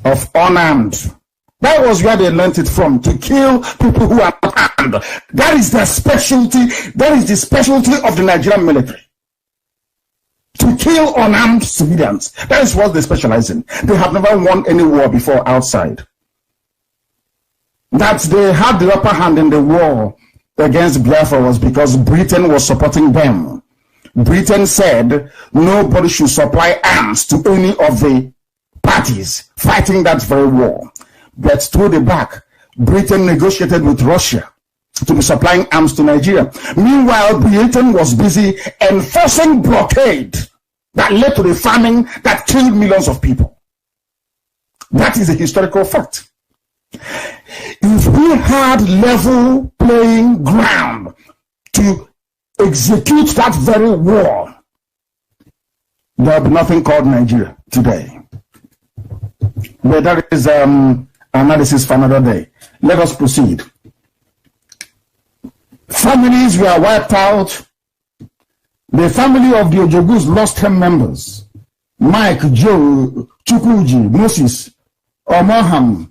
of unarmed. That was where they learned it from, to kill people who are not armed. That is their specialty. That is the specialty of the Nigerian military. To kill unarmed civilians. That is what they specialize in. They have never won any war before outside. That they had the upper hand in the war against Biafra was because Britain was supporting them. Britain said nobody should supply arms to any of the parties fighting that very war. But through the back, Britain negotiated with Russia to be supplying arms to Nigeria. Meanwhile, Britain was busy enforcing blockade that led to the famine that killed millions of people. That is a historical fact. If we had level playing ground to execute that very war, there would be nothing called Nigeria today. But that is analysis for another day. Let us proceed. Families were wiped out. The family of the Ojogus lost 10 members. Mike, Joe, Chukwuji, Moses, Omoham,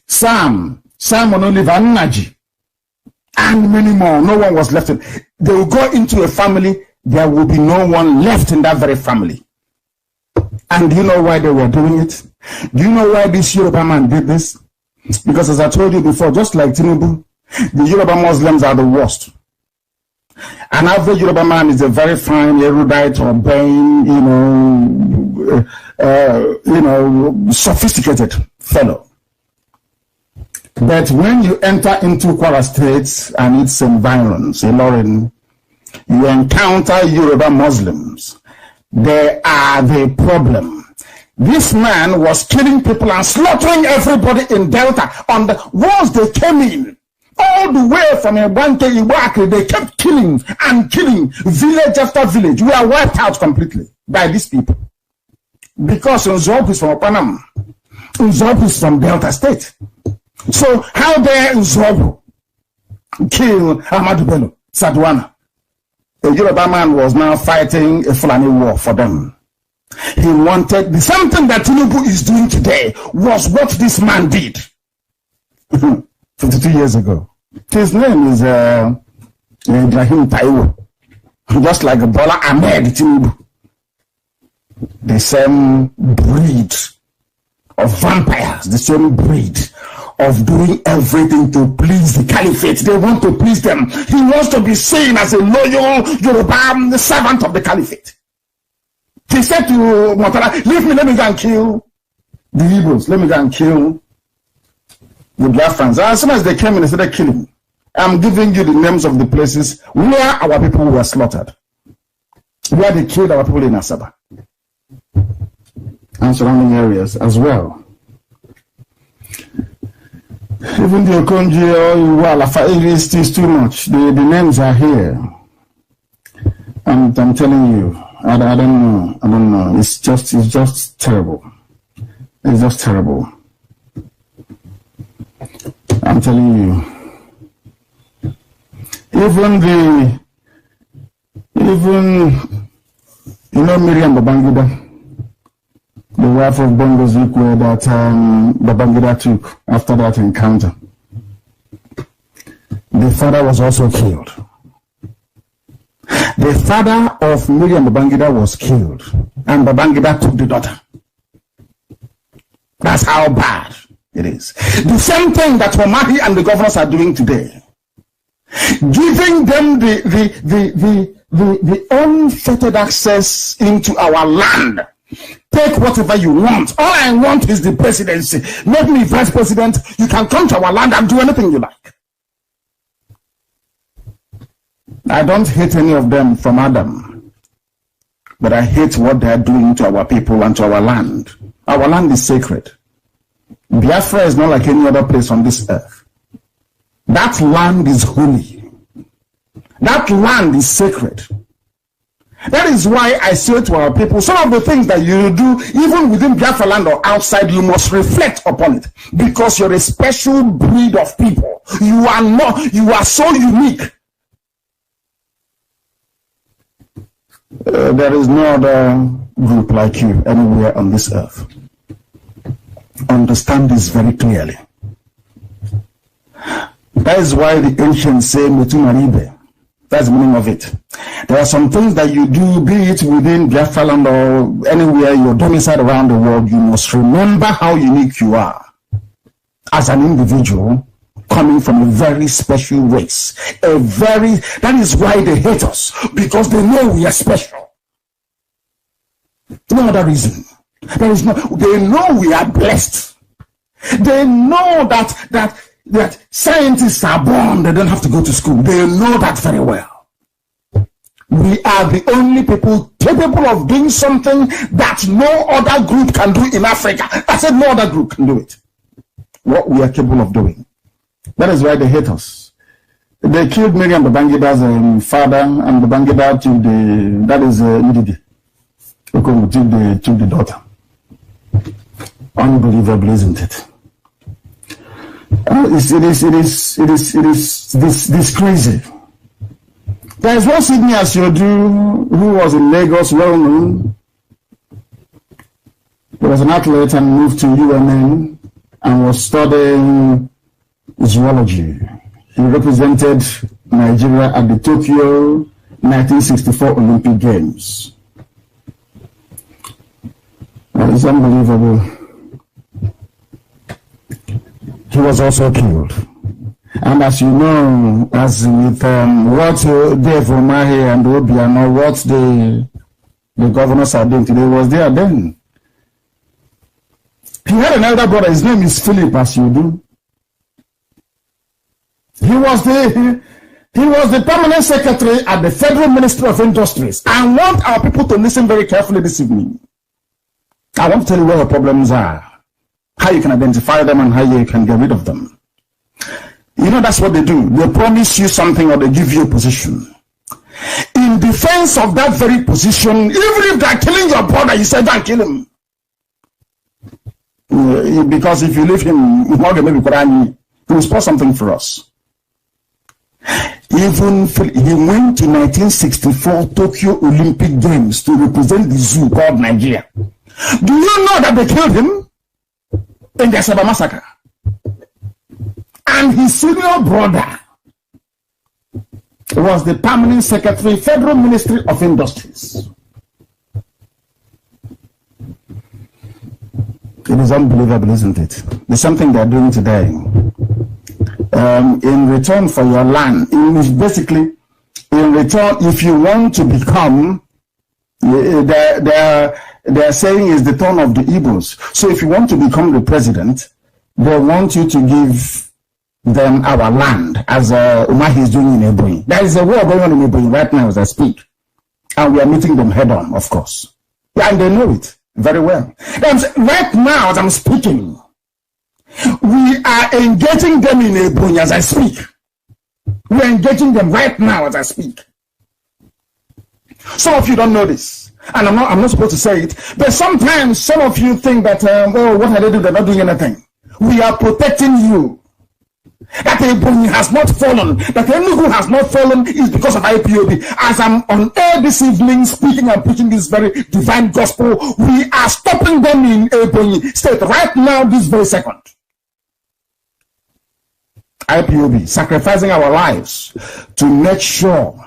Sam, Simon Oliver, Naji, and many more. No one was left. They will go into a family, there will be no one left in that very family. And do you know why they were doing it? Do you know why this Yoruba man did this? Because as I told you before, just like Tinubu, the Yoruba Muslims are the worst. An average Yoruba man is a very fine, erudite, urbane, sophisticated fellow. But when you enter into Kwara State and its environs, Ilorin, you encounter Yoruba Muslims. They are the problem. This man was killing people and slaughtering everybody in Delta. Once they came in, all the way from Ebanke, Iwake, they kept killing and killing, village after village. We are wiped out completely by these people. Because Nzob is from Panama. Nzob is from Delta State. So how dare Nzob kill Ahmadu Bello, Sadwana. A Yoruba man was now fighting a Fulani war for them. He wanted the same thing that Tinubu is doing today was what this man did 52 years ago. His name is Ibrahim Taiwo, just like Bola Ahmed Tinubu. The same breed of vampires, the same breed of doing everything to please the caliphate. They want to please them. He wants to be seen as a loyal Yoruba servant of the caliphate. He said to Motara, leave me, let me go and kill the Igbos, let me go and kill the Biafans. As soon as they came in, they started killing. I'm giving you the names of the places where our people were slaughtered, where they killed our people in Asaba and surrounding areas as well. Even the Okonji or Walafa, it is too much. The names are here. I'm telling you, I don't know. It's just terrible. It's just terrible. I'm telling you. Even Miriam Babangida, the wife of Bongo Zikwe that Babangida took after that encounter. The father was also killed. The father of Miriam Babangida was killed, and Babangida took the daughter. That's how bad it is. The same thing that Omari and the governors are doing today, giving them the unfettered access into our land. Take whatever you want. All I want is the presidency. Make me vice president. You can come to our land and do anything you like. I don't hate any of them from Adam, but I hate what they are doing to our people and to our land. Our land is sacred. Biafra is not like any other place on this earth. That land is holy. That land is sacred. That is why I say to our people, some of the things that you do, even within Biafra land or outside, you must reflect upon it, because you're a special breed of people. You are so unique. There is no other group like you anywhere on this earth. Understand this very clearly. That is why the ancients say Metumaribe. That's the meaning of it. There are some things that you do, be it within Biafra land or anywhere you're domiciled around the world, you must remember how unique you are as an individual coming from a very special race. That is why they hate us, because they know we are special. No other reason. They know we are blessed. They know that scientists are born, they don't have to go to school. They know that very well. We are the only people capable of doing something that no other group can do in Africa. I said no other group can do it. What we are capable of doing. That is why they hate us. They killed Miriam Babangida's father, and Babangida took Ndidi. Took the daughter. Unbelievable, isn't it? It is crazy. There is one Sydney Asiodu who was in Lagos, well known. He was an athlete and moved to UNN and was studying zoology. He represented Nigeria at the Tokyo 1964 Olympic Games. It's unbelievable. He was also killed. And as you know, as with what Dave Omahi and Obiano, what the governors are doing today, was there then. He had an elder brother, his name is Philip Asiodu. He was the permanent secretary at the Federal Ministry of Industries. I want our people to listen very carefully this evening. I want to tell you where the problems are, how you can identify them, and how you can get rid of them. You know, that's what they do. They promise you something or they give you a position. In defense of that very position, even if they're killing your brother, you say, don't kill him. Because if you leave him, he will spoil something for us. Even he went to 1964 Tokyo Olympic Games to represent the zoo called Nigeria. Do you know that they killed him in the Asaba massacre? And his senior brother was the permanent secretary, Federal Ministry of Industries. It is unbelievable, isn't it? There's something they're doing today. In return for your land, basically, in return, if you want to become, they're saying is the turn of the Igbos. So if you want to become the president, they want you to give them our land, as Umahi is doing in Ebonyi. There is a war going on in Ebonyi right now as I speak. And we are meeting them head on, of course. Yeah, and they know it very well. Right now, as I'm speaking, we are engaging them in Ebonyi as I speak. We are engaging them right now as I speak. Some of you don't know this, and I'm not supposed to say it, but sometimes some of you think that, oh, what are they doing? They're not doing anything. We are protecting you. That Ebonyi has not fallen, that Enugu has not fallen is because of IPOB. As I'm on air this evening speaking and preaching this very divine gospel, we are stopping them in Ebonyi state right now, this very second. IPOB, sacrificing our lives to make sure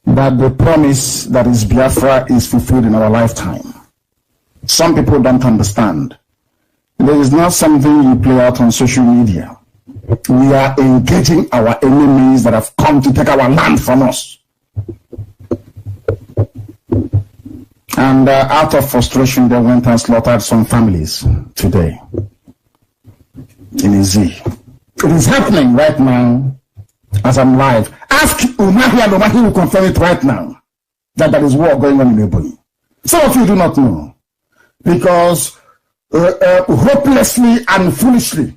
that the promise that is Biafra is fulfilled in our lifetime. Some people don't understand. There is not something you play out on social media. We are engaging our enemies that have come to take our land from us. And out of frustration, they went and slaughtered some families today in Izzi. It is happening right now as I'm live. Ask Umahi, and Umahi will confirm it right now that there is war going on in Ebonyi. Some of you do not know because hopelessly and foolishly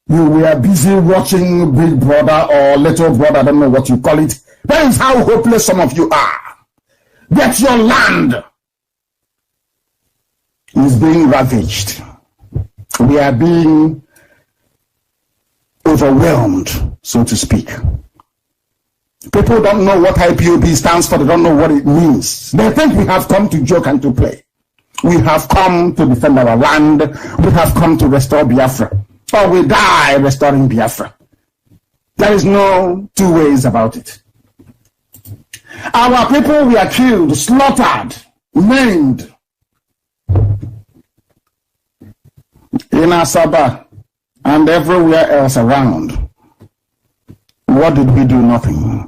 you were busy watching Big Brother or Little Brother, I don't know what you call it. That is how hopeless some of you are. That your land is being ravaged. We are being overwhelmed, so to speak. People don't know what IPOB stands for. They don't know what it means. They think we have come to joke and to play. We have come to defend our land. We have come to restore Biafra. Or we die restoring Biafra. There is no two ways about it. Our people were killed, slaughtered, maimed in Asaba and everywhere else around. What did we do? Nothing.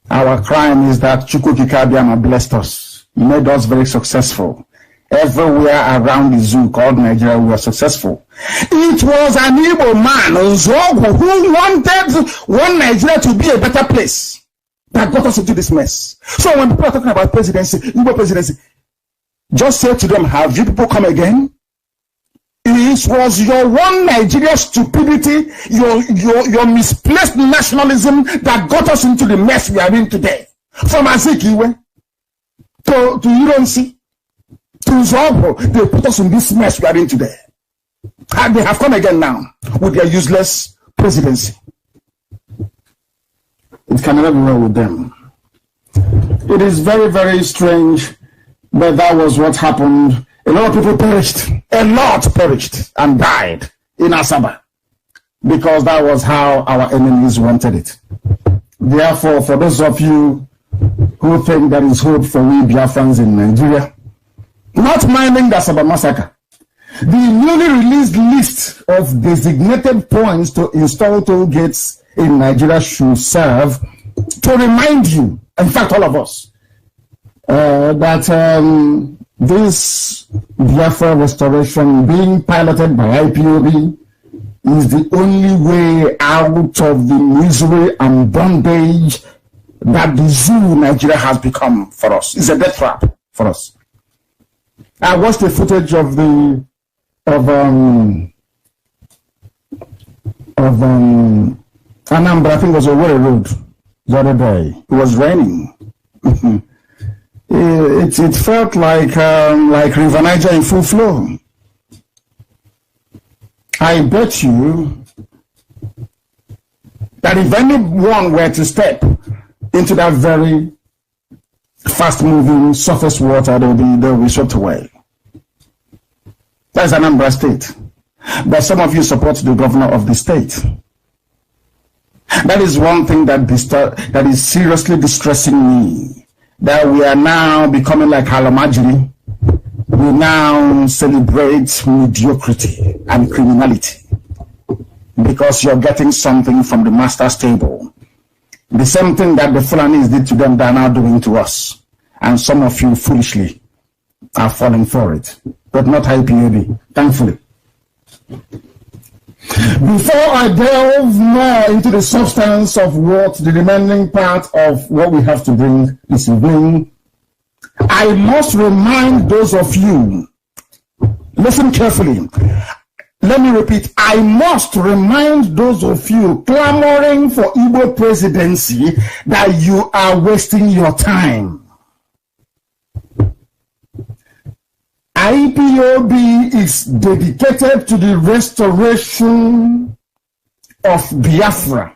Our crime is that Chukwukikabiama blessed us, made us very successful. Everywhere around the zoo called Nigeria, we were successful. It was an Igbo man, Nzogu, who wanted one Nigeria to be a better place that got us into this mess. So when people are talking about presidency, Igbo presidency, just say to them, have you people come again? It was your one Nigeria stupidity, your misplaced nationalism that got us into the mess we are in today. From Azikiwe to Uronsi to Zobo, they put us in this mess we are in today. And they have come again now with their useless presidency. It can never be well with them. It is very, very strange, but that was what happened. A lot of people perished. A lot perished and died in Asaba because that was how our enemies wanted it. Therefore, for those of you who think there is hope for we Biafrans in Nigeria, not minding the Asaba massacre, the newly released list of designated points to install toll gates in Nigeria should serve to remind you, in fact all of us, that this Biafra restoration being piloted by IPOB is the only way out of the misery and bondage that the zoo Nigeria has become for us. It's a death trap for us. I watched the footage of Anambra, I think it was a road the other day. It was raining. It felt like River Niger in full flow. I bet you that if anyone were to step into that very fast-moving surface water, they'll be swept away. That's Anambra State. But some of you support the governor of the state. That is one thing that is seriously distressing me. That we are now becoming like Halamajiri. We now celebrate mediocrity and criminality because you're getting something from the master's table. The same thing that the Fulanis did to them, they're now doing to us. And some of you foolishly are falling for it. But not IPOB, thankfully. Before I delve more into the substance of what the remaining part of what we have to bring this evening, I must remind those of you, listen carefully. Let me repeat, I must remind those of you clamoring for Igbo presidency that you are wasting your time. IPOB is dedicated to the restoration of Biafra,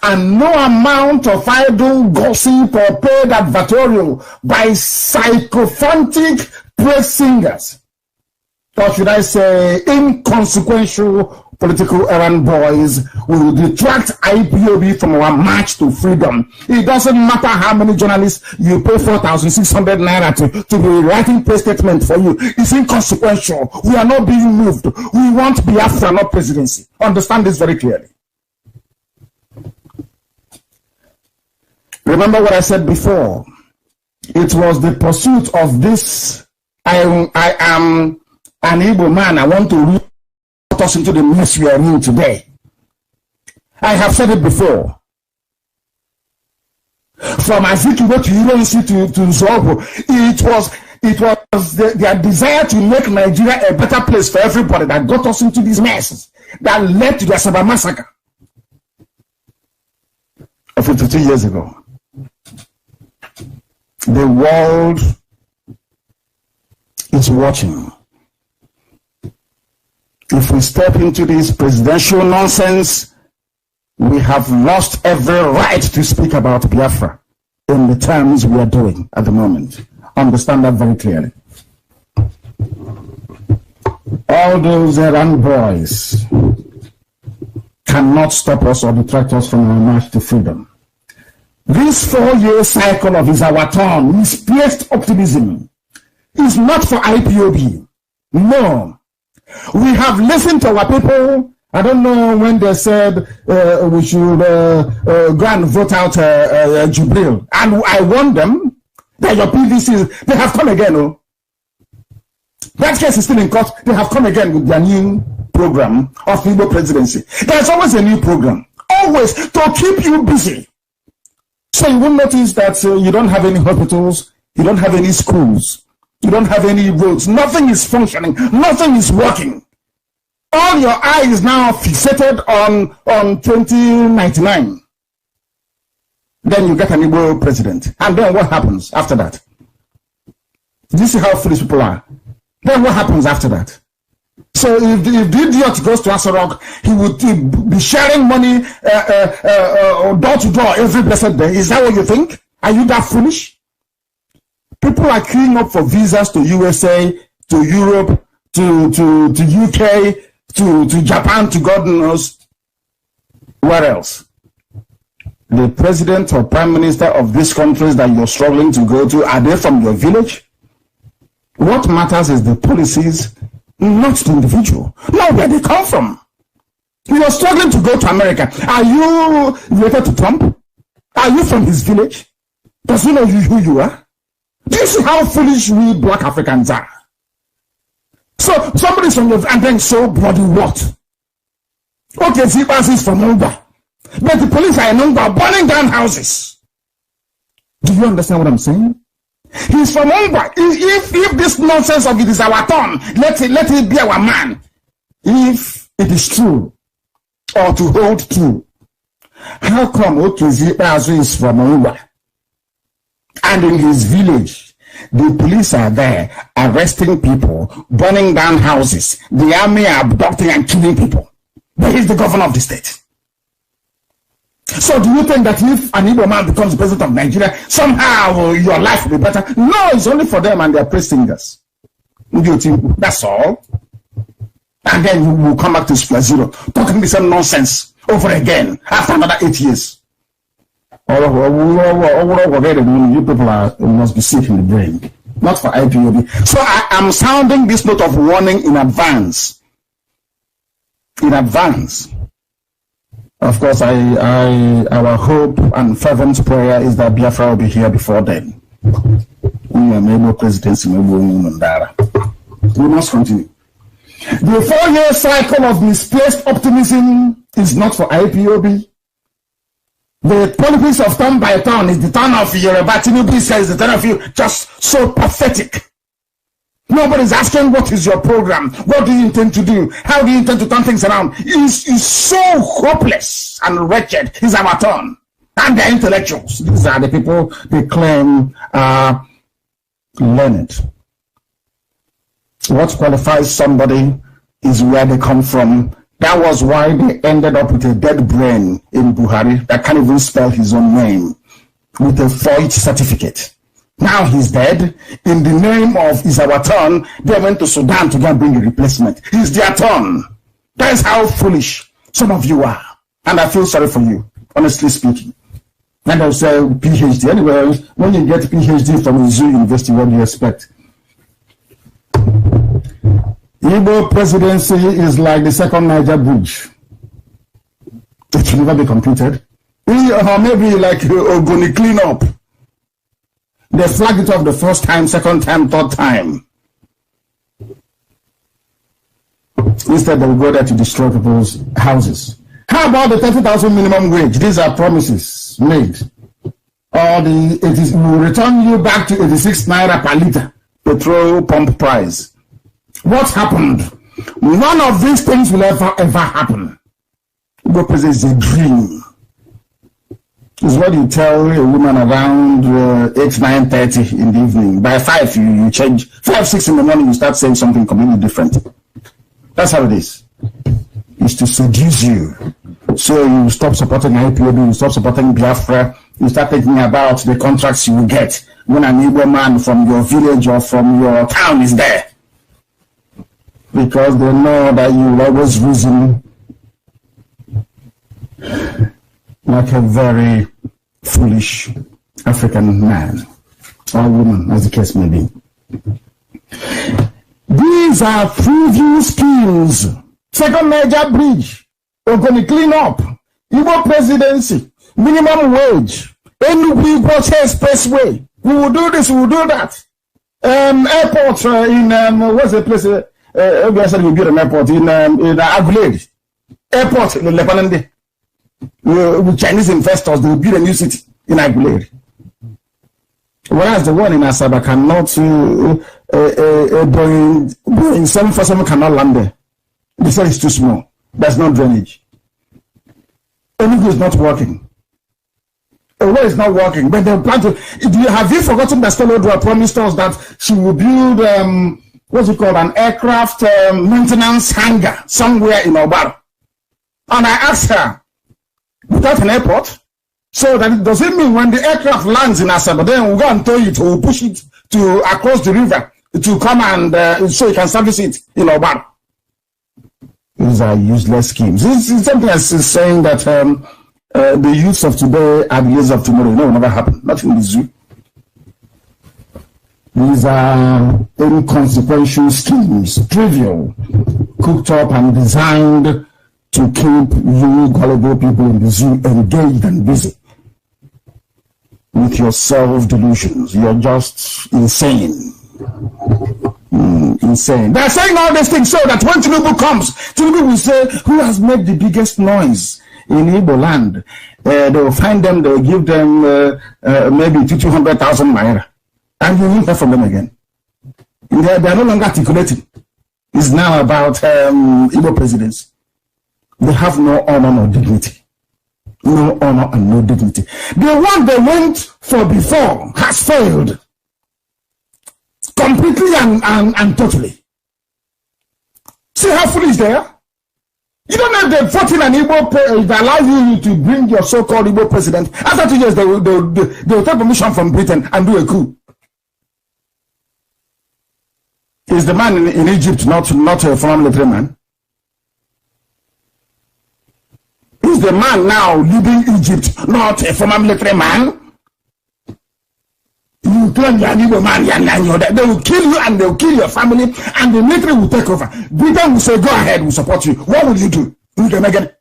and no amount of idle gossip or paid advertorial by sycophantic praise singers, or should I say inconsequential political errand boys, will detract IPOB from our march to freedom. It doesn't matter how many journalists you pay 4,600 naira to be writing press statement for you. It's inconsequential. We are not being moved. We want Biafra, not presidency. Understand this very clearly. Remember what I said before. It was the pursuit of this. I am an Igbo man. I want to put us into the mess we are in today. I have said it before. From Azikiwe to Ironsi to Zobo, it was their desire to make Nigeria a better place for everybody that got us into these messes that led to the Asaba massacre of 52 years ago. The world is watching. If we step into this presidential nonsense, we have lost every right to speak about Biafra in the terms we are doing at the moment. Understand that very clearly. All those errand boys cannot stop us or detract us from our march to freedom. This 4-year cycle of is our turn, misplaced optimism, is not for IPOB. No. We have listened to our people. I don't know when they said we should go and vote out Jubril. And I warned them that your PVCs, they have come again. Oh. That case is still in court. They have come again with their new program of Igbo presidency. There's always a new program. Always to keep you busy. So you will notice that you don't have any hospitals. You don't have any schools. You don't have any roads. Nothing is functioning. Nothing is working. All your eye is now fixated on 2099. Then you get an Igbo president. And then what happens after that? Do you see how foolish people are? Then what happens after that? So if the idiot goes to Asarok, he would be sharing money door to door every blessed day. Is that what you think? Are you that foolish? People are queuing up for visas to USA, to Europe, to UK, to Japan, to God knows where else. The president or prime minister of these countries that you're struggling to go to, are they from your village? What matters is the policies, not the individual. Not where they come from. You are struggling to go to America. Are you related to Trump? Are you from his village? Does he know who you are? Do you see how foolish we black Africans are? So somebody's from your and then so bloody what? Okay, Zibas is from Umba. But the police are in Umba burning down houses. Do you understand what I'm saying? He's from Umba. If this nonsense of it is our turn, let it be our man. If it is true, or to hold true, how come Okezikpe is from Umba? And in his village, the police are there arresting people, burning down houses. The army are abducting and killing people. But he's the governor of the state. So do you think that if an Igbo man becomes president of Nigeria, somehow your life will be better? No, it's only for them and their praise singers. That's all. And then you will come back to square zero, talking the same nonsense over again after another 8 years. You people must be sick in the brain. Not for IPOB. So I am sounding this note of warning in advance. In advance. Of course, our hope and fervent prayer is that Biafra will be here before then. We must continue. The 4-year cycle of misplaced optimism is not for IPOB. The politics of turn by turn is the turn of Yoruba. Tinubu says the turn of you, just so pathetic. Nobody's asking what is your program, what do you intend to do, how do you intend to turn things around. It's so hopeless and wretched. It's our turn. And the intellectuals. These are the people they claim are learned. What qualifies somebody is where they come from. That was why they ended up with a dead brain in Buhari that can't even spell his own name with a forged certificate. Now he's dead. In the name of "is our turn," they went to Sudan to go and bring a replacement. It's their turn. That is how foolish some of you are. And I feel sorry for you, honestly speaking. And I'll say PhD. Anyway, when you get PhD from a zoo university, what do you expect? Igbo presidency is like the second Niger bridge. It will never be completed. Or maybe like Ogoni cleanup. They flagged it off the first time, second time, third time. Instead, they will go there to destroy people's houses. How about the 30,000 minimum wage? These are promises made. Or we will return you back to 86 naira per liter petrol pump price. What happened? None of these things will ever happen. Igbo president is a dream. It's what you tell a woman around 8, 9, 30 in the evening. By 5, you change. 5, 6 in the morning, you start saying something completely different. That's how it is. It's to seduce you. So you stop supporting IPOB, you stop supporting Biafra, you start thinking about the contracts you will get when an Igbo man from your village or from your town is there. Because they know that you will always reason like a very foolish African man or woman, as the case may be. These are preview schemes. Second major bridge. We're going to clean up. Igbo presidency. Minimum wage. Enugu expressway. We will do this, we will do that. Airport in, what's the place? I said we build an airport in Aguilera. Airport in Lebanon. With Chinese investors, they will build a new city in Aguilera. Whereas the one in Asaba cannot, Boeing 747 cannot land there. They said it's too small. There's no drainage. Anything is not working. The way is not working. But they plan to. Have you forgotten that Stella Odua promised us that she will build, what's it called, an aircraft maintenance hangar somewhere in Obara? And I asked her, without an airport, so that does it mean when the aircraft lands in Asaba, then we'll go and tow it, we'll push it to across the river to come and so you can service it in Obara? These are useless schemes. It's something as saying that the youths of today are the youths of tomorrow. No, it will never happen. Not in the zoo. These are inconsequential schemes, trivial, cooked up and designed to keep you gullible people in the zoo engaged and busy with your self-delusions. You're just insane. Insane. They're saying all these things so that when Tinubu comes, Tinubu will say, who has made the biggest noise in Igbo land? They will find them, they will give them maybe 200,000 naira. And you won't hear from them again. They are no longer articulating. It's now about Igbo presidents. They have no honor nor dignity. No honor and no dignity. The one they went for before has failed. Completely and totally. See how foolish they are? You don't know the 14 and Igbo they allow you to bring your so-called Igbo president. After 2 years, they will take permission from Britain and do a coup. Is the man in Egypt not a former military man? Is the man now leading Egypt not a former military man? You claim you are an Igbo man, they will kill you and they will kill your family and the military will take over. Britain will say, go ahead, we'll support you. What will you do? You can make it.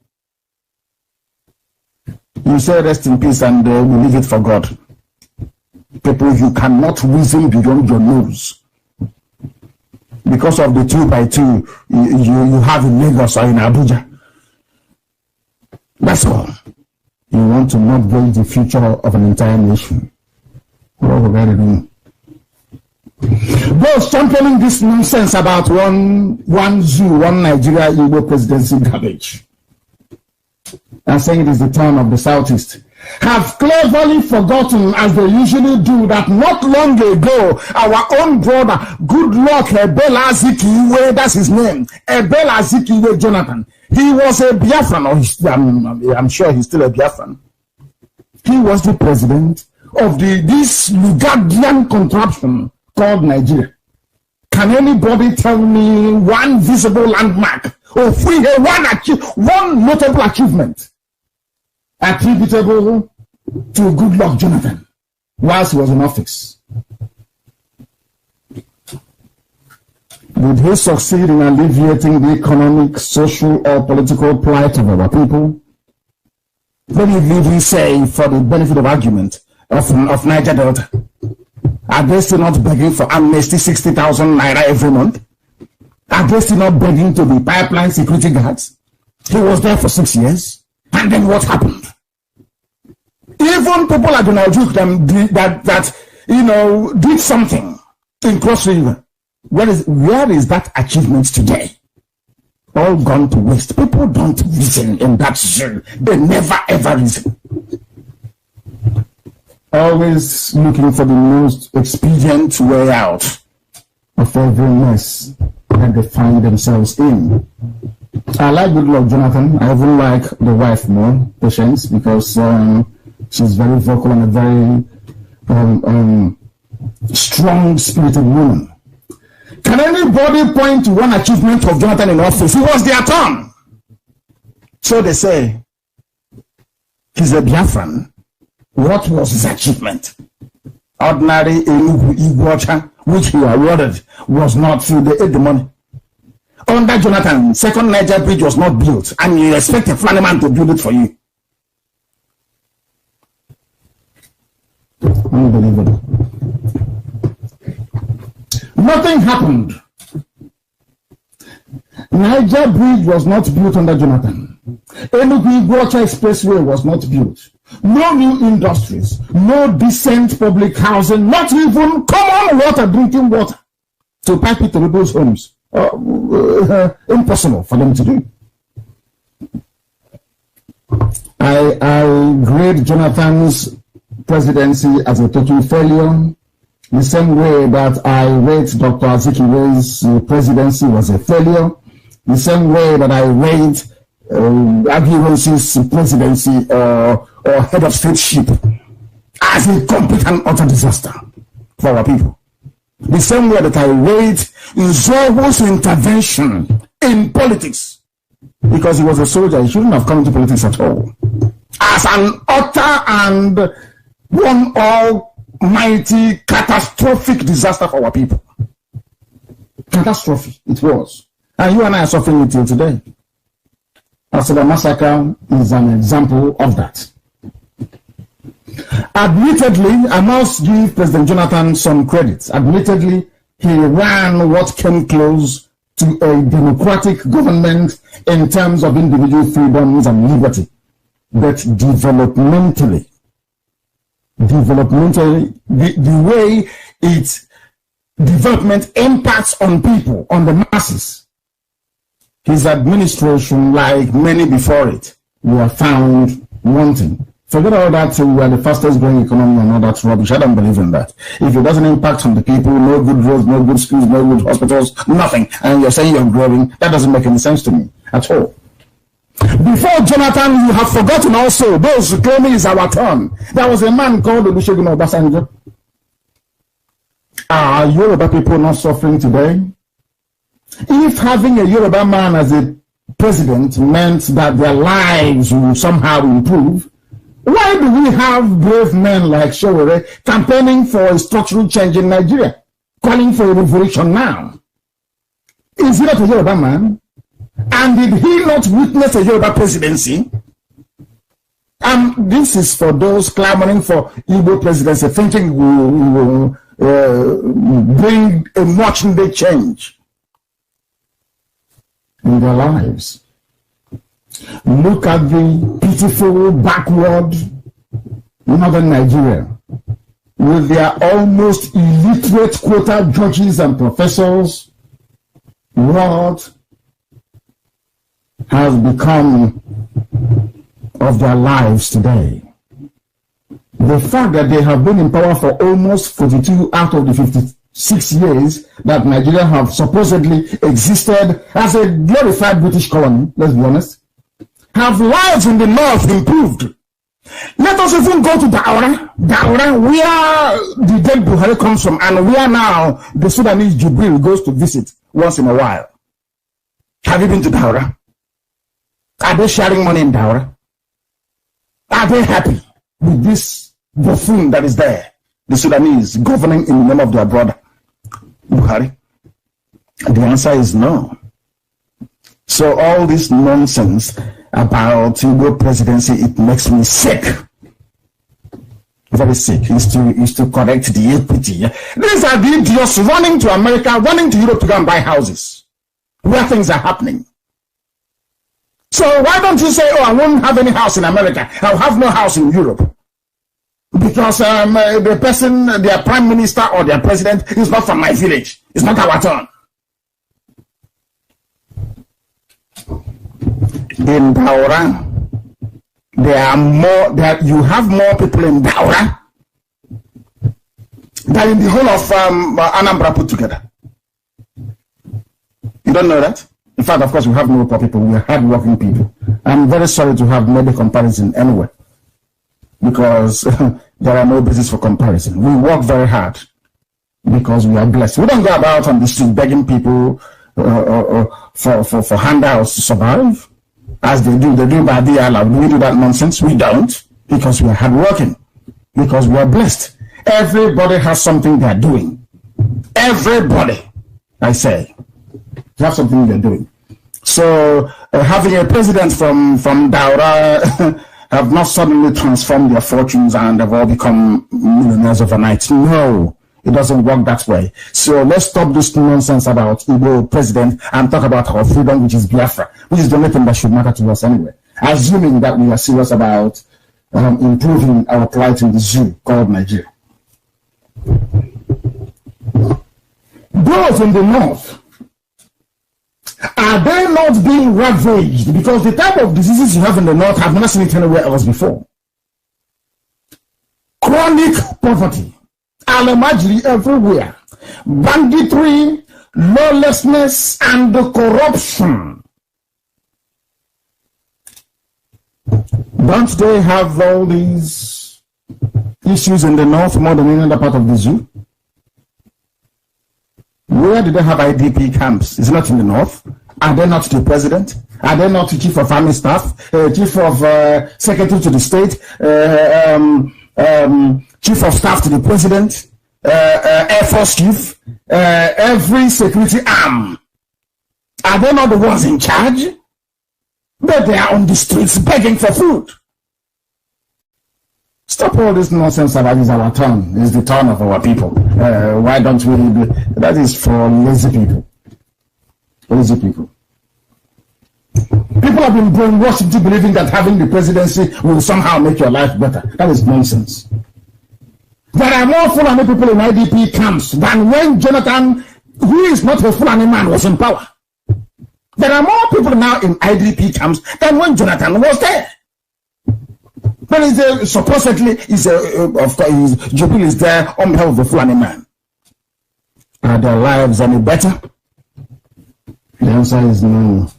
You say rest in peace and we leave it for God. People, you cannot reason beyond your nose. Because of the 2x2 you have in Lagos or in Abuja. That's all. You want to mortgage the future of an entire nation. Those championing this nonsense about one zoo, one Nigeria Igbo presidency garbage, and saying it is the turn of the Southeast, have cleverly forgotten, as they usually do, that not long ago, our own brother, Goodluck Ebele Azikiwe, that's his name, Ebele Azikiwe Jonathan, he was a Biafran, or I'm sure he's still a Biafran. He was the president of this Lugardian contraption called Nigeria. Can anybody tell me one visible landmark or one notable achievement attributable to Goodluck Jonathan whilst he was in office? Did he succeed in alleviating the economic, social, or political plight of our people? Let me even say, for the benefit of argument, of Niger Delta, are they still not begging for amnesty 60,000 naira every month? Are they still not begging to be pipeline security guards? He was there for 6 years, and then what happened? Even people like Donald Duke that did something in Cross River. Where is that achievement today? All gone to waste. People don't reason in that zone. They never ever reason. Always looking for the most expedient way out of every mess that they find themselves in. I like Goodluck Jonathan. I even like the wife more, Patience, because she's very vocal and a very strong-spirited woman. Can anybody point to one achievement of Jonathan in office? It was their turn. So they say, he's a Biafran. What was his achievement? Ordinary Igbo, which he awarded, was not through the money. Under Jonathan, second Niger bridge was not built, and you expect a Fulani man to build it for you. Unbelievable. Nothing happened. Niger bridge was not built under Jonathan. Enugu-Igbocha expressway was not built. No new industries, no decent public housing, not even common water, drinking water to pipe it to people's homes. Impossible for them to do. I grade Jonathan's presidency as a total failure, the same way that I rate Dr. Azikiwe's presidency was a failure, the same way that I rate Aguirre's presidency or head of stateship as a complete and utter disaster for our people. The same way that I rate Nzobo's intervention in politics, because he was a soldier, he shouldn't have come into politics at all, as an utter and one almighty catastrophic disaster for our people. Catastrophe, it was. And you and I are suffering it till today. Asaba massacre is an example of that. Admittedly, I must give President Jonathan some credit. Admittedly, he ran what came close to a democratic government in terms of individual freedoms and liberty. But developmentally, the way its development impacts on people, on the masses, his administration, like many before it, were found wanting. Forget all that, we are the fastest growing economy and all that rubbish. I don't believe in that. If it doesn't impact on the people, no good roads, no good schools, no good hospitals, nothing, and you're saying you're growing, that doesn't make any sense to me at all. Before Jonathan, you have forgotten also those who claim it's our turn. There was a man called Olusegun Obasanjo. Are Yoruba people not suffering today? If having a Yoruba man as a president meant that their lives will somehow improve, why do we have brave men like Showore campaigning for a structural change in Nigeria, calling for a revolution now? Is he not a Yoruba man? And did he not witness a Yoruba presidency? This is for those clamoring for Igbo presidency, thinking we will bring a much needed change in their lives. Look at the pitiful backward northern Nigeria with their almost illiterate quota judges and professors. What has become of their lives today? The fact that they have been in power for almost 42 out of the 56 years that Nigeria have supposedly existed as a glorified British colony, let's be honest, have lives in the north improved. Let us even go to Daura, where the dead Buhari comes from, and where now the Sudanese Jubril goes to visit once in a while. Have you been to Daura? Are they sharing money in Daura? Are they happy with this buffoon that is there, the Sudanese, governing in the name of their brother, Buhari? The answer is no. So all this nonsense about Igbo presidency, it makes me sick. Very sick. Is to correct the equity. These are the idiots running to America, running to Europe to go and buy houses where things are happening. So why don't you say, oh, I won't have any house in America, I'll have no house in Europe? Because the person, their prime minister or their president is not from my village. It's not our turn. In Daura, you have more people in Daura than in the whole of Anambra put together. You don't know that? In fact, of course, we have no poor people. We are hard-working people. I'm very sorry to have made a comparison anyway, because there are no basis for comparison. We work very hard because we are blessed. We don't go about on the street begging people for handouts to survive, as they do. They do by the Allah. We do that nonsense. We don't, because we are hardworking, because we are blessed. Everybody has something they are doing. Everybody, I say, they have something they're doing. So having a president from Daura have not suddenly transformed their fortunes and have all become millionaires overnight. No, it doesn't work that way. So let's stop this nonsense about Igbo president and talk about our freedom, which is Biafra, which is the only thing that should matter to us anyway. Assuming that we are serious about improving our plight in the zoo called Nigeria. Those in the north, are they not being ravaged? Because the type of diseases you have in the north, I've never seen it anywhere else before. Chronic poverty, alamajiri everywhere, banditry, lawlessness, and corruption. Don't they have all these issues in the north more than any other part of the zoo? Where do they have IDP camps? Is it not in the north? Are they not the president? Are they not the chief of army staff, chief of secretary to the state, chief of staff to the president, air force chief, every security arm? Are they not the ones in charge? But they are on the streets begging for food. Stop all this nonsense about it's our turn. It's the turn of our people. Why don't we do that? Is for lazy people. Lazy people. People have been brainwashed into believing that having the presidency will somehow make your life better. That is nonsense. There are more Fulani people in IDP camps than when Jonathan, who is not a Fulani man, was in power. There are more people now in IDP camps than when Jonathan was there. But supposedly, Jubil is there on behalf of the Fulani man. Are their lives any better? The answer is no.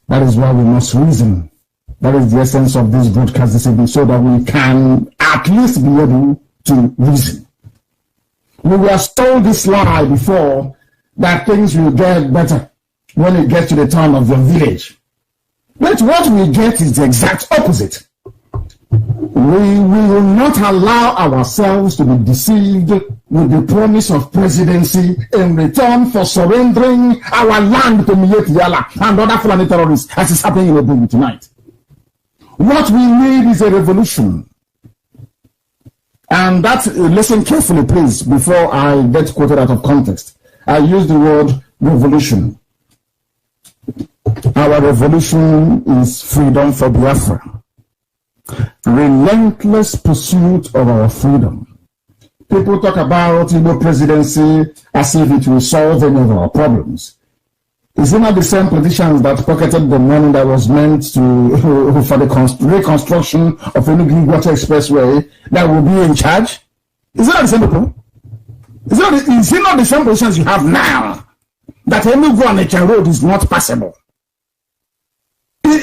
That is why we must reason. That is the essence of this broadcast this evening, so that we can at least be able to reason. We were told this lie before that things will get better when you get to the town of your village. But what we get is the exact opposite. We will not allow ourselves to be deceived with the promise of presidency in return for surrendering our land to Miyetti Yala and other Fulani terrorists, as is happening in Obugu tonight. What we need is a revolution. And that, listen carefully, please, before I get quoted out of context. I use the word revolution. Our revolution is freedom for Biafra. Relentless pursuit of our freedom. People talk about Igbo presidency as if it will solve any of our problems. Is it not the same politicians that pocketed the money that was meant to for the reconstruction of Enugu-Iguacha Expressway that will be in charge? Is it not the same people? Is it not the same politicians you have now that Enugu-Onitsha road is not passable? Is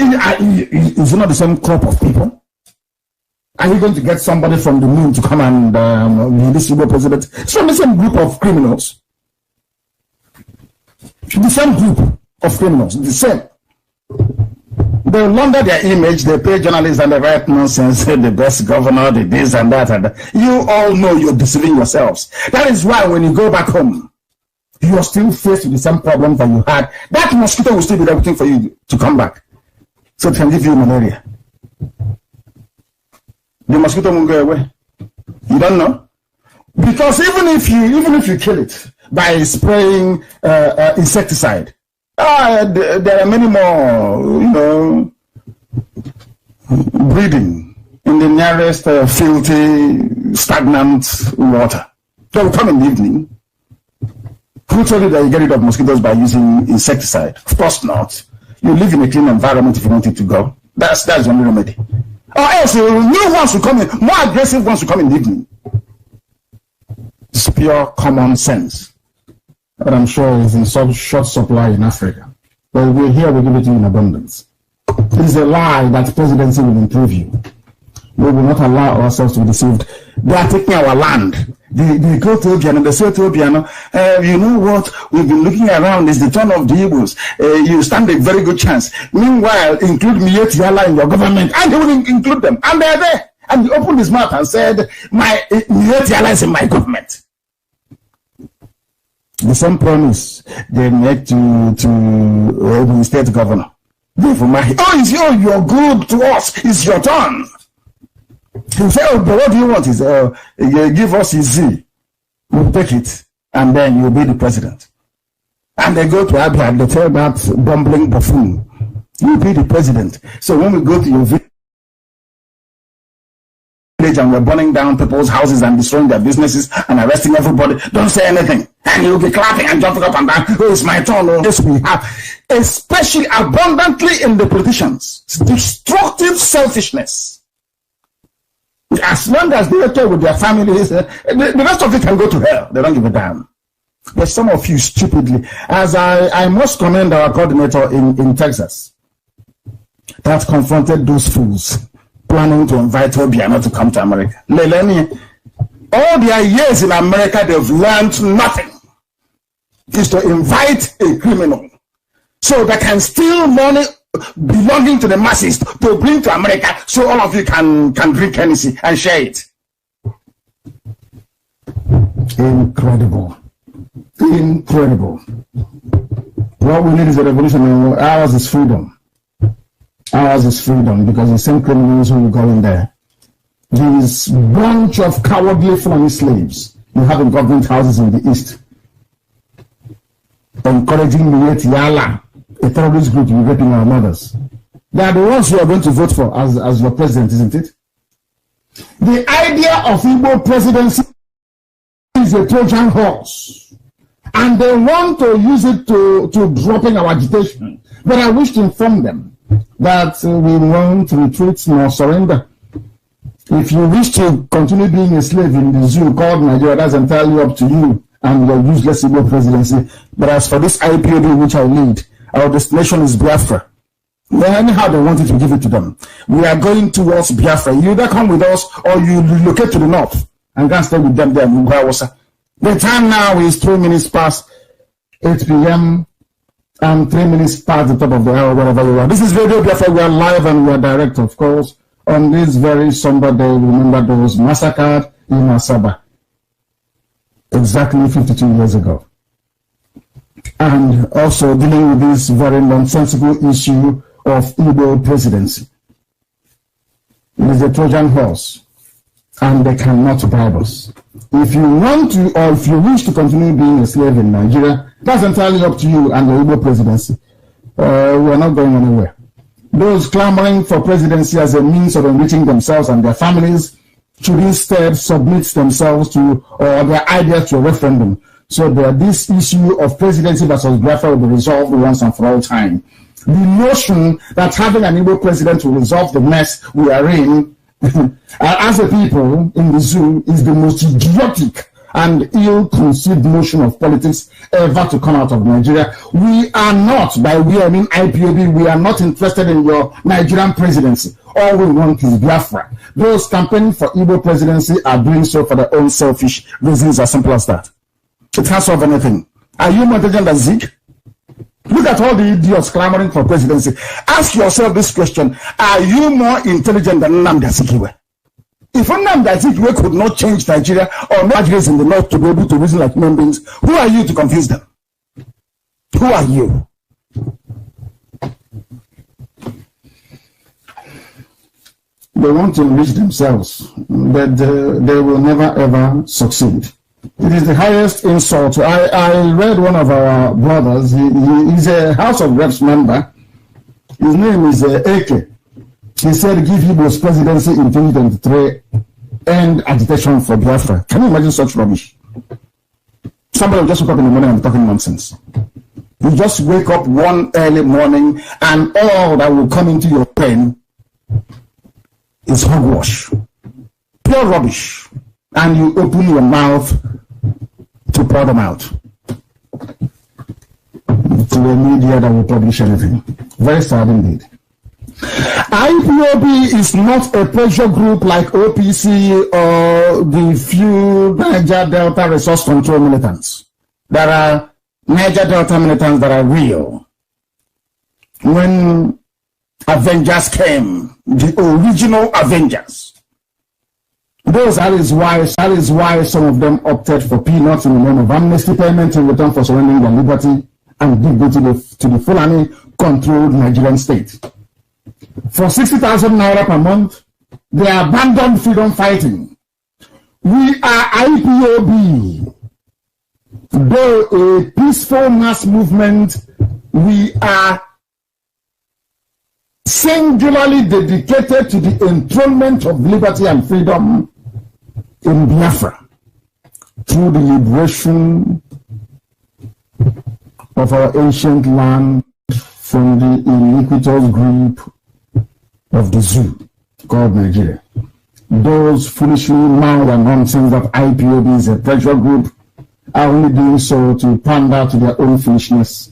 it not the same crop of people? Are you going to get somebody from the moon to come and be this Igbo president? It's from the same group of criminals. The same group of criminals, the same. They launder their image, they pay journalists and they write nonsense, the best governor, the this and that and that. You all know you're deceiving yourselves. That is why when you go back home, you are still faced with the same problem that you had. That mosquito will still be there waiting for you to come back. So it can give you malaria. The mosquito won't go away. You don't know? Because even if you kill it by spraying insecticide, there are many more, breeding in the nearest filthy, stagnant water. They will come in the evening. Who told you that you get rid of mosquitoes by using insecticide? Of course not. You live in a clean environment if you want it to go. That's the only remedy. Or else new ones will come in, more aggressive ones will come in the evening. It's pure common sense. But I'm sure it's in short supply in Africa. But we're here, we give it to you in abundance. It is a lie that presidency will improve you. We will not allow ourselves to be deceived. They are taking our land. They go to Obiano, they say to Obiano, you know what, we've been looking around, it's the turn of the Igbos. You stand a very good chance. Meanwhile, include Miyetti Yala in your government, and he will include them. And they're there. And he opened his mouth and said, Miyetti Yala is in my government. The same promise they made to the state governor. You're good to us, it's your turn. He said, but what do you want? Is give us his Z. We'll take it, and then you'll be the president. And they go to Abia and they tell that bumbling buffoon, you'll be the president. So when we go to your village and we're burning down people's houses and destroying their businesses and arresting everybody, don't say anything. And you'll be clapping and jumping up and down. Oh, it's my turn. Oh, yes, we have. Especially abundantly in the politicians. It's destructive selfishness. As long as they are okay with their families, the rest of it can go to hell. They don't give a damn. But some of you stupidly, as I must commend our coordinator in Texas, that confronted those fools planning to invite Obiano to come to America. All their years in America, they've learned nothing. Is to invite a criminal so they can steal money belonging to the masses to bring to America so all of you can drink Hennessy and share it. Incredible. What we need is a revolution. Ours is freedom. Ours is freedom, because the same criminals who will go in there, these bunch of cowardly Fulani slaves you have in government houses in the east, encouraging Miyetti Yala, a terrorist group, to be raping our mothers. They are the ones you are going to vote for as your president, isn't it? The idea of Igbo presidency is a Trojan horse, and they want to use it to dropping our agitation. But I wish to inform them that we won't retreat nor surrender. If you wish to continue being a slave in the zoo called Nigeria, that's entirely up to you and your useless Igbo presidency. But as for this IPOB which I lead, our destination is Biafra. Well, anyhow they wanted to give it to them. We are going towards Biafra. You either come with us or you relocate to the north and go and stay with them there in Mugawasa. The time now is 3 minutes past 8 p.m. and 3 minutes past the top of the hour, wherever you are. This is Radio Biafra. We are live and we are direct, of course, on this very somber day. Remember those massacred in Asaba exactly 52 years ago. And also dealing with this very nonsensical issue of Igbo presidency. It is a Trojan horse, and they cannot bribe us. If you want to, or if you wish to continue being a slave in Nigeria, that's entirely up to you and the Igbo presidency. We are not going anywhere. Those clamoring for presidency as a means of enriching themselves and their families should instead submit themselves to, or their ideas to a referendum, so that this issue of presidency versus Biafra will be resolved once and for all time. The notion that having an Igbo president will resolve the mess we are in as a people in the zoo is the most idiotic and ill-conceived notion of politics ever to come out of Nigeria. We are not, by we I mean IPOB, we are not interested in your Nigerian presidency. All we want is Biafra. Those campaigning for Igbo presidency are doing so for their own selfish reasons, as simple as that. It can't solve anything. Are you more intelligent than Zeke? Look at all the idiots clamoring for presidency. Ask yourself this question. Are you more intelligent than Nnamdi Azikiwe? If Nnamdi Azikiwe could not change Nigeria or Nigerians in the north to be able to reason like human beings, who are you to confuse them? Who are you? They want to enrich themselves, but they will never ever succeed. It is the highest insult. I read one of our brothers. He's a House of Reps member. His name is Eke. He said, give Igbo's presidency in 2023, end agitation for Biafra. Can you imagine such rubbish? Somebody will just wake up in the morning and be talking nonsense. You just wake up one early morning and all that will come into your pen is hogwash. Pure rubbish. And you open your mouth to pour them out to a media that will publish anything. Very sad indeed. IPOB is not a pressure group like OPC or the few Niger Delta resource control militants. There are Niger Delta militants that are real. When Avengers came, the original Avengers, that is why some of them opted for peanuts in the name of amnesty payment in return for surrendering their liberty and give it to the Fulani-controlled Nigerian state. For 60,000 naira per month, they abandoned freedom fighting. We are IPOB. Though a peaceful mass movement, we are singularly dedicated to the enthronement of liberty and freedom in Biafra through the liberation of our ancient land from the iniquitous group of the zoo called Nigeria. Those foolishly mad and nonsense that IPOB is a pressure group are only doing so to pander to their own foolishness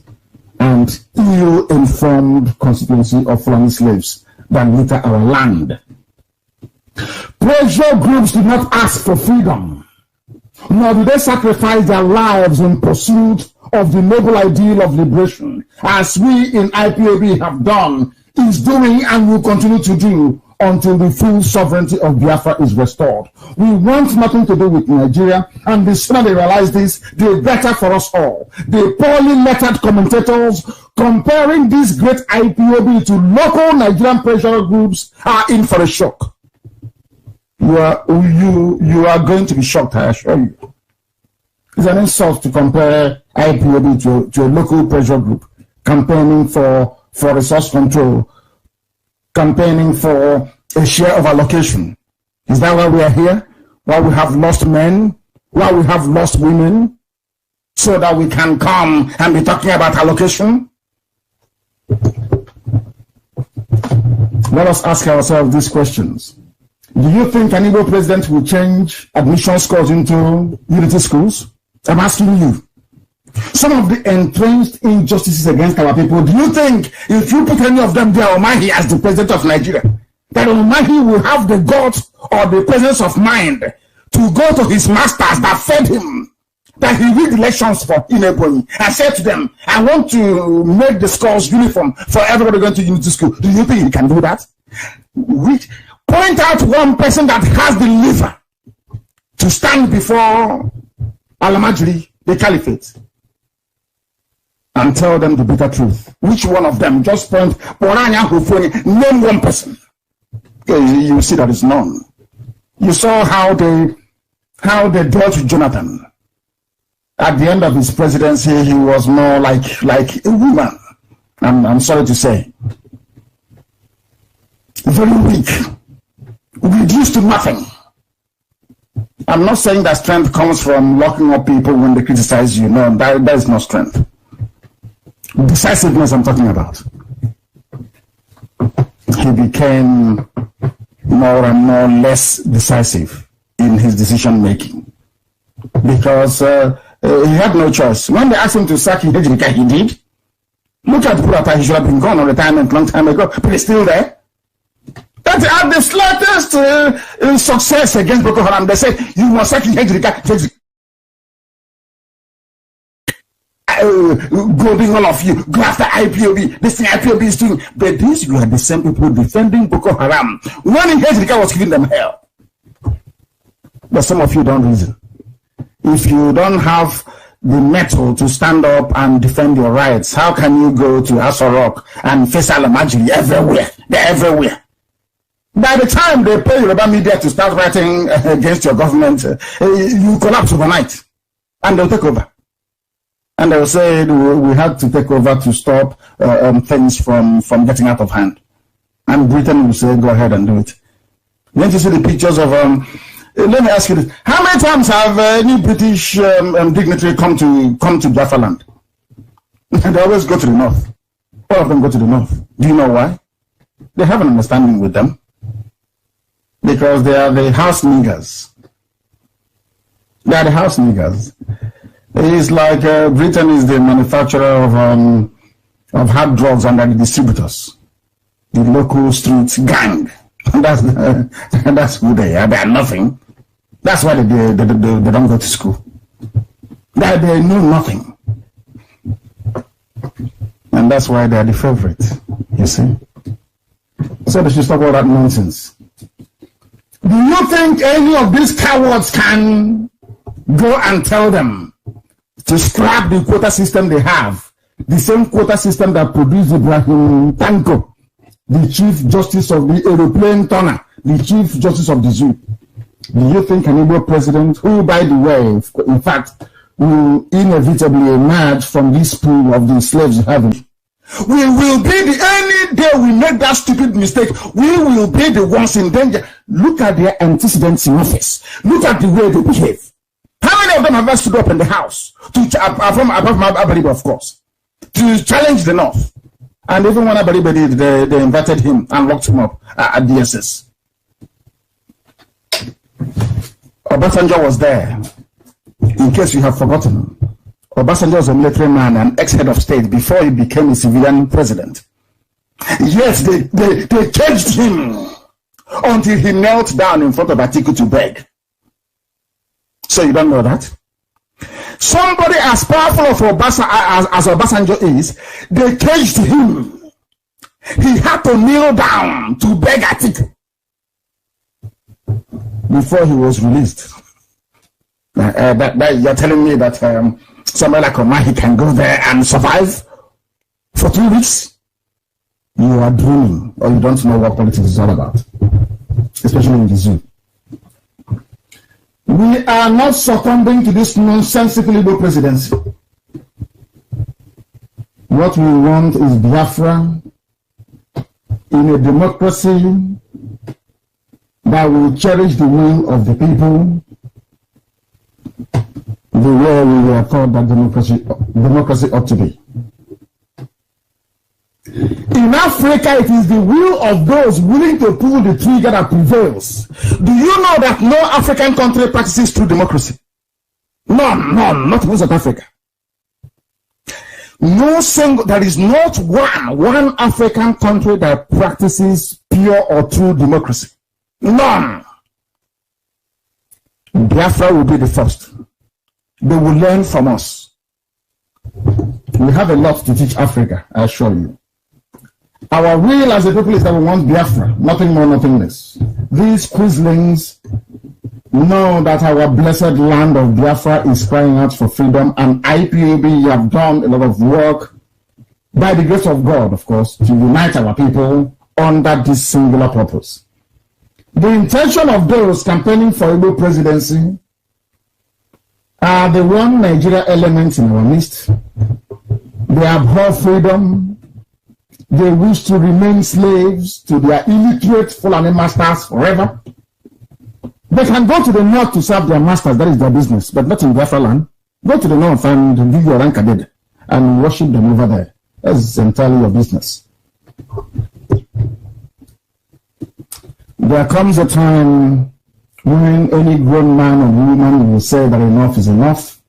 and ill-informed constituency of Fulani slaves that litter our land. Pressure groups did not ask for freedom, nor did they sacrifice their lives in pursuit of the noble ideal of liberation, as we in IPOB have done, is doing, and will continue to do until the full sovereignty of Biafra is restored. We want nothing to do with Nigeria, and the sooner they realize this, the better for us all. The poorly lettered commentators comparing this great IPOB to local Nigerian pressure groups are in for a shock. You are going to be shocked, I assure you. It's an insult to compare IPOB to a local pressure group campaigning for resource control, campaigning for a share of allocation. Is that why we are here? Why we have lost men? Why we have lost women? So that we can come and be talking about allocation? Let us ask ourselves these questions. Do you think an Igbo president will change admission scores into unity schools? I'm asking you. some of the entrenched injustices against our people, do you think if you put any of them there, Omahi as the president of Nigeria, that Omahi will have the guts or the presence of mind to go to his masters that fed him, that he read elections for Inebonyi and said to them, I want to make the schools uniform for everybody going to unity school? Do you think he can do that? Point out one person that has the liver to stand before Al-Majri, the caliphate, and tell them the bitter truth. Which one of them? Just point, name one person. You see that is none. You saw how they dealt with Jonathan. At the end of his presidency, he was more like a woman. I'm sorry to say. Very weak. Reduced to nothing. I'm not saying that strength comes from locking up people when they criticize you. No, that is not strength. Decisiveness I'm talking about. He became more and more less decisive in his decision making because he had no choice. When they asked him to sack Hejrika, he did. Look at Purata, he should have been gone on retirement long time ago, but he's still there. That at the slightest success against Boko Haram, they say you must sack Hejrika. Goading all of you, go after IPOB, this thing IPOB is doing. But these you are the same people defending Boko Haram when Hejrika was giving them hell. But some of you don't reason. If you don't have the mettle to stand up and defend your rights, how can you go to Asarok and face Al-Majri everywhere? They're everywhere. By the time they pay Yoruba media to start writing against your government, you collapse overnight and they'll take over. And they'll say we had to take over to stop things from getting out of hand. And Britain will say, go ahead and do it. Then you see the pictures of, let me ask you this. How many times have any British dignitary come to Biafra land? They always go to the north. All of them go to the north. Do you know why? They have an understanding with them. Because they are the house niggers. They are the house niggers. It's like Britain is the manufacturer of hard drugs and the distributors. The local street gang. That's who they are. They are nothing. That's why they don't go to school. They know nothing. And that's why they are the favorite. You see? So they should stop all that nonsense. Do you think any of these cowards can go and tell them to scrap the quota system they have? The same quota system that produced Ibrahim Tanko, the Chief Justice of the Aeroplane Turner, the Chief Justice of the Zoo. Do you think an Igbo president, who, by the way, in fact, will inevitably emerge from this pool of the slaves having, we will be any day we make that stupid mistake, we will be the ones in danger. Look at their antecedents in office. Look at the way they behave. How many of them have stood up in the house, from Abariba, of course, to challenge the North? And even when Abariba did, they invited him and locked him up at DSS. Obasanjo was there, in case you have forgotten. Obasanjo was a military man and ex-head of state before he became a civilian president. Yes, they caged him until he knelt down in front of Atiku to beg. So you don't know that? Somebody as powerful as Obasanjo is, they caged him. He had to kneel down to beg Atiku before he was released. You're telling me that somebody like Omahi can go there and survive for 3 weeks? You are dreaming, or you don't know what politics is all about, especially in the zoo. We are not succumbing to this nonsensical Igbo presidency. What we want is Biafra in a democracy that will cherish the will of the people, the way we were taught that democracy ought to be. In Africa, it is the will of those willing to pull the trigger that prevails. Do you know that no African country practices true democracy? None, not even South Africa. There is not one African country that practices pure or true democracy. None. Biafra will be the first. They will learn from us. We have a lot to teach Africa, I assure you. Our will as a people is that we want Biafra, nothing more, nothing less. These Quislings know that our blessed land of Biafra is crying out for freedom, and IPOB have done a lot of work, by the grace of God, of course, to unite our people under this singular purpose. The intention of those campaigning for Igbo presidency are the one Nigeria element in our midst. They abhor freedom. They wish to remain slaves to their illiterate Fulani masters forever. They can go to the north to serve their masters, that is their business, but not in Biafra land. Go to the north and give your rank and worship them over there. That's entirely your business. There comes a time when any grown man or woman will say that enough is enough.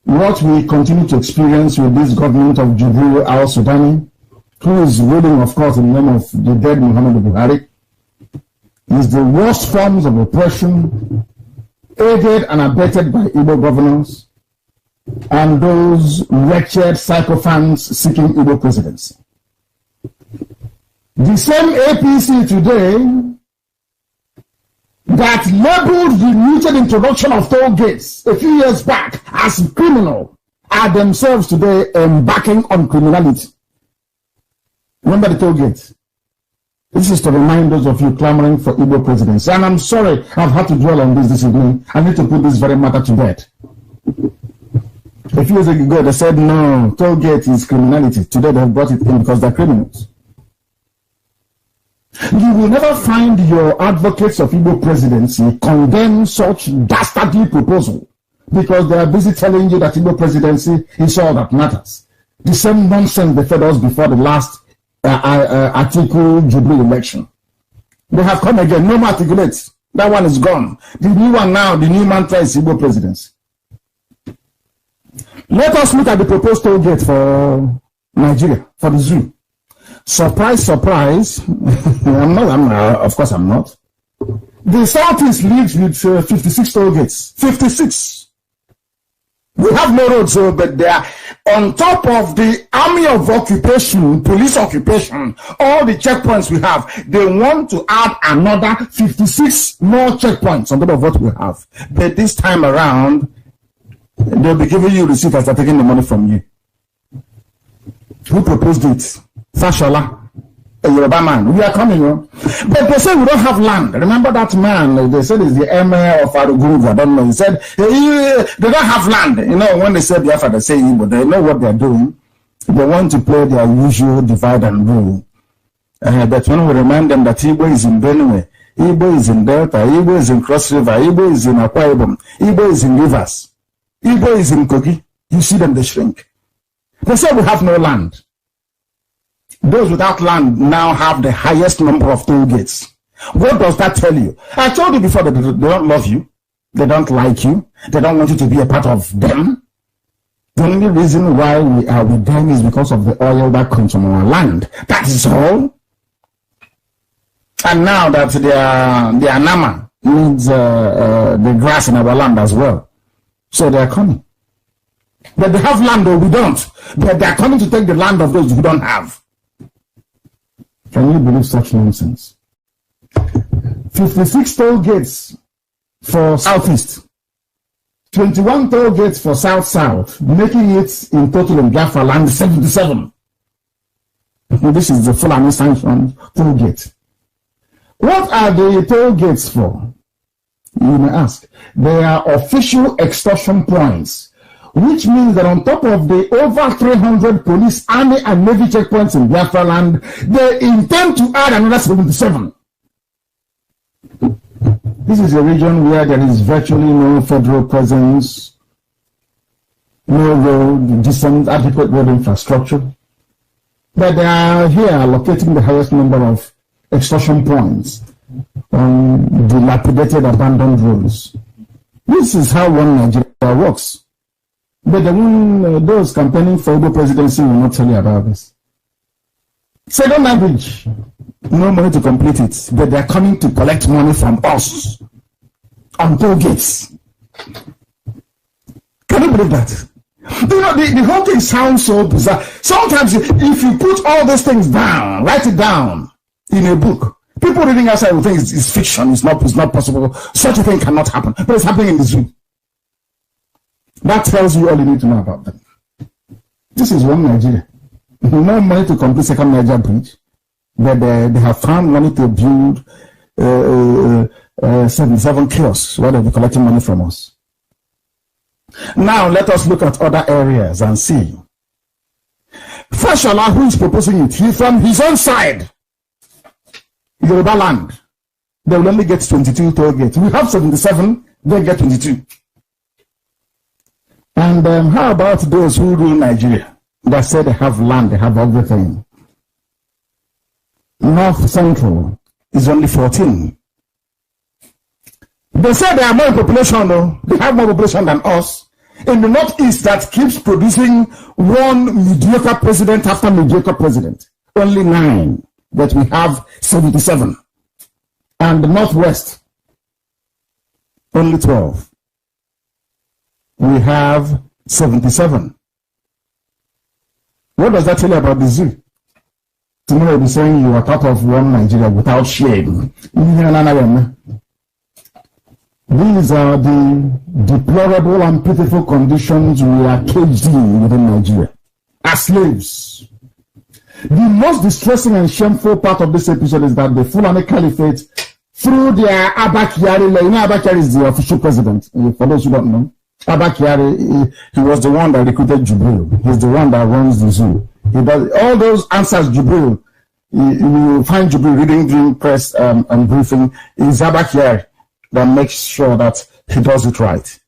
What we continue to experience with this government of Jubilee al-Sudani, who is ruling, of course, in the name of the dead Muhammad Buhari, is the worst forms of oppression, aided and abetted by Igbo governors and those wretched sycophants seeking Igbo presidency. The same APC today that labeled the muted introduction of toll gates a few years back as criminal are themselves today embarking on criminality. Remember the toll gates? This is to remind those of you clamoring for Igbo presidency. And I'm sorry I've had to dwell on this evening. I need to put this very matter to bed. A few years ago, they said, no, toll gate is criminality. Today, they've brought it in because they're criminals. You will never find your advocates of Igbo presidency condemn such dastardly proposal because they are busy telling you that Igbo presidency is all that matters. The same nonsense they fed us before the last article Jubilee election. They have come again. No more articulates. That one is gone. The new one now, the new mantra is Igbo presidency. Let us look at the proposed toll gate for Nigeria, for the zoo. Surprise, surprise. Of course I'm not. The Southeast leads with 56 toll gates. 56. We have no roads, but they are on top of the army of occupation, police occupation, all the checkpoints we have. They want to add another 56 more checkpoints on top of what we have. But this time around, they'll be giving you receipts as they're taking the money from you. Who proposed it? Fashola, a Yoruba man. We are coming, But they say we don't have land. Remember that man? They said he's the emir of Arugungu. I don't know. He said they don't have land. You know, when they say Biafra, they say Igbo. They know what they're doing. They want to play their usual divide and rule. But when we remind them that Igbo is in Benue, Igbo is in Delta, Igbo is in Cross River, Igbo is in Akwa Ibom, Igbo is in Rivers, Igbo is in Kogi, you see them, they shrink. They say we have no land. Those without land now have the highest number of toll gates. What does that tell you? I told you before that they don't love you. They don't like you. They don't want you to be a part of them. The only reason why we are with them is because of the oil that comes from our land. That is all. And now that the Anama needs the grass in our land as well. So they are coming. But they have land, though we don't. But they are coming to take the land of those who don't have. Can you believe such nonsense? 56 toll gates for Southeast, 21 toll gates for South-South, making it in total in Biafra land 77. This is the Fulani sanctioned toll gate. What are the toll gates for? You may ask. They are official extortion points, which means that on top of the over 300 police, army, and navy checkpoints in Biafra land, they intend to add another 77. This is a region where there is virtually no federal presence, no road, decent, adequate road infrastructure. But they are here allocating the highest number of extortion points on dilapidated, abandoned roads. This is how one Nigeria works. But those campaigning for the presidency will not tell you about this. Second language, no money to complete it, but they are coming to collect money from us on toll gates. Can you believe that? You know, the whole thing sounds so bizarre. Sometimes if you put all these things down, write it down in a book, people reading outside will think it's fiction, it's not possible. Such a thing cannot happen, but it's happening in the zoo. That tells you all you need to know about them. This is one Nigeria. No money to complete second Niger bridge, but they have found money to build 77 kiosks where they'll be collecting money from us. Now let us look at other areas and see. Fashola, who is proposing it, he from his own side, Yoruba land, they will only get 22 toll gates. We have 77, they get 22. And how about those who rule Nigeria that say they have land, they have everything? North Central is only 14. They say they are more population, though. They have more population than us. In the Northeast, that keeps producing one mediocre president after mediocre president. Only 9, but we have 77. And the Northwest, only 12. We have 77. What does that tell you about the zoo? Tomorrow you'll be saying you are part of one Nigeria without shame. These are the deplorable and pitiful conditions we are caged in within Nigeria as slaves. The most distressing and shameful part of this episode is that the Fulani Caliphate, through their Abba Kyari, you know Abba Kyari is the official president, for those who don't know. Abba Kyari, he was the one that recruited Jubril. He's the one that runs the zoo. He does all those answers. Jubril, you find Jubril reading during press and briefing. Is Abba Kyari that makes sure that he does it right.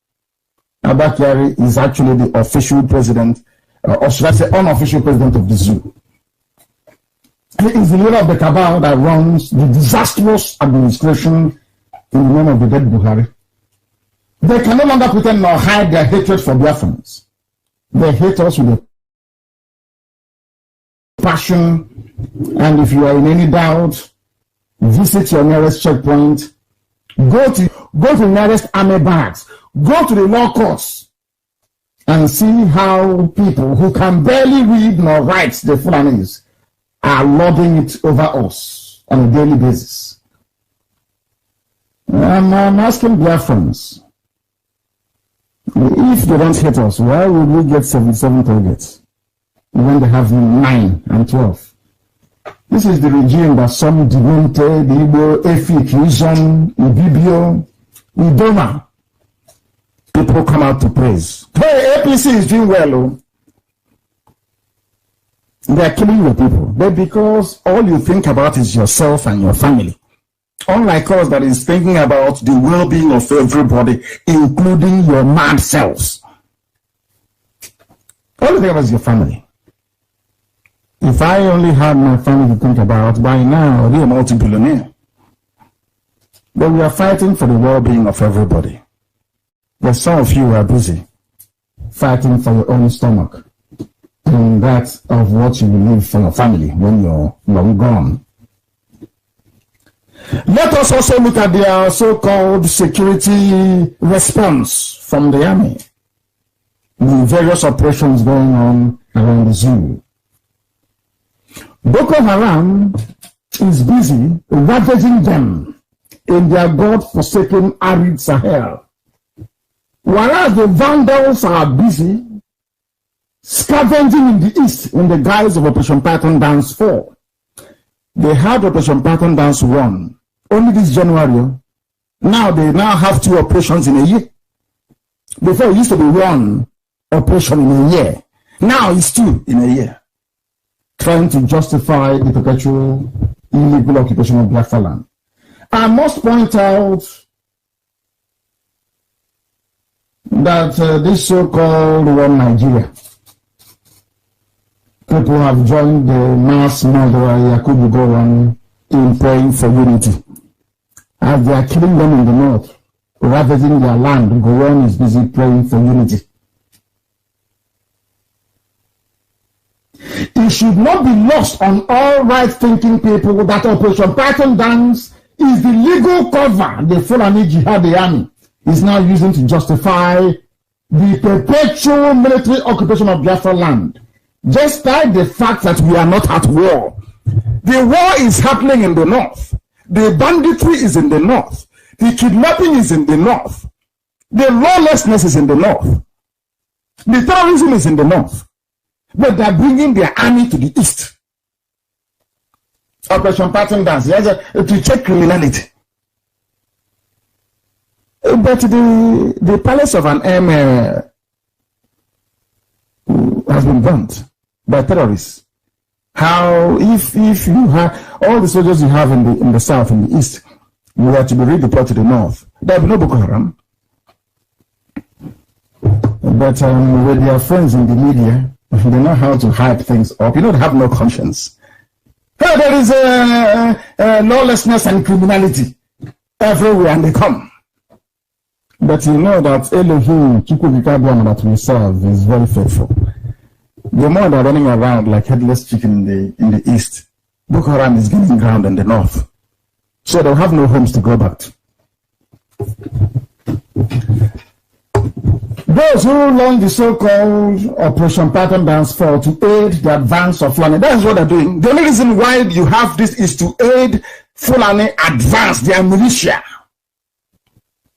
Abba Kyari is actually the official president, or should I say unofficial president of the zoo. He is the leader of the cabal that runs the disastrous administration in the name of the dead Buhari. They can no longer pretend nor hide their hatred for Biafans. They hate us with a passion, and if you are in any doubt, visit your nearest checkpoint, go to the nearest army barracks, go to the law courts, and see how people who can barely read nor write the Fulanis are lording it over us on a daily basis. I'm asking Biafans, if they don't hate us, why would we get 77 targets when they have 9 and 12? This is the regime that some demented, Igbo, Efik, Izon, Ibibio, Idoma, people come out to praise. Hey, APC is doing well, oh. They are killing your people. But because all you think about is yourself and your family. Unlike us that is thinking about the well-being of everybody, including your mad selves. All you think about is your family. If I only had my family to think about, by now I'll be a multi-billionaire. But we are fighting for the well-being of everybody. But some of you are busy fighting for your own stomach and that of what you will leave for your family when you're long gone. Let us also look at their so-called security response from the army. The various operations going on around the zoo. Boko Haram is busy ravaging them in their God-forsaken arid Sahel. Whereas the Vandals are busy scavenging in the east in the guise of Operation Python Dance 4. They had Operation Python Dance 1 only this January. Now they have 2 operations in a year. Before it used to be 1 operation in a year. Now it's 2 in a year. Trying to justify the perpetual illegal occupation of Biafra land. I must point out that this so-called one Nigeria, people have joined the mass murderer Yakubu Gowon in praying for unity. As they are killing them in the north, ravaging their land, Gowon is busy praying for unity. It should not be lost on all right-thinking people that Operation Python Dance is the legal cover the Fulani Jihadi army is now using to justify the perpetual military occupation of Biafra land, despite the fact that we are not at war. The war is happening in the north. The banditry is in the north. The kidnapping is in the north. The lawlessness is in the north. The terrorism is in the north. But they're bringing their army to the east. Operation Python Dance, to check criminality. But the palace of an emir has been burnt by terrorists. How, if you have all the soldiers you have in the south, in the east, you were to be redeployed to the north, there will be no Boko Haram. But with their friends in the media, they know how to hype things up. You know, they have no conscience. Hey, there is lawlessness and criminality everywhere, and they come. But you know that Elohim, that we serve, is very faithful. The more they're running around like headless chicken in the east, Boko Haram is gaining ground in the north. So they'll have no homes to go back to. Those who launched the so-called Operation Python Dance for to aid the advance of Fulani, that is what they're doing. The only reason why you have this is to aid Fulani advance their militia,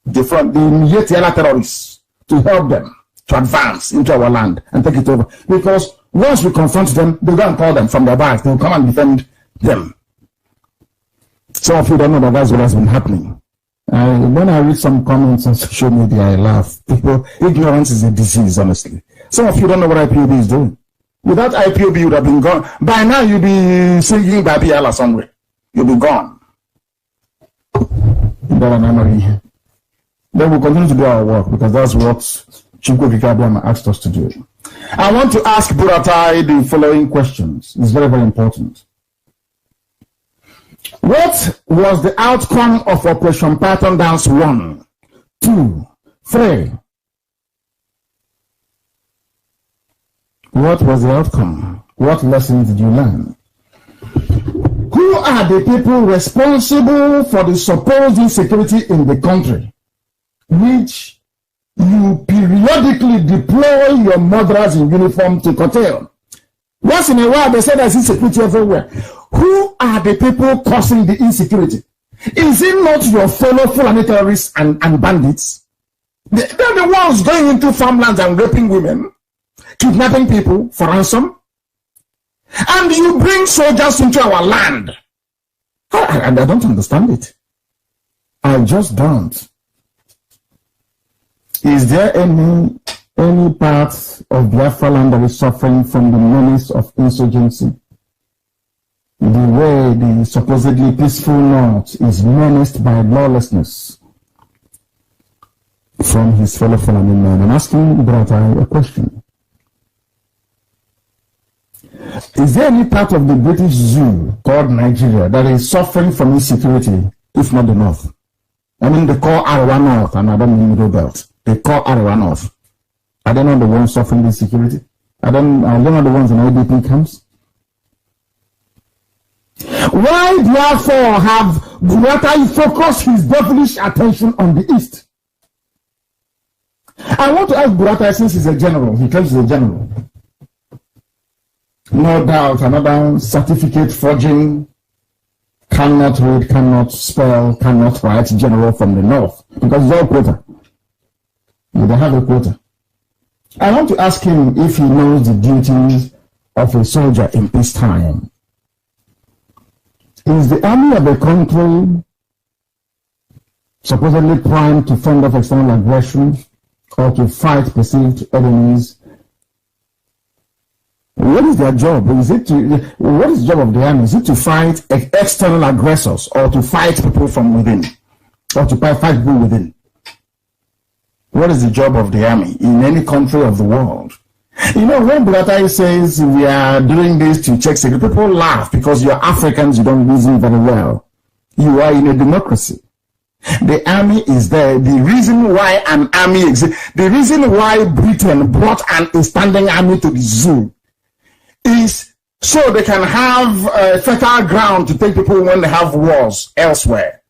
the Yetiala terrorists, to help them to advance into our land and take it over. Because once we confront them, they go and call them from their backs. They will come and defend them. Some of you don't know that that's what has been happening. When I read some comments on social media, I laugh. Ignorance is a disease, honestly. Some of you don't know what IPOB is doing. Without IPOB, you would have been gone. By now, you'll be singing Babi Allah somewhere. You'll be gone. Then we'll continue to do our work because that's what Chukwu Kikabiama asked us to do. I want to ask Buratai the following questions. It's very, very important. What was the outcome of Operation Python Dance 1, 2, 3? What was the outcome? What lessons did you learn? Who are the people responsible for the supposed insecurity in the country, which you periodically deploy your murderers in uniform to curtail? Once in a while, they say there's insecurity everywhere. Who are the people causing the insecurity? Is it not your fellow Fulani terrorists and bandits? They're the ones going into farmlands and raping women, kidnapping people for ransom. And you bring soldiers into our land. I don't understand it. I just don't. Is there any part of Biafra land that is suffering from the menace of insurgency? The way the supposedly peaceful north is menaced by lawlessness from his fellow Fulani men. I'm asking Bratai a question. Is there any part of the British Zoo called Nigeria that is suffering from insecurity, if not the north? I mean, they call Arawa North, and I don't mean Middle Belt. They call Arawa North. Are they not the ones suffering insecurity? Are they not the ones in IDP camps? Why therefore have Buratai focused his devilish attention on the east? I want to ask Buratai, since he's a general, he claims he's a general. No doubt another certificate forging, cannot read, cannot spell, cannot write general from the north, because it's all quota. They have a quota. I want to ask him if he knows the duties of a soldier in peacetime. Is the army of a country supposedly primed to fend off external aggression or to fight perceived enemies? What is their job? What is the job of the army? Is it to fight external aggressors or to fight people from within? Or to fight people within? What is the job of the army in any country of the world? You know, when Buratai says we are doing this to check security, people laugh because you're Africans, you don't reason very well. You are in a democracy. The army is there. The reason why an army exists, the reason why Britain brought a standing army to the zoo is so they can have fertile ground to take people when they have wars elsewhere.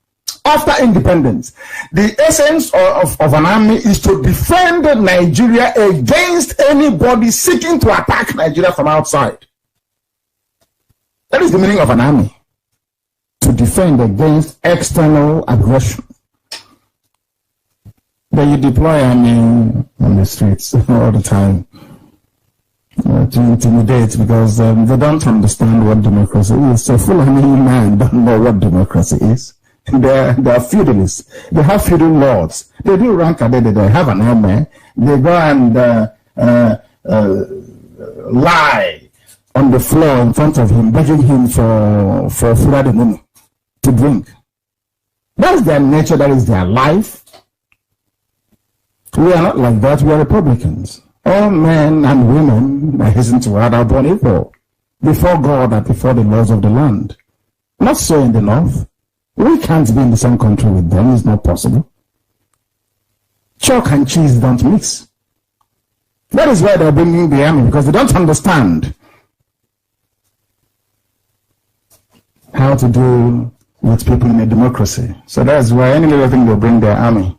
After independence, the essence of an army is to defend Nigeria against anybody seeking to attack Nigeria from outside. That is the meaning of an army. To defend against external aggression. Then you deploy army on the streets all the time to intimidate, because they don't understand what democracy is. So Fulani man don't know what democracy is. They're feudalists. They have feudal lords. They do rank a day. They have an army. They go and lie on the floor in front of him, begging him for Fulani money to drink. That's their nature. That is their life. We are not like that. We are Republicans. All men and women, I hasten to add, are born equal before God and before the laws of the land. Not so in the North. We can't be in the same country with them. It's not possible. Chalk and cheese don't mix. That is why they're bringing the army, because they don't understand how to deal with people in a democracy. So that's why any little thing they bring their army.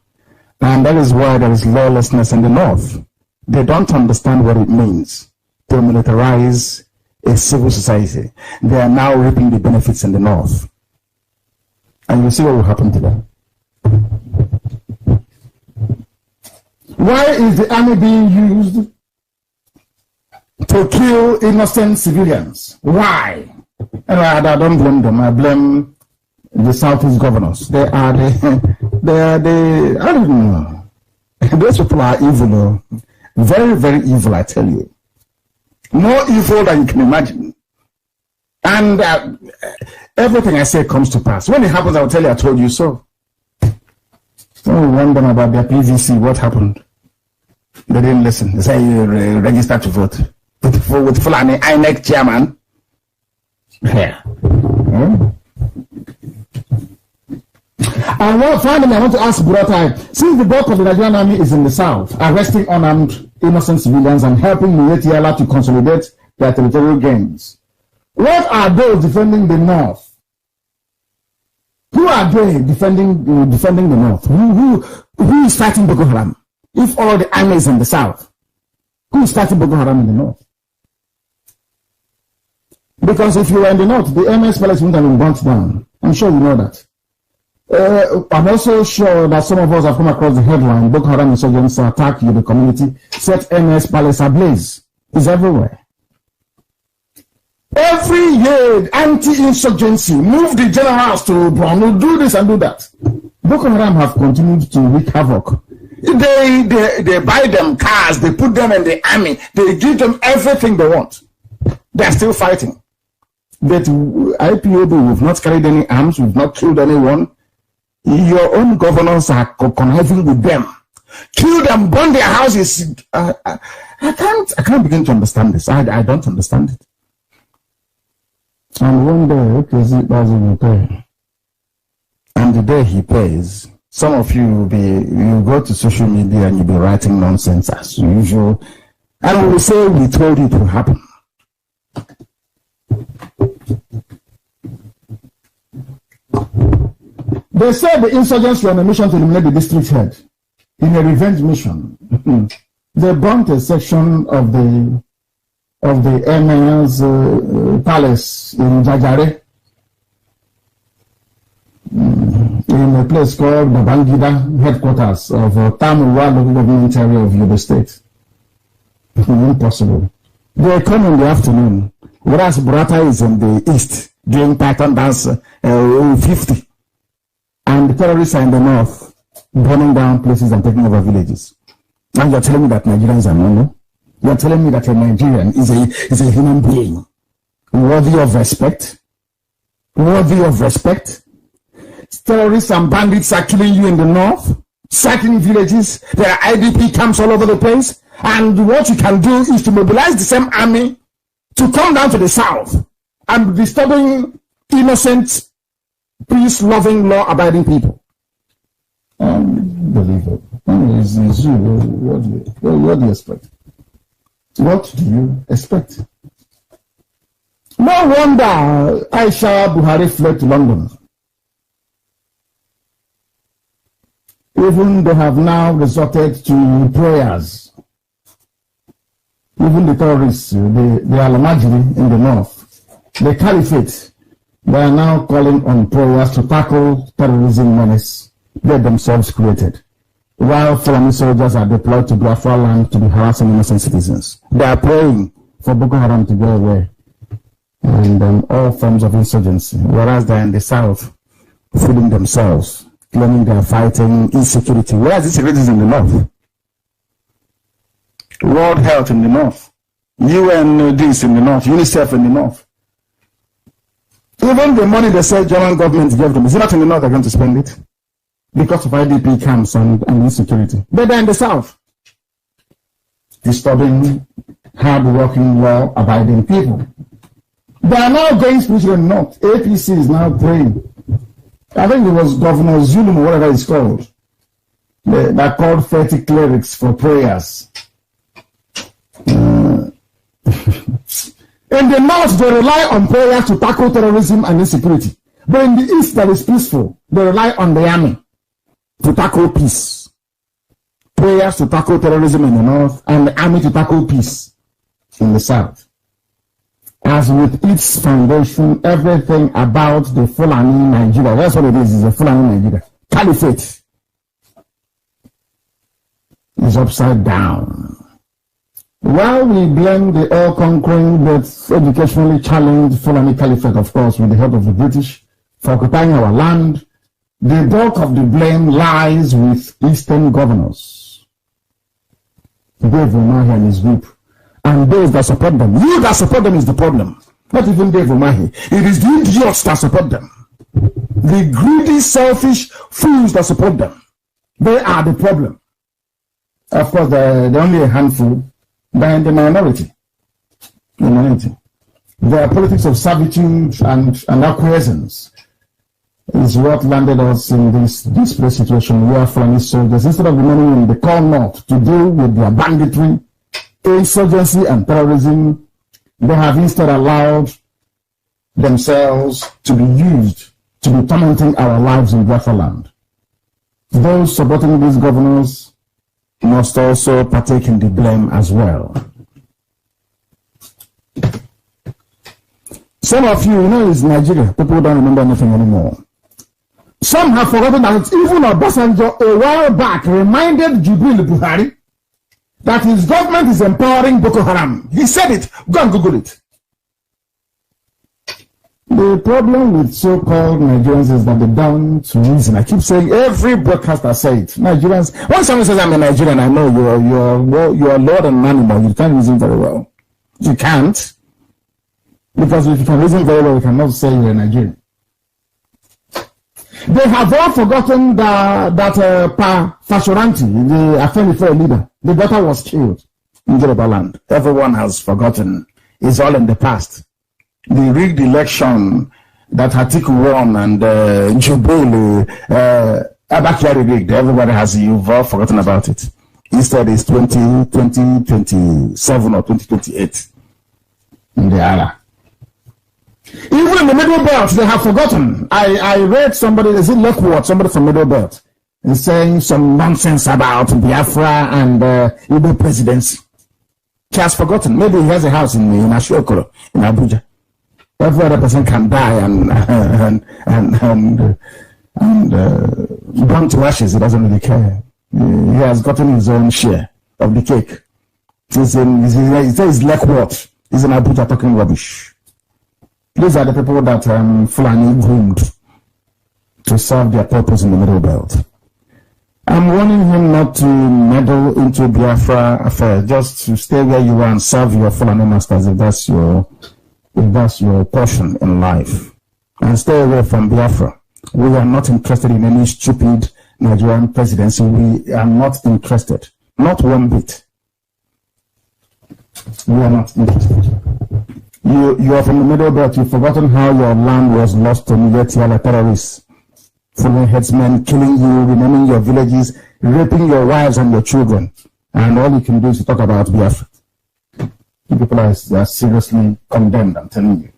And that is why there is lawlessness in the North. They don't understand what it means to militarize a civil society. They are now reaping the benefits in the North. And you see what will happen to them. Why is the army being used to kill innocent civilians? Why? And I don't blame them. I blame the Southeast governors. They are the I don't know. Those people are evil. Very, very evil, I tell you. More evil than you can imagine. And everything I say comes to pass. When it happens, I'll tell you I told you so. Don't wonder about their PVC. What happened? They didn't listen. They say you register to vote. With Fulani INEC chairman. Yeah. And finally, I want to ask Buratai, since the bulk of the Nigerian army is in the south, arresting unarmed innocent civilians and helping Mietiala to consolidate their territorial gains, what are those defending the north? Who are they defending the north? Who is fighting Boko Haram? If all the army is in the south, who is fighting Boko Haram in the north? Because if you were in the north, the MS palace wouldn't have been burnt down. I'm sure you know that. I'm also sure that some of us have come across the headline, Boko Haram insurgents attack the community, set MS palace ablaze. It's everywhere. Every year, anti-insurgency, move the generals to Borno, do this and do that. Boko Haram have continued to wreak havoc. They buy them cars, they put them in the army, they give them everything they want. They're still fighting. But IPOB, we've not carried any arms, we've not killed anyone. Your own governors are conniving with them. Kill them, burn their houses. I can't begin to understand this. I don't understand it. And one day, Mazi will pay. And the day he pays, some of you you go to social media and you'll be writing nonsense as usual. And we will say we told it will happen. They said the insurgents were on a mission to eliminate the district head in a revenge mission. They burnt a section of the emir's palace in Jajare, in a place called Babangida, headquarters of Tamuwa local government area of Yobe State. Impossible. They come in the afternoon, whereas Burata is in the east doing Python dance 50. And the terrorists are in the north, burning down places and taking over villages. And you're telling me that Nigerians are normal? You're telling me that a Nigerian is a human being worthy of respect? Worthy of respect? Terrorists and bandits are killing you in the north, sacking villages. There are IDP camps all over the place. And what you can do is to mobilize the same army to come down to the south and be disturbing innocent, peace-loving, law-abiding people. Unbelievable. It's you. What do you expect? What do you expect? No wonder Aisha Buhari fled to London. Even they have now resorted to prayers. Even the terrorists, the Al-Majri in the north, the caliphate, they are now calling on prayers to tackle terrorism menace they themselves created, while Fulani soldiers are deployed to Biafra land to be harassing innocent citizens. They are praying for Boko Haram to go away and all forms of insurgency, whereas they are in the south, fooling themselves, claiming they are fighting insecurity, whereas insecurity is in the north. World Health in the north, UNODs in the north, UNICEF in the north. Even the money they say German government gave them, is it not in the north they're going to spend it? Because of IDP camps and insecurity. But they're in the south, disturbing, hard-working, law-abiding people. They are now going spiritual in the north. APC is now praying. I think it was Governor Zulum or whatever it's called. They called 30 clerics for prayers. In the north, they rely on prayers to tackle terrorism and insecurity. But in the east, that is peaceful. They rely on the army to tackle peace. Prayers to tackle terrorism in the north, and the army to tackle peace in the south. As with its foundation, everything about the Fulani Nigeria, that's what it is a Fulani Nigeria. Caliphate is upside down. While we blame the all-conquering but educationally challenged Fulani Caliphate, of course, with the help of the British, for occupying our land, the bulk of the blame lies with Eastern governors. Dave Umahi and his group, and those that support them. You that support them is the problem. Not even Dave Umahi. It is the idiots that support them. The greedy, selfish fools that support them. They are the problem. Of course, they're only a handful. They're in the minority. Their politics of servitude and acquiescence is what landed us in this desperate situation where Fulani soldiers, instead of remaining in the core north to deal with their banditry, insurgency and terrorism, they have instead allowed themselves to be used to be tormenting our lives in Biafra land. Those supporting these governors must also partake in the blame as well. Some of you know it's Nigeria. People don't remember anything anymore. Some have forgotten that even Obasanjo a while back reminded Jubril Buhari that his government is empowering Boko Haram. He said it. Go and Google it. The problem with so-called Nigerians is that they don't reason. I keep saying every broadcaster say it. Nigerians, when someone says I'm a Nigerian, I know you're Lord and animal. You can't reason very well. You can't. Because if you can reason very well, you cannot say you're a Nigerian. They have all forgotten that Pa Fashoranti, the Afenifere leader, the daughter was killed in Yoruba land. Everyone has forgotten. It's all in the past. The rigged election that Atiku won and Jubilee, Abakari rigged, everybody has, you've all forgotten about it. Instead, it's 2027 or 2028 in the era. Even in the Middle Belt, they have forgotten. I read somebody, is it Lockwood, somebody from Middle Belt, is saying some nonsense about Biafra and Igbo presidency. He has forgotten. Maybe he has a house in Ashokoro, in Abuja. Every other person can die and burn to ashes. He doesn't really care. He has gotten his own share of the cake. He says Lockwood. He's in Abuja talking rubbish. These are the people that Fulani groomed to serve their purpose in the Middle Belt. I'm warning him not to meddle into Biafra affair, just to stay where you are and serve your Fulani masters if that's your portion in life. And stay away from Biafra. We are not interested in any stupid Nigerian presidency. We are not interested. Not one bit. We are not interested. You are from the Middle Belt. You've forgotten how your land was lost to Nigerian terrorists, following headsmen, killing you, renaming your villages, raping your wives and your children. And all you can do is to talk about Biafra. People are seriously condemned, I'm telling you.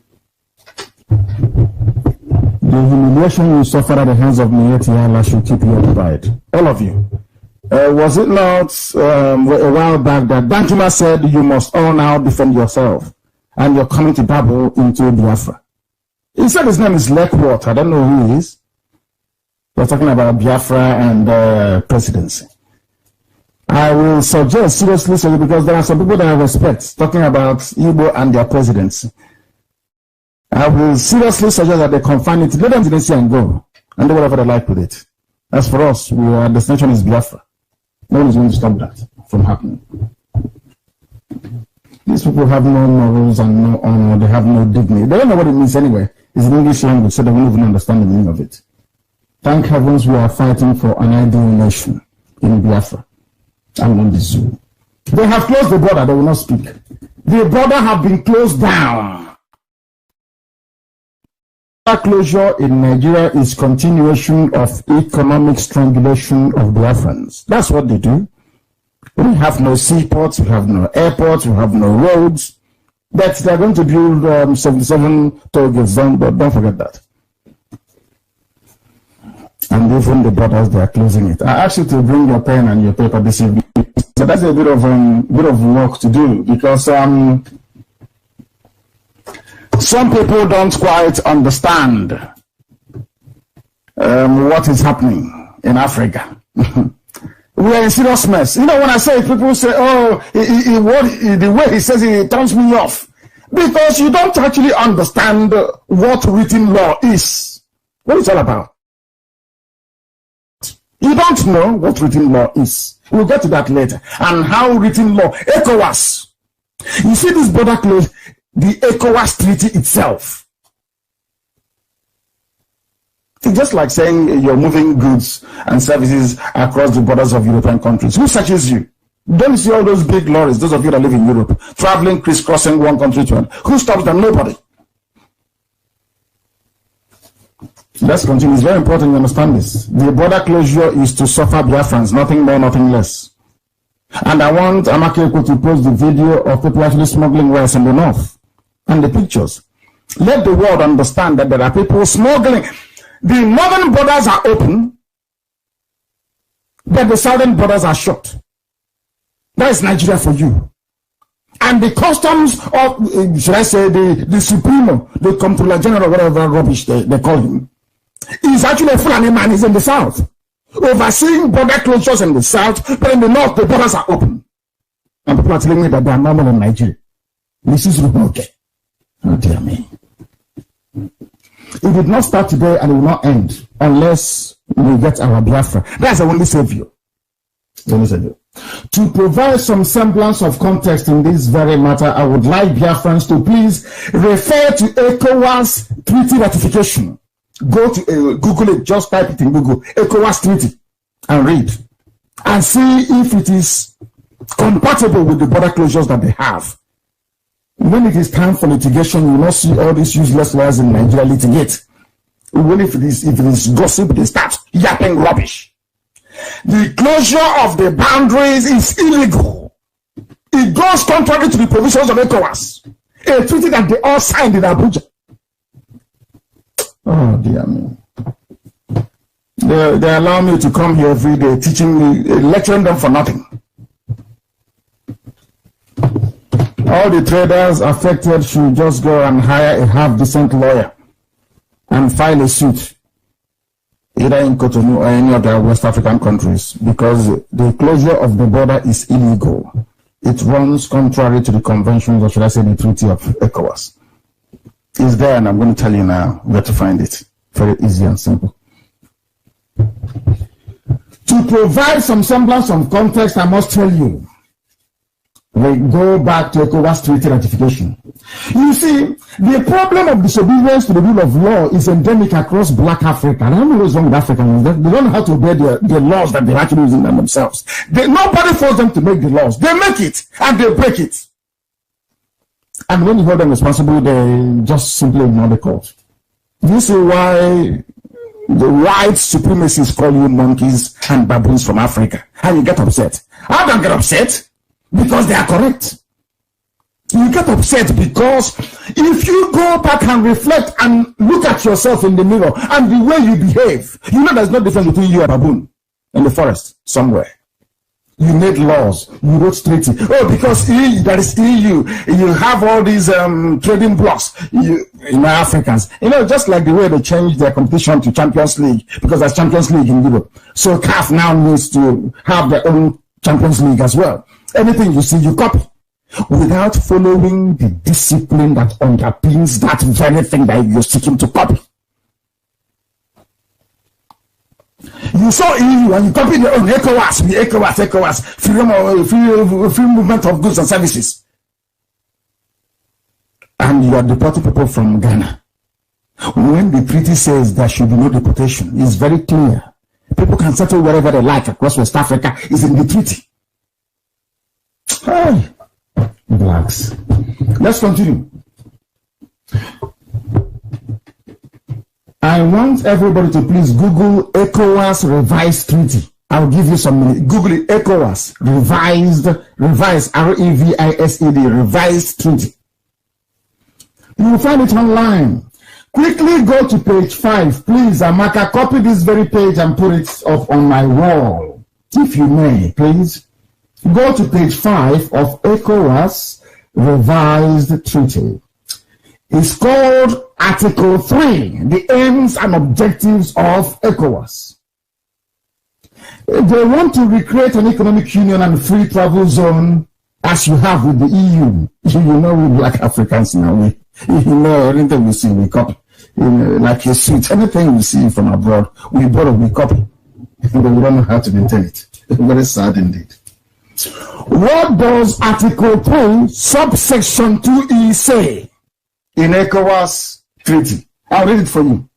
The humiliation you suffered at the hands of Mietiala should keep you occupied. All of you. Was it not a while back that Danjuma said you must all now defend yourself and you're coming to babble into Biafra? He said his name is Lekwater. I don't know who he is. We're talking about Biafra and presidency. I will suggest seriously, because there are some people that I respect talking about Igbo and their presidency. I will seriously suggest that they confine it, let them to and go, and do whatever they like with it. As for us, the destination is Biafra. No one is going to stop that from happening. These people have no morals and no honor, they have no dignity. They don't know what it means anyway. It's an English language, so they won't even understand the meaning of it. Thank heavens we are fighting for an ideal nation in Biafra and not the zoo. They have closed the border, they will not speak. The border have been closed down. Closure in Nigeria is continuation of economic strangulation of Biafrans. That's what they do. We have no seaports, we have no airports, we have no roads. But they're going to build 77 toll gates, don't forget that. And even the borders, they are closing it. I asked you to bring your pen and your paper this evening. So that's a bit of work to do, because some people don't quite understand what is happening in Africa. We are in serious mess. You know, when I say it, people say, oh, the way he says it turns me off. Because you don't actually understand what written law is. What it's all about. You don't know what written law is. We'll get to that later. And how written law, ECOWAS. You see this border close, the ECOWAS treaty itself. It's just like saying you're moving goods and services across the borders of European countries. Who searches you? Don't you see all those big lorries, those of you that live in Europe, traveling, crisscrossing one country to another? Who stops them? Nobody. Let's continue. It's very important you understand this. The border closure is to suffer Biafrans, nothing more, nothing less. And I want Amakeko to post the video of people actually smuggling rice in the north and the pictures. Let the world understand that there are people smuggling. The northern borders are open, but the southern borders are shut. That is Nigeria for you. And the customs of, should I say, the Supremo, the Comptroller General, whatever rubbish they call him, is actually a Fulani man. He's in the south, overseeing border closures in the south, but in the north, the borders are open. And people are telling me that they are normal in Nigeria. This is okay. Oh, dear me. It did not start today and it will not end unless we get our Biafra. That's the only savior. The only savior. To provide some semblance of context in this very matter, I would like Biafrans to please refer to ECOWAS treaty ratification. Go to Google it, just type it in Google, ECOWAS treaty, and read. And see if it is compatible with the border closures that they have. When it is time for litigation, you will not see all these useless lawyers in Nigeria litigate. Even if it is gossip, they start yapping rubbish. The closure of the boundaries is illegal. It goes contrary to the provisions of ECOWAS, a treaty that they all signed in Abuja. Oh dear me. They allow me to come here every day teaching me, lecturing them for nothing. All the traders affected should just go and hire a half-decent lawyer and file a suit, either in Cotonou or any of the West African countries, because the closure of the border is illegal. It runs contrary to the conventions, or should I say the treaty of ECOWAS. It's there, and I'm going to tell you now where to find it. Very easy and simple. To provide some semblance of context, I must tell you, we go back to ECOWAS treaty ratification. You see, the problem of disobedience to the rule of law is endemic across Black Africa. I don't know what's wrong with Africans. They don't know how to obey the laws that they're actually using them themselves. Nobody forces them to make the laws. They make it and they break it. And when you hold them responsible, they just simply ignore the court. This is why the white supremacists call you monkeys and baboons from Africa. And you get upset. I don't get upset. Because they are correct. You get upset because if you go back and reflect and look at yourself in the mirror and the way you behave, you know there's no difference between you and a baboon in the forest somewhere. You made laws, you wrote treaty. Oh, because there is EU, you have all these trading blocks, Africans. Just like the way they changed their competition to Champions League, because there's Champions League in Europe. So CAF now needs to have their own Champions League as well. Anything you see, you copy, without following the discipline that underpins that very thing that you're seeking to copy. You saw EU and you copied your own ECOWAS, free movement of goods and services. And you are deporting people from Ghana. When the treaty says there should be no deportation, it's very clear. People can settle wherever they like across West Africa. It's in the treaty. Hey, blacks. Let's continue. I want everybody to please Google ECOWAS revised treaty. I'll give you some minutes. Google it, ECOWAS revised, REVISED, revised treaty. You will find it online. Quickly go to page 5. Please, Amaka, copy this very page and put it up on my wall. If you may, please. Go to page 5 of ECOWAS revised treaty. It's called Article 3, the aims and objectives of ECOWAS. They want to recreate an economic union and free travel zone as you have with the EU. We black Africans now, anything we see, we copy. Like a suit, anything we see from abroad, we borrow, we copy. But we don't know how to maintain it. Very sad indeed. What does Article 3, subsection 2E say in ECOWAS treaty? I'll read it for you.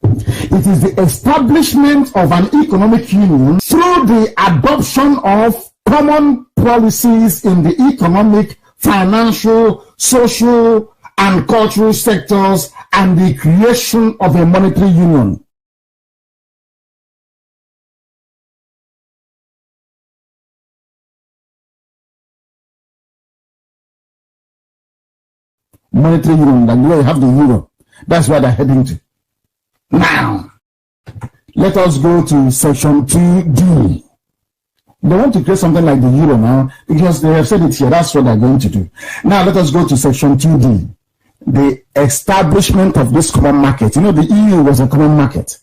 It is the establishment of an economic union through the adoption of common policies in the economic, financial, social, and cultural sectors and the creation of a monetary union. Monetary union, like the way you have the euro. That's what they're heading to. Now, let us go to section 2D. They want to create something like the euro now because they have said it here. That's what they're going to do. Now, let us go to section 2D. The establishment of this common market. The EU was a common market.